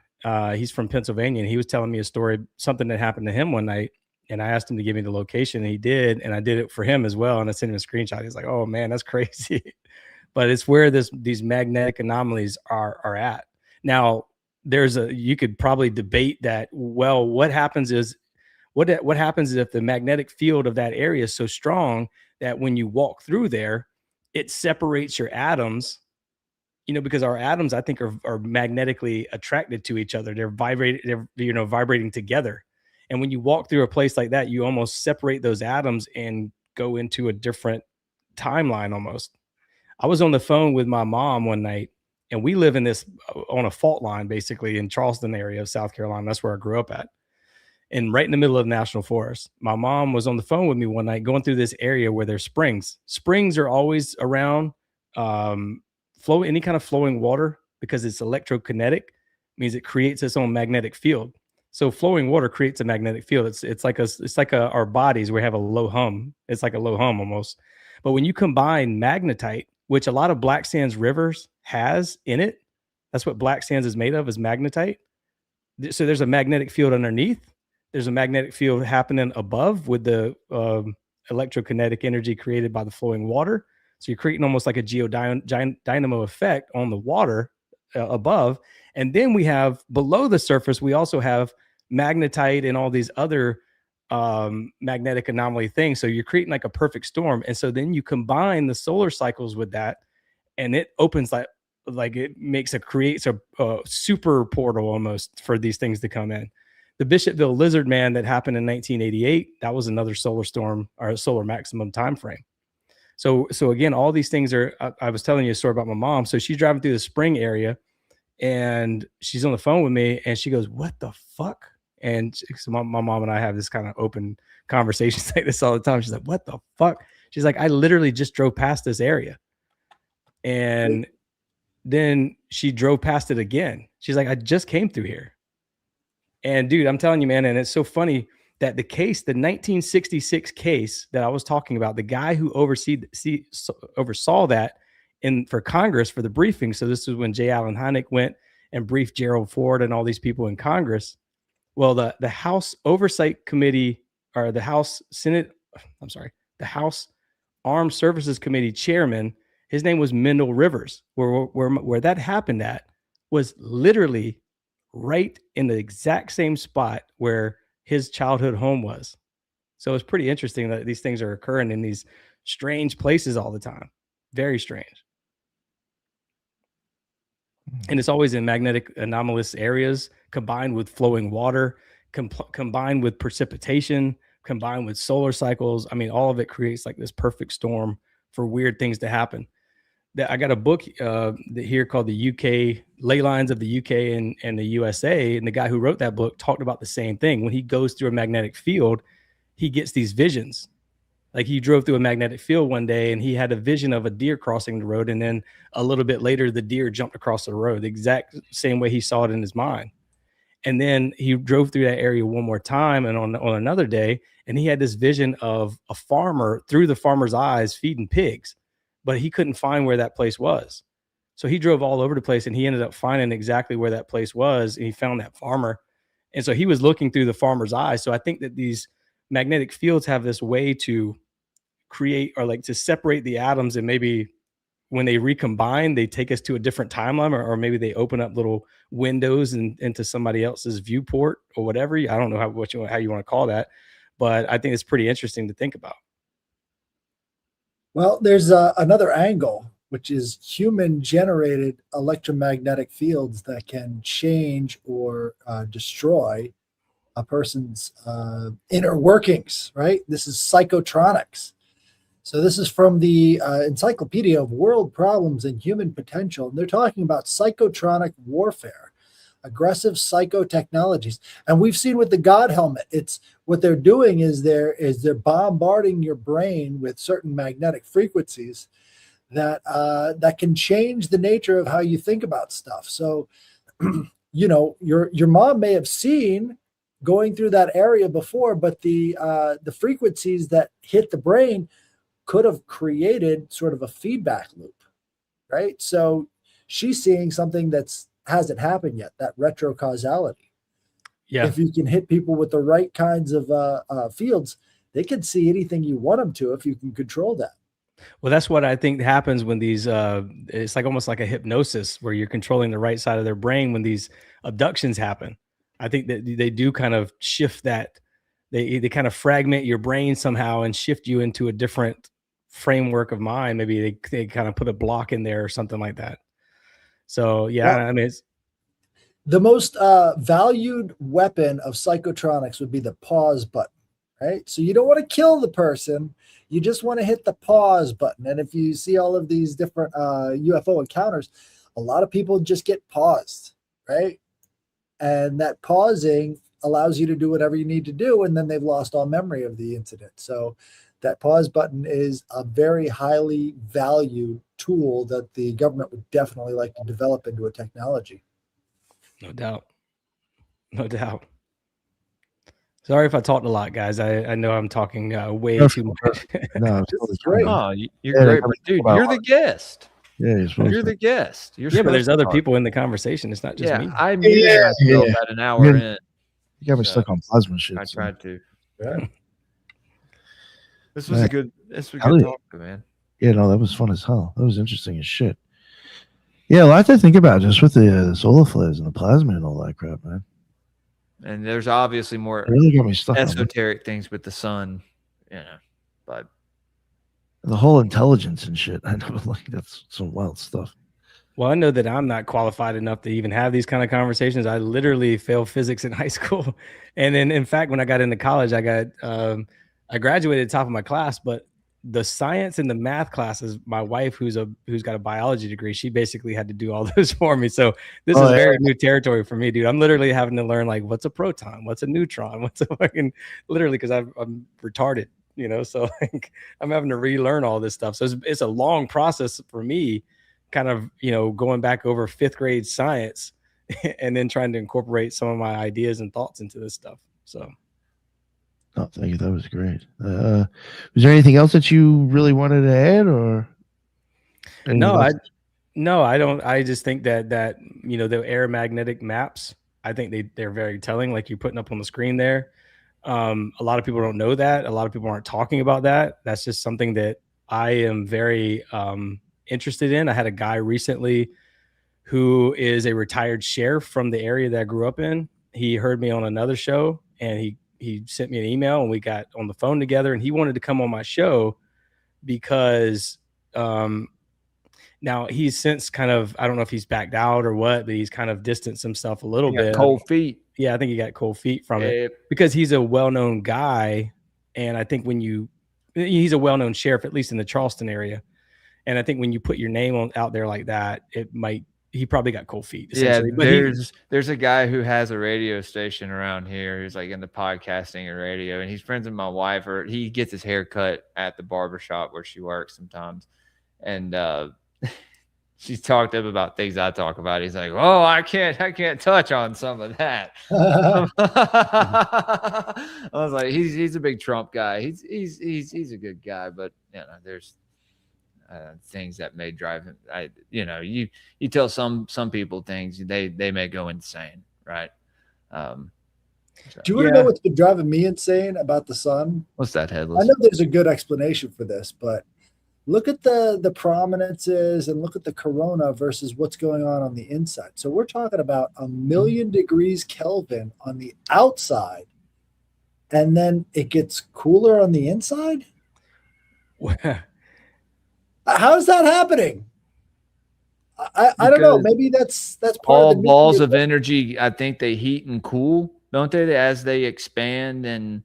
he's from Pennsylvania, and he was telling me a story, something that happened to him one night, and I asked him to give me the location, and he did, and I did it for him as well, and I sent him a screenshot. He's like, "Oh man, that's crazy," but it's where these magnetic anomalies are at. Now, you could probably debate that. Well, what happens is if the magnetic field of that area is so strong that when you walk through there, it separates your atoms, because our atoms, I think, are magnetically attracted to each other. They're vibrating together. And when you walk through a place like that, you almost separate those atoms and go into a different timeline almost. I was on the phone with my mom one night, and we live on a fault line, basically in Charleston area of South Carolina. That's where I grew up at. And right in the middle of national forest. My mom was on the phone with me one night going through this area where there's springs. Springs are always around any kind of flowing water, because it's electrokinetic, means it creates its own magnetic field. So flowing water creates a magnetic field. It's like our bodies, we have a low hum. It's like a low hum almost. But when you combine magnetite, which a lot of black sands rivers has in it, that's what black sands is made of, is magnetite. So there's a magnetic field underneath. There's a magnetic field happening above with the electrokinetic energy created by the flowing water. So you're creating almost like a geodynamo effect on the water above. And then we have below the surface, we also have magnetite and all these other magnetic anomaly things. So you're creating like a perfect storm. And so then you combine the solar cycles with that, and it opens like it creates a super portal almost for these things to come in. The Bishopville Lizard Man that happened in 1988, that was another solar storm or solar maximum time frame. So again, all these things are, I was telling you a story about my mom. So she's driving through the Spring area and she's on the phone with me and she goes, "What the fuck?" And so my mom and I have this kind of open conversations like this all the time. She's like, "What the fuck?" She's like, "I literally just drove past this area." And then she drove past it again. She's like, "I just came through here." And dude, I'm telling you, man, and it's so funny that the 1966 case that I was talking about, the guy who oversaw that for Congress for the briefing. So this was when J. Allen Hynek went and briefed Gerald Ford and all these people in Congress. Well, the House Oversight Committee, or the House Armed Services Committee chairman, his name was Mendel Rivers. Where that happened at was literally right in the exact same spot where his childhood home was. So it's pretty interesting that these things are occurring in these strange places all the time. Very strange. And it's always in magnetic anomalous areas, combined with flowing water, combined with precipitation, combined with solar cycles. I mean, all of it creates like this perfect storm for weird things to happen. I got a book here called the UK Ley Lines of the UK and the USA. And the guy who wrote that book talked about the same thing. When he goes through a magnetic field, he gets these visions. Like he drove through a magnetic field one day and he had a vision of a deer crossing the road. And then a little bit later, the deer jumped across the road, the exact same way he saw it in his mind. And then he drove through that area one more time and on another day, and he had this vision of a farmer through the farmer's eyes feeding pigs, but he couldn't find where that place was. So he drove all over the place and he ended up finding exactly where that place was. And he found that farmer. And so he was looking through the farmer's eyes. So I think that these magnetic fields have this way to create or like to separate the atoms, and maybe when they recombine, they take us to a different timeline, or maybe they open up little windows into somebody else's viewport or whatever. I don't know how you want to call that, but I think it's pretty interesting to think about. Well, there's another angle, which is human-generated electromagnetic fields that can change or destroy a person's inner workings, right? This is psychotronics. So this is from the Encyclopedia of World Problems and Human Potential. And they're talking about psychotronic warfare, aggressive psychotechnologies. And we've seen with the God helmet, it's what they're doing is they're bombarding your brain with certain magnetic frequencies that can change the nature of how you think about stuff. So, you know, your mom may have seen going through that area before, but the frequencies that hit the brain could have created sort of a feedback loop, right? So she's seeing something that's hasn't happened yet, that retrocausality. Yeah. If you can hit people with the right kinds of fields, they can see anything you want them to if you can control that. Well, that's what I think happens when these, it's like almost like a hypnosis where you're controlling the right side of their brain when these abductions happen. I think that they do kind of shift that. They kind of fragment your brain somehow and shift you into a different framework of mind. Maybe they kind of put a block in there or something like that. So, yeah, well, I mean, it's the most valued weapon of psychotronics would be the pause button, right? So you don't want to kill the person. You just want to hit the pause button. And if you see all of these different UFO encounters, a lot of people just get paused, right? And that pausing allows you to do whatever you need to do. And then they've lost all memory of the incident. So that pause button is a very highly valued tool that the government would definitely like to develop into a technology. No doubt. No doubt. Sorry if I talked a lot, guys. I know I'm talking way too much. No, This is great. Oh, you're Yeah, great, they but dude, about you're the guest. yeah, you're supposed You're to. the guest. You're Yeah, but there's supposed to other talk. people in the conversation. It's not just Yeah, me. I muted Yeah, myself yeah. at an hour Yeah. in. You got me So, stuck on plasma shit. I so- tried to. Yeah. This was Yeah. a good. This was a Hell good yeah. talk, man. Yeah, no, that was fun as hell. That was interesting as shit. Yeah, a lot to think about just with the solar flares and the plasma and all that crap, man. And there's obviously more It really got me stuck on it. esoteric things with the sun, but The whole intelligence and shit. I know, like that's some wild stuff. Well, I know that I'm not qualified enough to even have these kind of conversations. I literally failed physics in high school. And then, in fact, when I got into college, I graduated top of my class, but the science and the math classes, my wife, who's got a biology degree, she basically had to do all those for me. So this is very new territory for me, dude. I'm literally having to learn like what's a proton, what's a neutron, what's a fucking literally because I'm retarded, so like I'm having to relearn all this stuff. So it's a long process for me, kind of, going back over 5th grade science and then trying to incorporate some of my ideas and thoughts into this stuff. So. Oh, thank you. That was great. Was there anything else that you really wanted to add, or? No, I don't. I just think that the aeromagnetic maps, I think they're very telling, like you're putting up on the screen there. A lot of people don't know that. A lot of people aren't talking about that. That's just something that I am very interested in. I had a guy recently who is a retired sheriff from the area that I grew up in. He heard me on another show and he sent me an email and we got on the phone together, and he wanted to come on my show because now he's since kind of, I don't know if he's backed out or what, but he's kind of distanced himself a little bit. cold feet. Yeah, I think he got cold feet from it because he's a well-known guy. And I think he's a well-known sheriff, at least in the Charleston area. And I think when you put your name out there like that, he probably got cold feet. Yeah, But there's a guy who has a radio station around here who's like into podcasting and radio, and he's friends with my wife, or he gets his hair cut at the barbershop where she works sometimes. And she's talked to him about things I talk about. He's like, "Oh, I can't touch on some of that." I was like, he's a big Trump guy. He's a good guy, but there's things that may drive him. You tell some people things, they may go insane, right? Do you want to know what's been driving me insane about the sun? What's that, Headless? I know there's a good explanation for this, but look at the prominences and look at the corona versus what's going on the inside. So we're talking about 1,000,000 degrees Kelvin on the outside, and then it gets cooler on the inside. How is that happening? I don't know. Maybe that's part all of the balls of energy. I think they heat and cool, don't they? As they expand and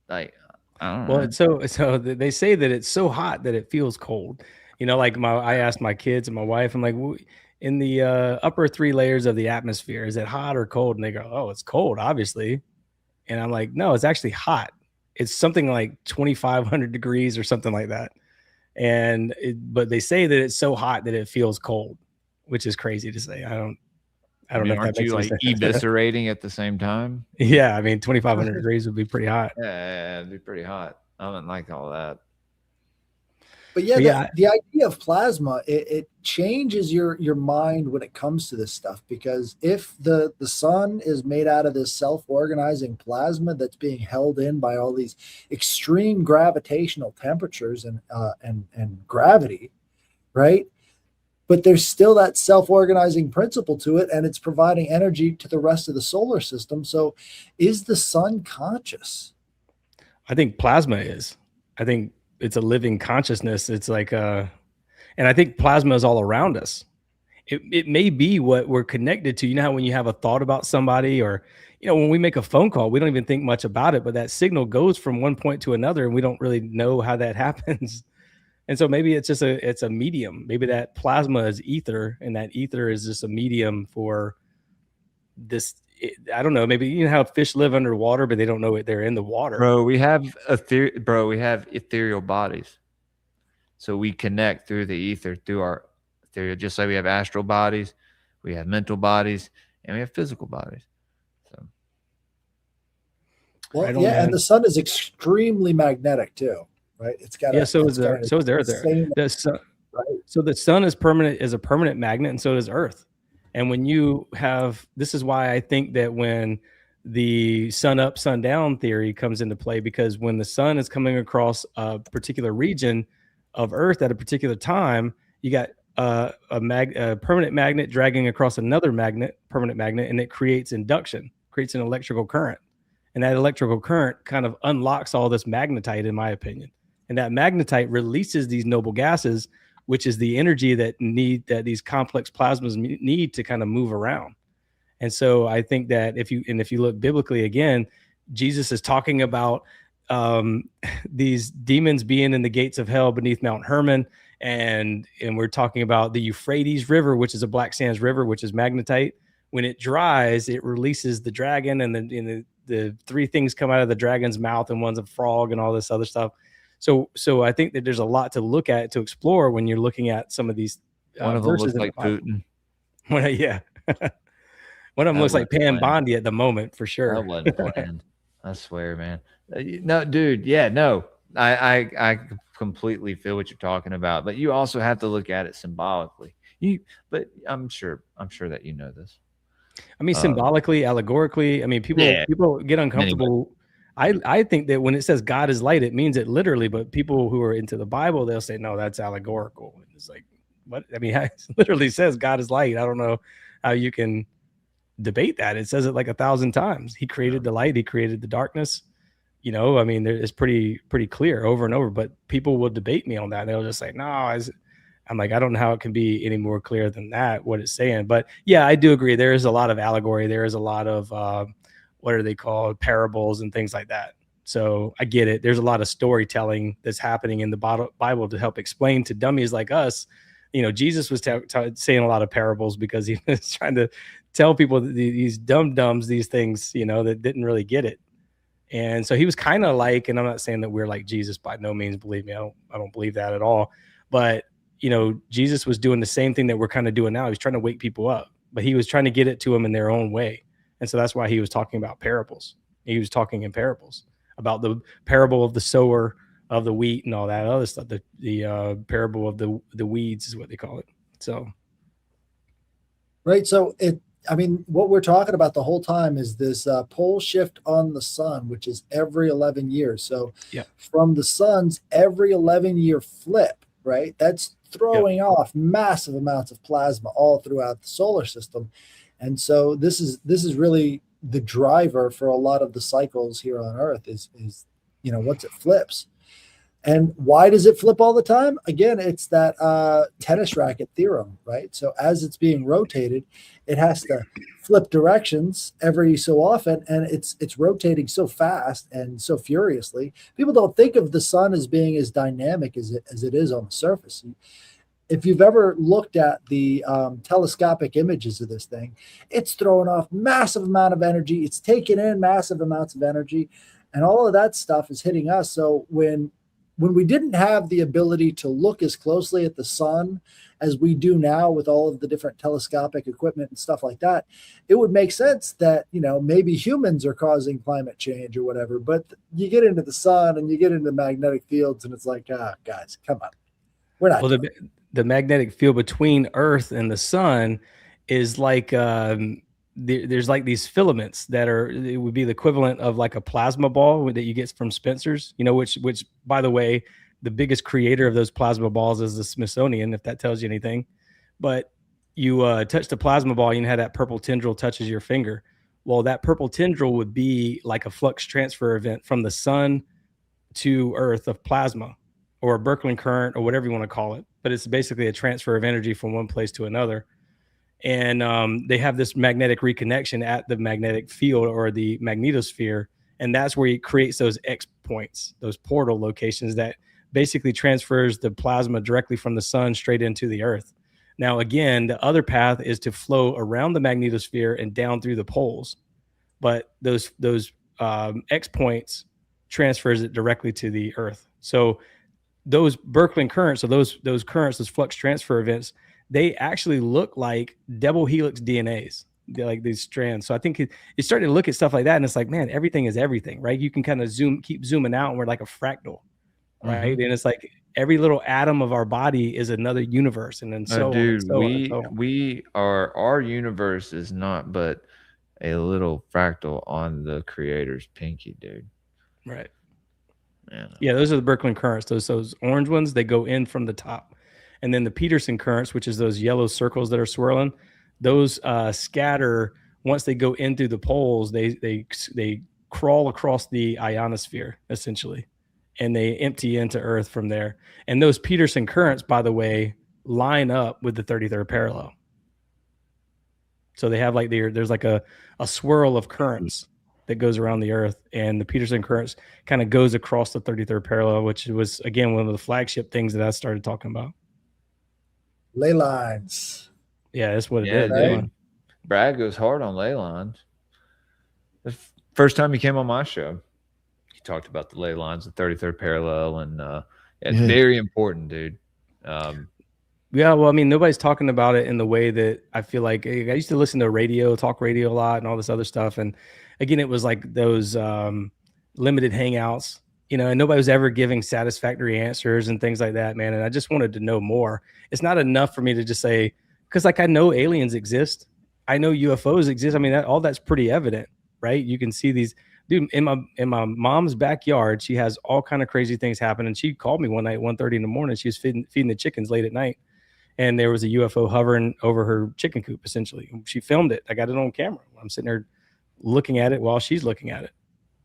like I don't know. Well, so they say that it's so hot that it feels cold. Like I asked my kids and my wife, I'm like, in the upper 3 layers of the atmosphere, is it hot or cold? And they go, oh, it's cold, obviously. And I'm like, no, it's actually hot. It's something like 2,500 degrees or something like that. But they say that it's so hot that it feels cold, which is crazy to say. I don't know if aren't that makes you like sense. eviscerating at the same time? Yeah, I mean 2,500 degrees would be pretty hot. Yeah, it'd be pretty hot. I wouldn't like all that. But the idea of plasma, it changes your mind when it comes to this stuff, because if the sun is made out of this self-organizing plasma that's being held in by all these extreme gravitational temperatures and gravity, right? But there's still that self-organizing principle to it, and it's providing energy to the rest of the solar system. So is the sun conscious? I think plasma is. I think it's a living consciousness. It's like and I think plasma is all around us. It may be what we're connected to. You know how when you have a thought about somebody, or when we make a phone call, we don't even think much about it, but that signal goes from one point to another and we don't really know how that happens. And so maybe it's just it's a medium. Maybe that plasma is ether, and that ether is just a medium for this I don't know, maybe you know how fish live underwater, but they don't know they're in the water. Bro, we have ethereal bodies. So we connect through the ether, through our ethereal, just like we have astral bodies, we have mental bodies, and we have physical bodies. So Well, Right on, yeah, man. and the sun is extremely magnetic too, right? It's got So is the Earth. The sun, right? so the sun is a permanent magnet, and so does Earth. And when you have, this is why I think that when the sun up, sun down theory comes into play, because when the sun is coming across a particular region of Earth at a particular time, you got a permanent magnet dragging across another permanent magnet, and it creates induction, creates an electrical current. And that electrical current kind of unlocks all this magnetite, in my opinion. And that magnetite releases these noble gases, which is the energy that these complex plasmas need to kind of move around. And so I think that if you look biblically again, Jesus is talking about these demons being in the gates of hell beneath Mount Hermon, and we're talking about the Euphrates River, which is a black sands river, which is magnetite. When it dries, it releases the dragon, and then the three things come out of the dragon's mouth, and one's a frog, and all this other stuff. So I think that there's a lot to look at, to explore when you're looking at some of these one of them verses looks like Putin. Yeah. One of them looks like Pam Bondi at the moment, for sure. That wasn't planned. I swear, man. No, dude. Yeah, no. I completely feel what you're talking about, but you also have to look at it symbolically. But I'm sure that you know this. I mean, symbolically, allegorically. I mean, people get uncomfortable. Anyway. I think that when it says God is light, it means it literally. But people who are into the Bible, they'll say, no, that's allegorical. It's like, what? I mean, it literally says God is light. I don't know how you can debate that. It says it like 1,000 times. He created the light. He created the darkness. You know, I mean, it's pretty clear over and over. But people will debate me on that. They'll just say, no. I'm like, I don't know how it can be any more clear than that, what it's saying. But yeah, I do agree. There is a lot of allegory. There is a lot of what are they called? Parables and things like that. So I get it. There's a lot of storytelling that's happening in the Bible to help explain to dummies like us. You know, Jesus was saying a lot of parables because he was trying to tell people that these dum-dums, these things, you know, that didn't really get it. And so he was kind of like, and I'm not saying that we're like Jesus by no means, believe me, I don't believe that at all. But, you know, Jesus was doing the same thing that we're kind of doing now. He's trying to wake people up, but he was trying to get it to them in their own way. And so that's why he was talking about parables. He was talking in parables about the parable of the sower of the wheat and all that other stuff. The parable of the weeds is what they call it. So, right. So what we're talking about the whole time is this pole shift on the sun, which is every 11 years. So from the sun's every 11-year flip, right? That's throwing off massive amounts of plasma all throughout the solar system. And so this is really the driver for a lot of the cycles here on Earth is once it flips. And why does it flip all the time? Again, it's that tennis racket theorem, right? So as it's being rotated, it has to flip directions every so often, and it's rotating so fast and so furiously. People don't think of the sun as being as dynamic as it is on the surface. If you've ever looked at the telescopic images of this thing, it's throwing off massive amount of energy. It's taking in massive amounts of energy, and all of that stuff is hitting us. So when we didn't have the ability to look as closely at the sun as we do now with all of the different telescopic equipment and stuff like that, it would make sense that, maybe humans are causing climate change or whatever. But you get into the sun and you get into magnetic fields and it's like, guys, come on. We're not. Well, the magnetic field between Earth and the sun is like there's like these filaments that it would be the equivalent of like a plasma ball that you get from Spencer's, which by the way, the biggest creator of those plasma balls is the Smithsonian, if that tells you anything. But you touch the plasma ball, you have that purple tendril touches your finger. Well, that purple tendril would be like a flux transfer event from the sun to Earth of plasma, or a Birkeland current, or whatever you want to call it. But it's basically a transfer of energy from one place to another. And they have this magnetic reconnection at the magnetic field or the magnetosphere. And that's where it creates those X points, those portal locations that basically transfers the plasma directly from the sun straight into the Earth. Now, again, the other path is to flow around the magnetosphere and down through the poles. but those X points transfers it directly to the Earth. So those Birkeland currents, so those currents, those flux transfer events, they actually look like double helix DNAs. They're like these strands. So I think it started to look at stuff like that, and it's like, man, everything is everything, right? You can kind of keep zooming out, and we're like a fractal, right? And it's like every little atom of our body is another universe, and then so on and so on and so on. We are, our universe is not but a little fractal on the creator's pinky, dude. Right. Yeah, those are the Birkeland currents. Those orange ones, they go in from the top. And then the Peterson currents, which is those yellow circles that are swirling, those scatter once they go in through the poles. They crawl across the ionosphere essentially, and they empty into Earth from there. And those Peterson currents, by the way, line up with the 33rd parallel. So they have like there's like a swirl of currents that goes around the Earth, and the Peterson currents kind of goes across the 33rd parallel, which was, again, one of the flagship things that I started talking about. Ley lines. Yeah, that's what it Yeah, is. dude. Right? Brad goes hard on ley lines. The first time he came on my show, he talked about the ley lines, the 33rd parallel, and it's very important, dude. Yeah, well, I mean, nobody's talking about it in the way that I feel like I used to listen to talk radio a lot and all this other stuff. And again, it was like those limited hangouts, and nobody was ever giving satisfactory answers and things like that, man. And I just wanted to know more. It's not enough for me to just say, because like I know aliens exist. I know UFOs exist. I mean, all that's pretty evident, right? You can see these, dude, in my mom's backyard, she has all kind of crazy things happen. And she called me one night, 1:30 in the morning. She was feeding the chickens late at night. And there was a UFO hovering over her chicken coop, essentially. She filmed it. I got it on camera. I'm sitting there looking at it while she's looking at it.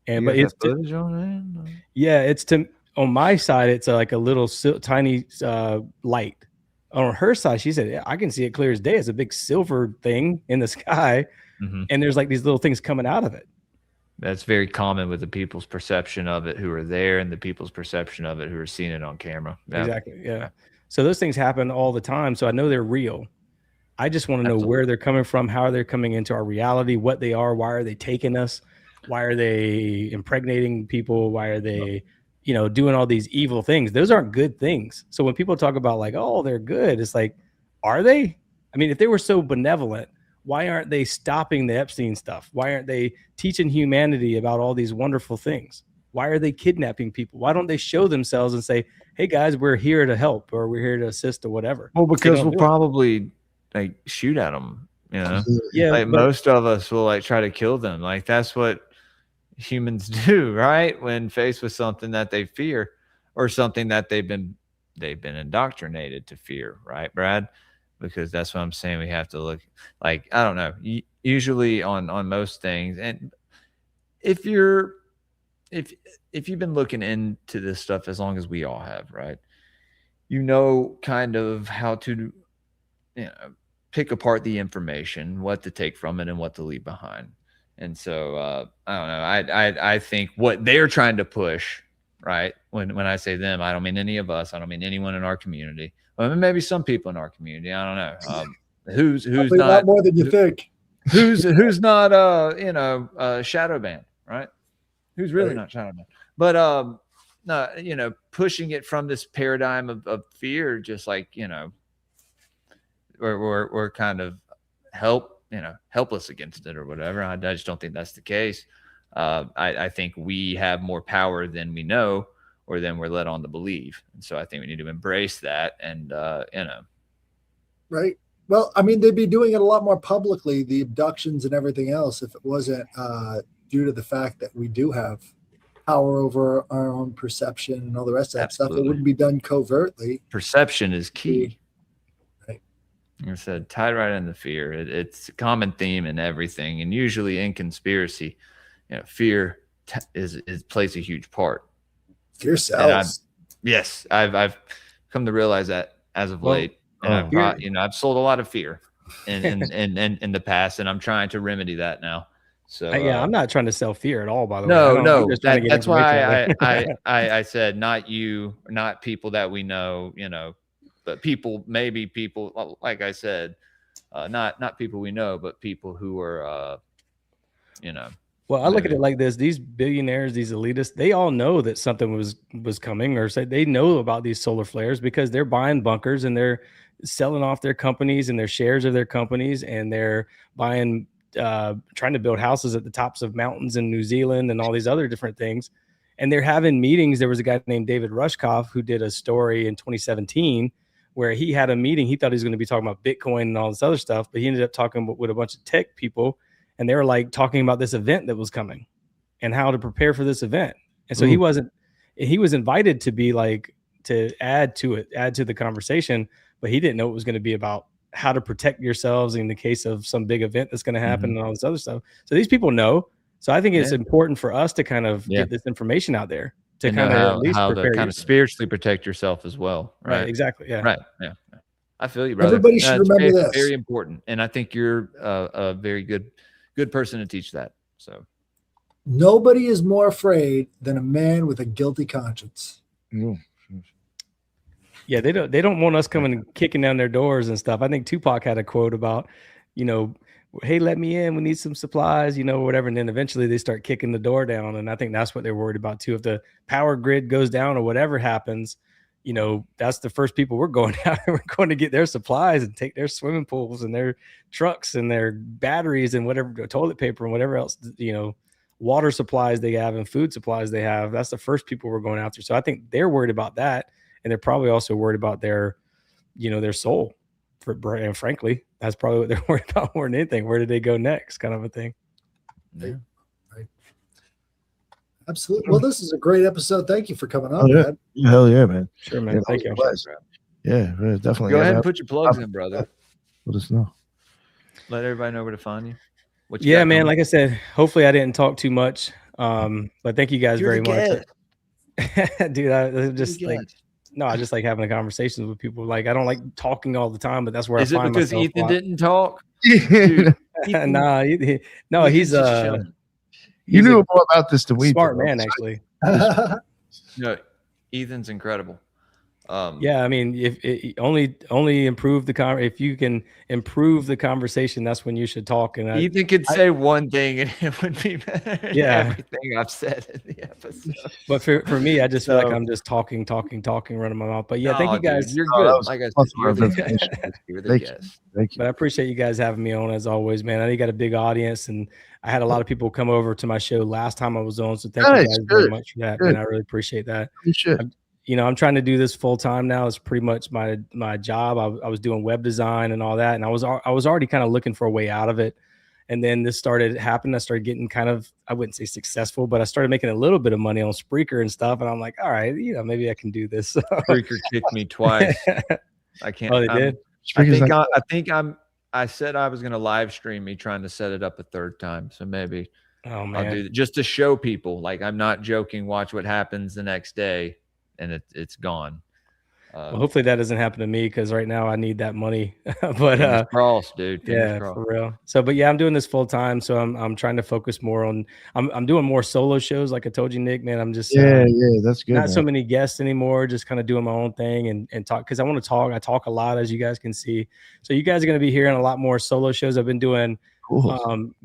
And but it's footage on it? Yeah, it's on my side, it's like a little tiny light. On her side, she said, yeah, I can see it clear as day. It's a big silver thing in the sky, and there's like these little things coming out of it. That's very common with the people's perception of it who are there, and the people's perception of it who are seeing it on camera. Exactly. Yeah. So those things happen all the time. So I know they're real. I just want to know where they're coming from, how they're coming into our reality, what they are, why are they taking us, why are they impregnating people, why are they, doing all these evil things. Those aren't good things. So when people talk about like, oh, they're good, it's like, are they? I mean, if they were so benevolent, why aren't they stopping the Epstein stuff? Why aren't they teaching humanity about all these wonderful things? Why are they kidnapping people? Why don't they show themselves and say, hey guys, we're here to help, or we're here to assist, or whatever? Well, because we'll probably like shoot at them, Yeah, like most of us will like try to kill them. Like that's what humans do, right? When faced with something that they fear, or something that they've been indoctrinated to fear, right, Brad? Because that's what I'm saying. We have to look, like, I don't know, usually on most things. And if you've been looking into this stuff as long as we all have, right, kind of how to pick apart the information, what to take from it and what to leave behind. And so I don't know, I think what they're trying to push, right, when I say them, I don't mean any of us, I don't mean anyone in our community. Well, maybe some people in our community, I don't know, who's Probably not, not more than you think, who's not shadow banned, right? Who's really not shadow banned, but no, pushing it from this paradigm of fear, just like, we're kind of helpless against it or whatever. I just don't think that's the case. I think we have more power than we know, or than we're led on to believe. And so I think we need to embrace that. And, right. Well, I mean, they'd be doing it a lot more publicly, the abductions and everything else, if it wasn't due to the fact that we do have power over our own perception and all the rest of that stuff. It wouldn't be done covertly. Perception is key. Right. Like I said, tied right into fear. It's a common theme in everything, and usually in conspiracy, fear plays a huge part. Fear sells. Yes, I've come to realize that as of late, and I've sold a lot of fear in the past, and I'm trying to remedy that now. So I'm not trying to sell fear at all, by the way. No, that's why I said not you, not people that we know, but maybe people, like I said, not people we know, but people who are, Well, I look at it like this: these billionaires, these elitists, they all know that something was coming, or say they know about these solar flares because they're buying bunkers and they're selling off their companies and their shares of their companies, and they're buying, trying to build houses at the tops of mountains in New Zealand and all these other different things. And they're having meetings. There was a guy named David Rushkoff who did a story in 2017 where he had a meeting. He thought he was going to be talking about Bitcoin and all this other stuff, but he ended up talking with a bunch of tech people. And they were like talking about this event that was coming and how to prepare for this event. And so he was invited to be like, to add to the conversation, but he didn't know it was going to be about how to protect yourselves in the case of some big event that's going to happen and all this other stuff. So these people know. So I think it's important for us to kind of get this information out there to and kind of at least how prepare to kind of spiritually protect yourself as well. Right. Exactly. Yeah. Right. Yeah. I feel you, brother. Everybody should remember this. Very important. And I think you're a very good person to teach that. So nobody is more afraid than a man with a guilty conscience. Yeah, they don't want us coming and kicking down their doors and stuff. I think Tupac had a quote about, hey, let me in. We need some supplies, whatever. And then eventually they start kicking the door down. And I think that's what they're worried about too. If the power grid goes down or whatever happens, that's the first people we're going out. We're going to get their supplies and take their swimming pools and their trucks and their batteries and whatever, toilet paper and whatever else, water supplies they have and food supplies they have. That's the first people we're going after. So I think they're worried about that. And they're probably also worried about their soul. And frankly, that's probably what they're worried about more than anything. Where did they go next? Kind of a thing. Yeah. Right. Absolutely. Well, this is a great episode. Thank you for coming on, man. Hell yeah, man. Sure, man. Thank you. Yeah, definitely. Go ahead and put your plugs in, brother. Let us know. Let everybody know where to find you. Yeah, man. Like I said, hopefully I didn't talk too much. But thank you guys very much. Dude, I just I just like having conversations with people. Like, I don't like talking all the time, but that's where I find myself. Is it because Ethan didn't talk? Dude, he's you knew more about this than we did. Smart man, actually. No, Ethan's incredible. I mean, if it only improve if you can improve the conversation, that's when you should talk. And Ethan could say one thing and it would be better than everything I've said in the episode. But for me, I just feel like I'm just talking, running my mouth. But thank you guys. Dude, you're good. Like I said, you're the guest. Thank you. But I appreciate you guys having me on as always, man. I know you got a big audience, and I had a lot of people come over to my show last time I was on. So thank you guys very much for that, man. I really appreciate that. You should. I'm trying to do this full time now. It's pretty much my job. I was doing web design and all that, and I was already kind of looking for a way out of it. And then this started happening. I started getting kind of, I wouldn't say successful, but I started making a little bit of money on Spreaker and stuff. And I'm like, all right, maybe I can do this. Spreaker kicked me twice. I can't. Oh, they did? I said I was going to live stream me trying to set it up a third time. So maybe I'll do that just to show people, like, I'm not joking. Watch what happens the next day. And it's gone. Well, hopefully that doesn't happen to me, because right now I need that money. But cross, dude. For real. So, but I'm doing this full time. So I'm trying to focus more on. I'm doing more solo shows, like I told you, Nick. Man, I'm just that's good. Not so many guests anymore. Just kind of doing my own thing and talk, because I want to talk. I talk a lot, as you guys can see. So you guys are going to be hearing a lot more solo shows. I've been doing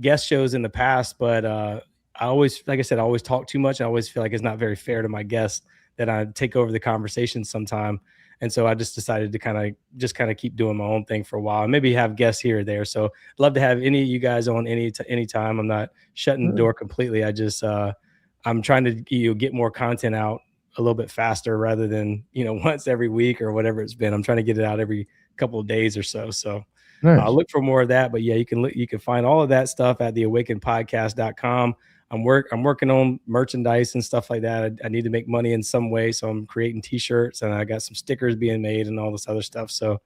guest shows in the past, but I always, like I said, I always talk too much. I always feel like it's not very fair to my guests that I take over the conversation sometime. And so I just decided to kind of keep doing my own thing for a while and maybe have guests here or there. So I'd love to have any of you guys on any time. I'm not shutting the door completely. I just, I'm trying to get more content out a little bit faster rather than, once every week or whatever it's been. I'm trying to get it out every couple of days or so. So I'll look for more of that, but you can find all of that stuff at theawakenedpodcast.com. I'm working on merchandise and stuff like that. I need to make money in some way. So I'm creating t-shirts, and I got some stickers being made and all this other stuff. So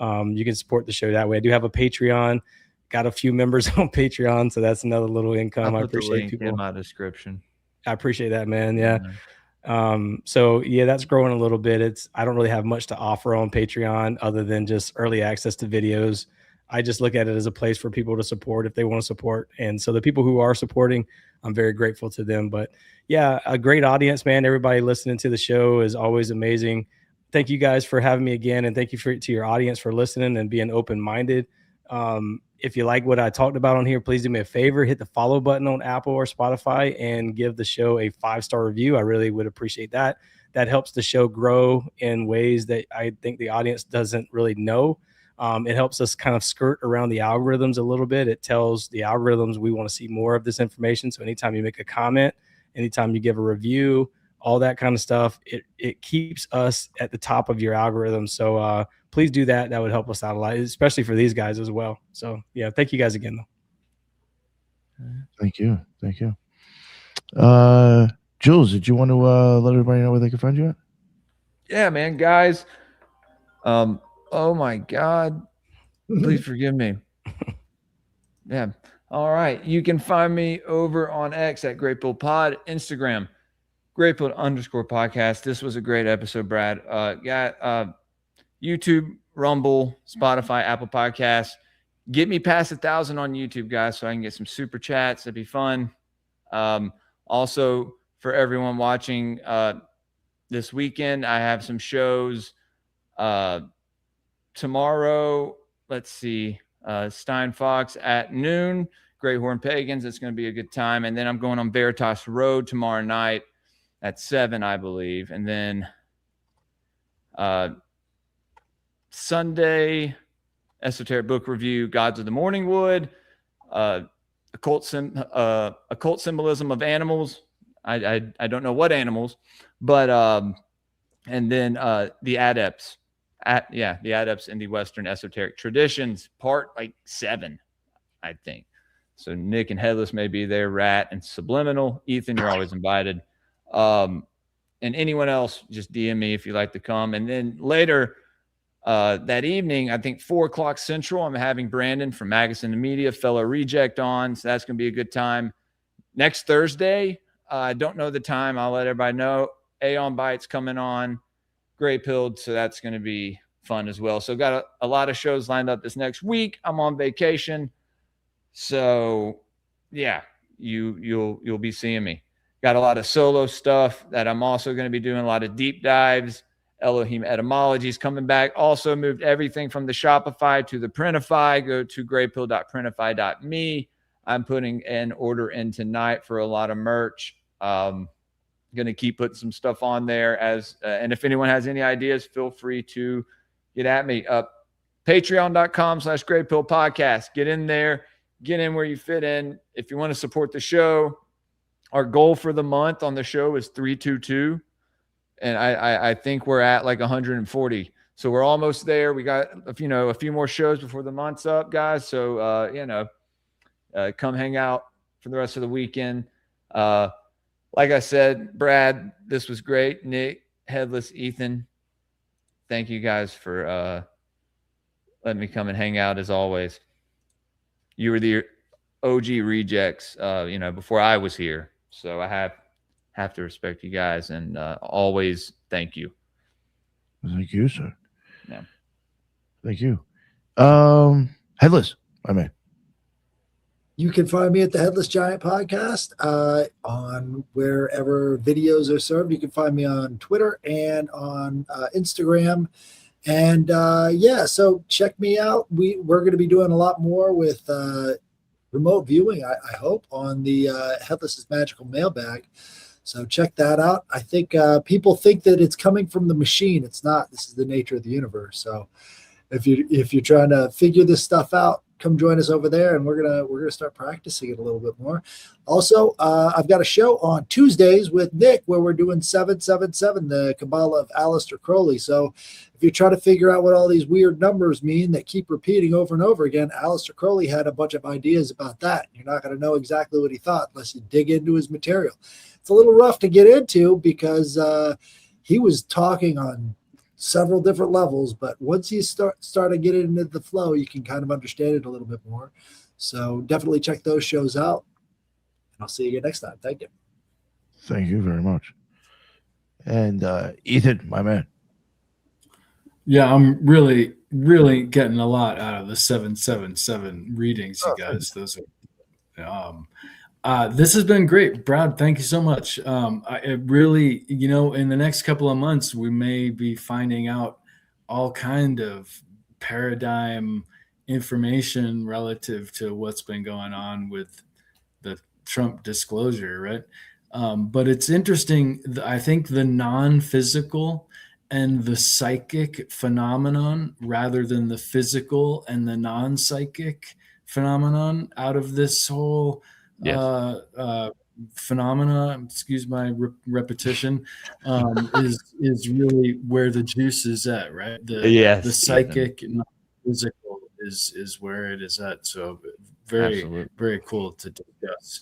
you can support the show that way. I do have a Patreon, got a few members on Patreon. So that's another little income. I appreciate people in my description. I appreciate that, man. Yeah. So that's growing a little bit. I don't really have much to offer on Patreon other than just early access to videos. I just look at it as a place for people to support if they want to support. And so the people who are supporting, I'm very grateful to them. But a great audience, man. Everybody listening to the show is always amazing. Thank you guys for having me again. And thank you to your audience for listening and being open-minded. if you like what I talked about on here, please do me a favor, hit the follow button on Apple or Spotify and give the show a 5-star review. I really would appreciate that. That helps the show grow in ways that I think the audience doesn't really know. It helps us kind of skirt around the algorithms a little bit. It tells the algorithms we want to see more of this information. So anytime you make a comment, anytime you give a review, all that kind of stuff, it keeps us at the top of your algorithm. So please do that. That would help us out a lot, especially for these guys as well. So yeah, thank you guys again, though. Thank you. Jules, did you want to let everybody know where they can find you at? Yeah, man, guys. Oh my God. Please forgive me. Yeah. All right. You can find me over on X at Great Bill Pod, Instagram, Great Bill _podcast. This was a great episode, Brad. Got YouTube, Rumble, Spotify, Apple Podcasts. Get me past 1,000 on YouTube, guys, so I can get some super chats. That'd be fun. Also, for everyone watching this weekend, I have some shows tomorrow. Let's see, Stein Fox at noon, Great Horn Pagans. It's going to be a good time. And then I'm going on Veritas Road tomorrow night at 7, I believe. And then Sunday, Esoteric Book Review, Gods of the Morningwood, occult symbolism of animals. I don't know what animals, but and then the Adepts. The Adepts in the Western Esoteric Traditions, part 7, I think. So Nick and Headless may be there, Rat and Subliminal. Ethan, you're always invited. And anyone else, just DM me if you'd like to come. And then later that evening, I think 4 o'clock Central, I'm having Brandon from Magazine and Media, fellow reject on. So that's going to be a good time. Next Thursday, I don't know the time. I'll let everybody know. Aeon Bites coming on. Gray Pilled, so that's going to be fun as well. So got a lot of shows lined up this next week. I'm on vacation, so yeah, you'll be seeing me. Got a lot of solo stuff that I'm also going to be doing, a lot of deep dives. Elohim etymologies coming back. Also moved everything from the Shopify to the Printify. Go to graypill.printify.me. I'm putting an order in tonight for a lot of merch. Going to keep putting some stuff on there and if anyone has any ideas, feel free to get at me. Patreon.com/GrayPillPodcast. Get in there, get in where you fit in. If you want to support the show, our goal for the month on the show is 322. And I think we're at 140. So we're almost there. We got a few more shows before the month's up, guys. So come hang out for the rest of the weekend. Like I said, Brad, this was great. Nick, Headless, Ethan, thank you guys for letting me come and hang out as always. You were the OG rejects, before I was here. So I have to respect you guys and always thank you. Thank you, sir. Yeah. Thank you. Headless, my man. You can find me at the Headless Giant Podcast on wherever videos are served. You can find me on Twitter and on Instagram. And so check me out. We're going to be doing a lot more with remote viewing, I hope, on the Headless's Magical Mailbag. So check that out. I think people think that it's coming from the machine. It's not. This is the nature of the universe. So if you're trying to figure this stuff out, come join us over there, and we're gonna start practicing it a little bit more. Also, I've got a show on Tuesdays with Nick where we're doing 777, the Kabbalah of Aleister Crowley. So if you're trying to figure out what all these weird numbers mean that keep repeating over and over again, Aleister Crowley had a bunch of ideas about that. You're not going to know exactly what he thought unless you dig into his material. It's a little rough to get into because he was talking on several different levels, but once you start to get into the flow, you can kind of understand it a little bit more. So definitely check those shows out. I'll see you again next time. Thank you. Thank you very much. And Ethan, my man. Yeah, I'm really, really getting a lot out of the 777 readings, you guys. Those are this has been great, Brad. Thank you so much. It really, in the next couple of months, we may be finding out all kind of paradigm information relative to what's been going on with the Trump disclosure, right? But it's interesting. I think the non-physical and the psychic phenomenon, rather than the physical and the non-psychic phenomenon, out of this whole phenomena, excuse my repetition, is really where the juice is at, right? The psychic and physical is where it is at. So very cool to discuss.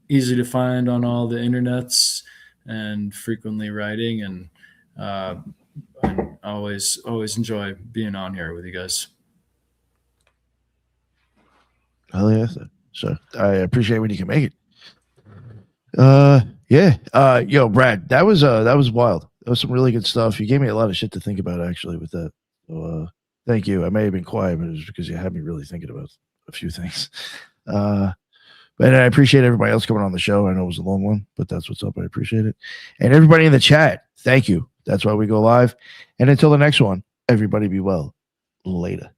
Easy to find on all the internets and frequently writing, and I always enjoy being on here with you guys. Hell yeah. So I appreciate when you can make it. Yo, Brad, that was wild. That was some really good stuff. You gave me a lot of shit to think about actually with that. So thank you. I may have been quiet, but it was because you had me really thinking about a few things. But I appreciate everybody else coming on the show. I know it was a long one, but that's what's up. I appreciate it. And everybody in the chat, thank you. That's why we go live. And until the next one, everybody be well. Later.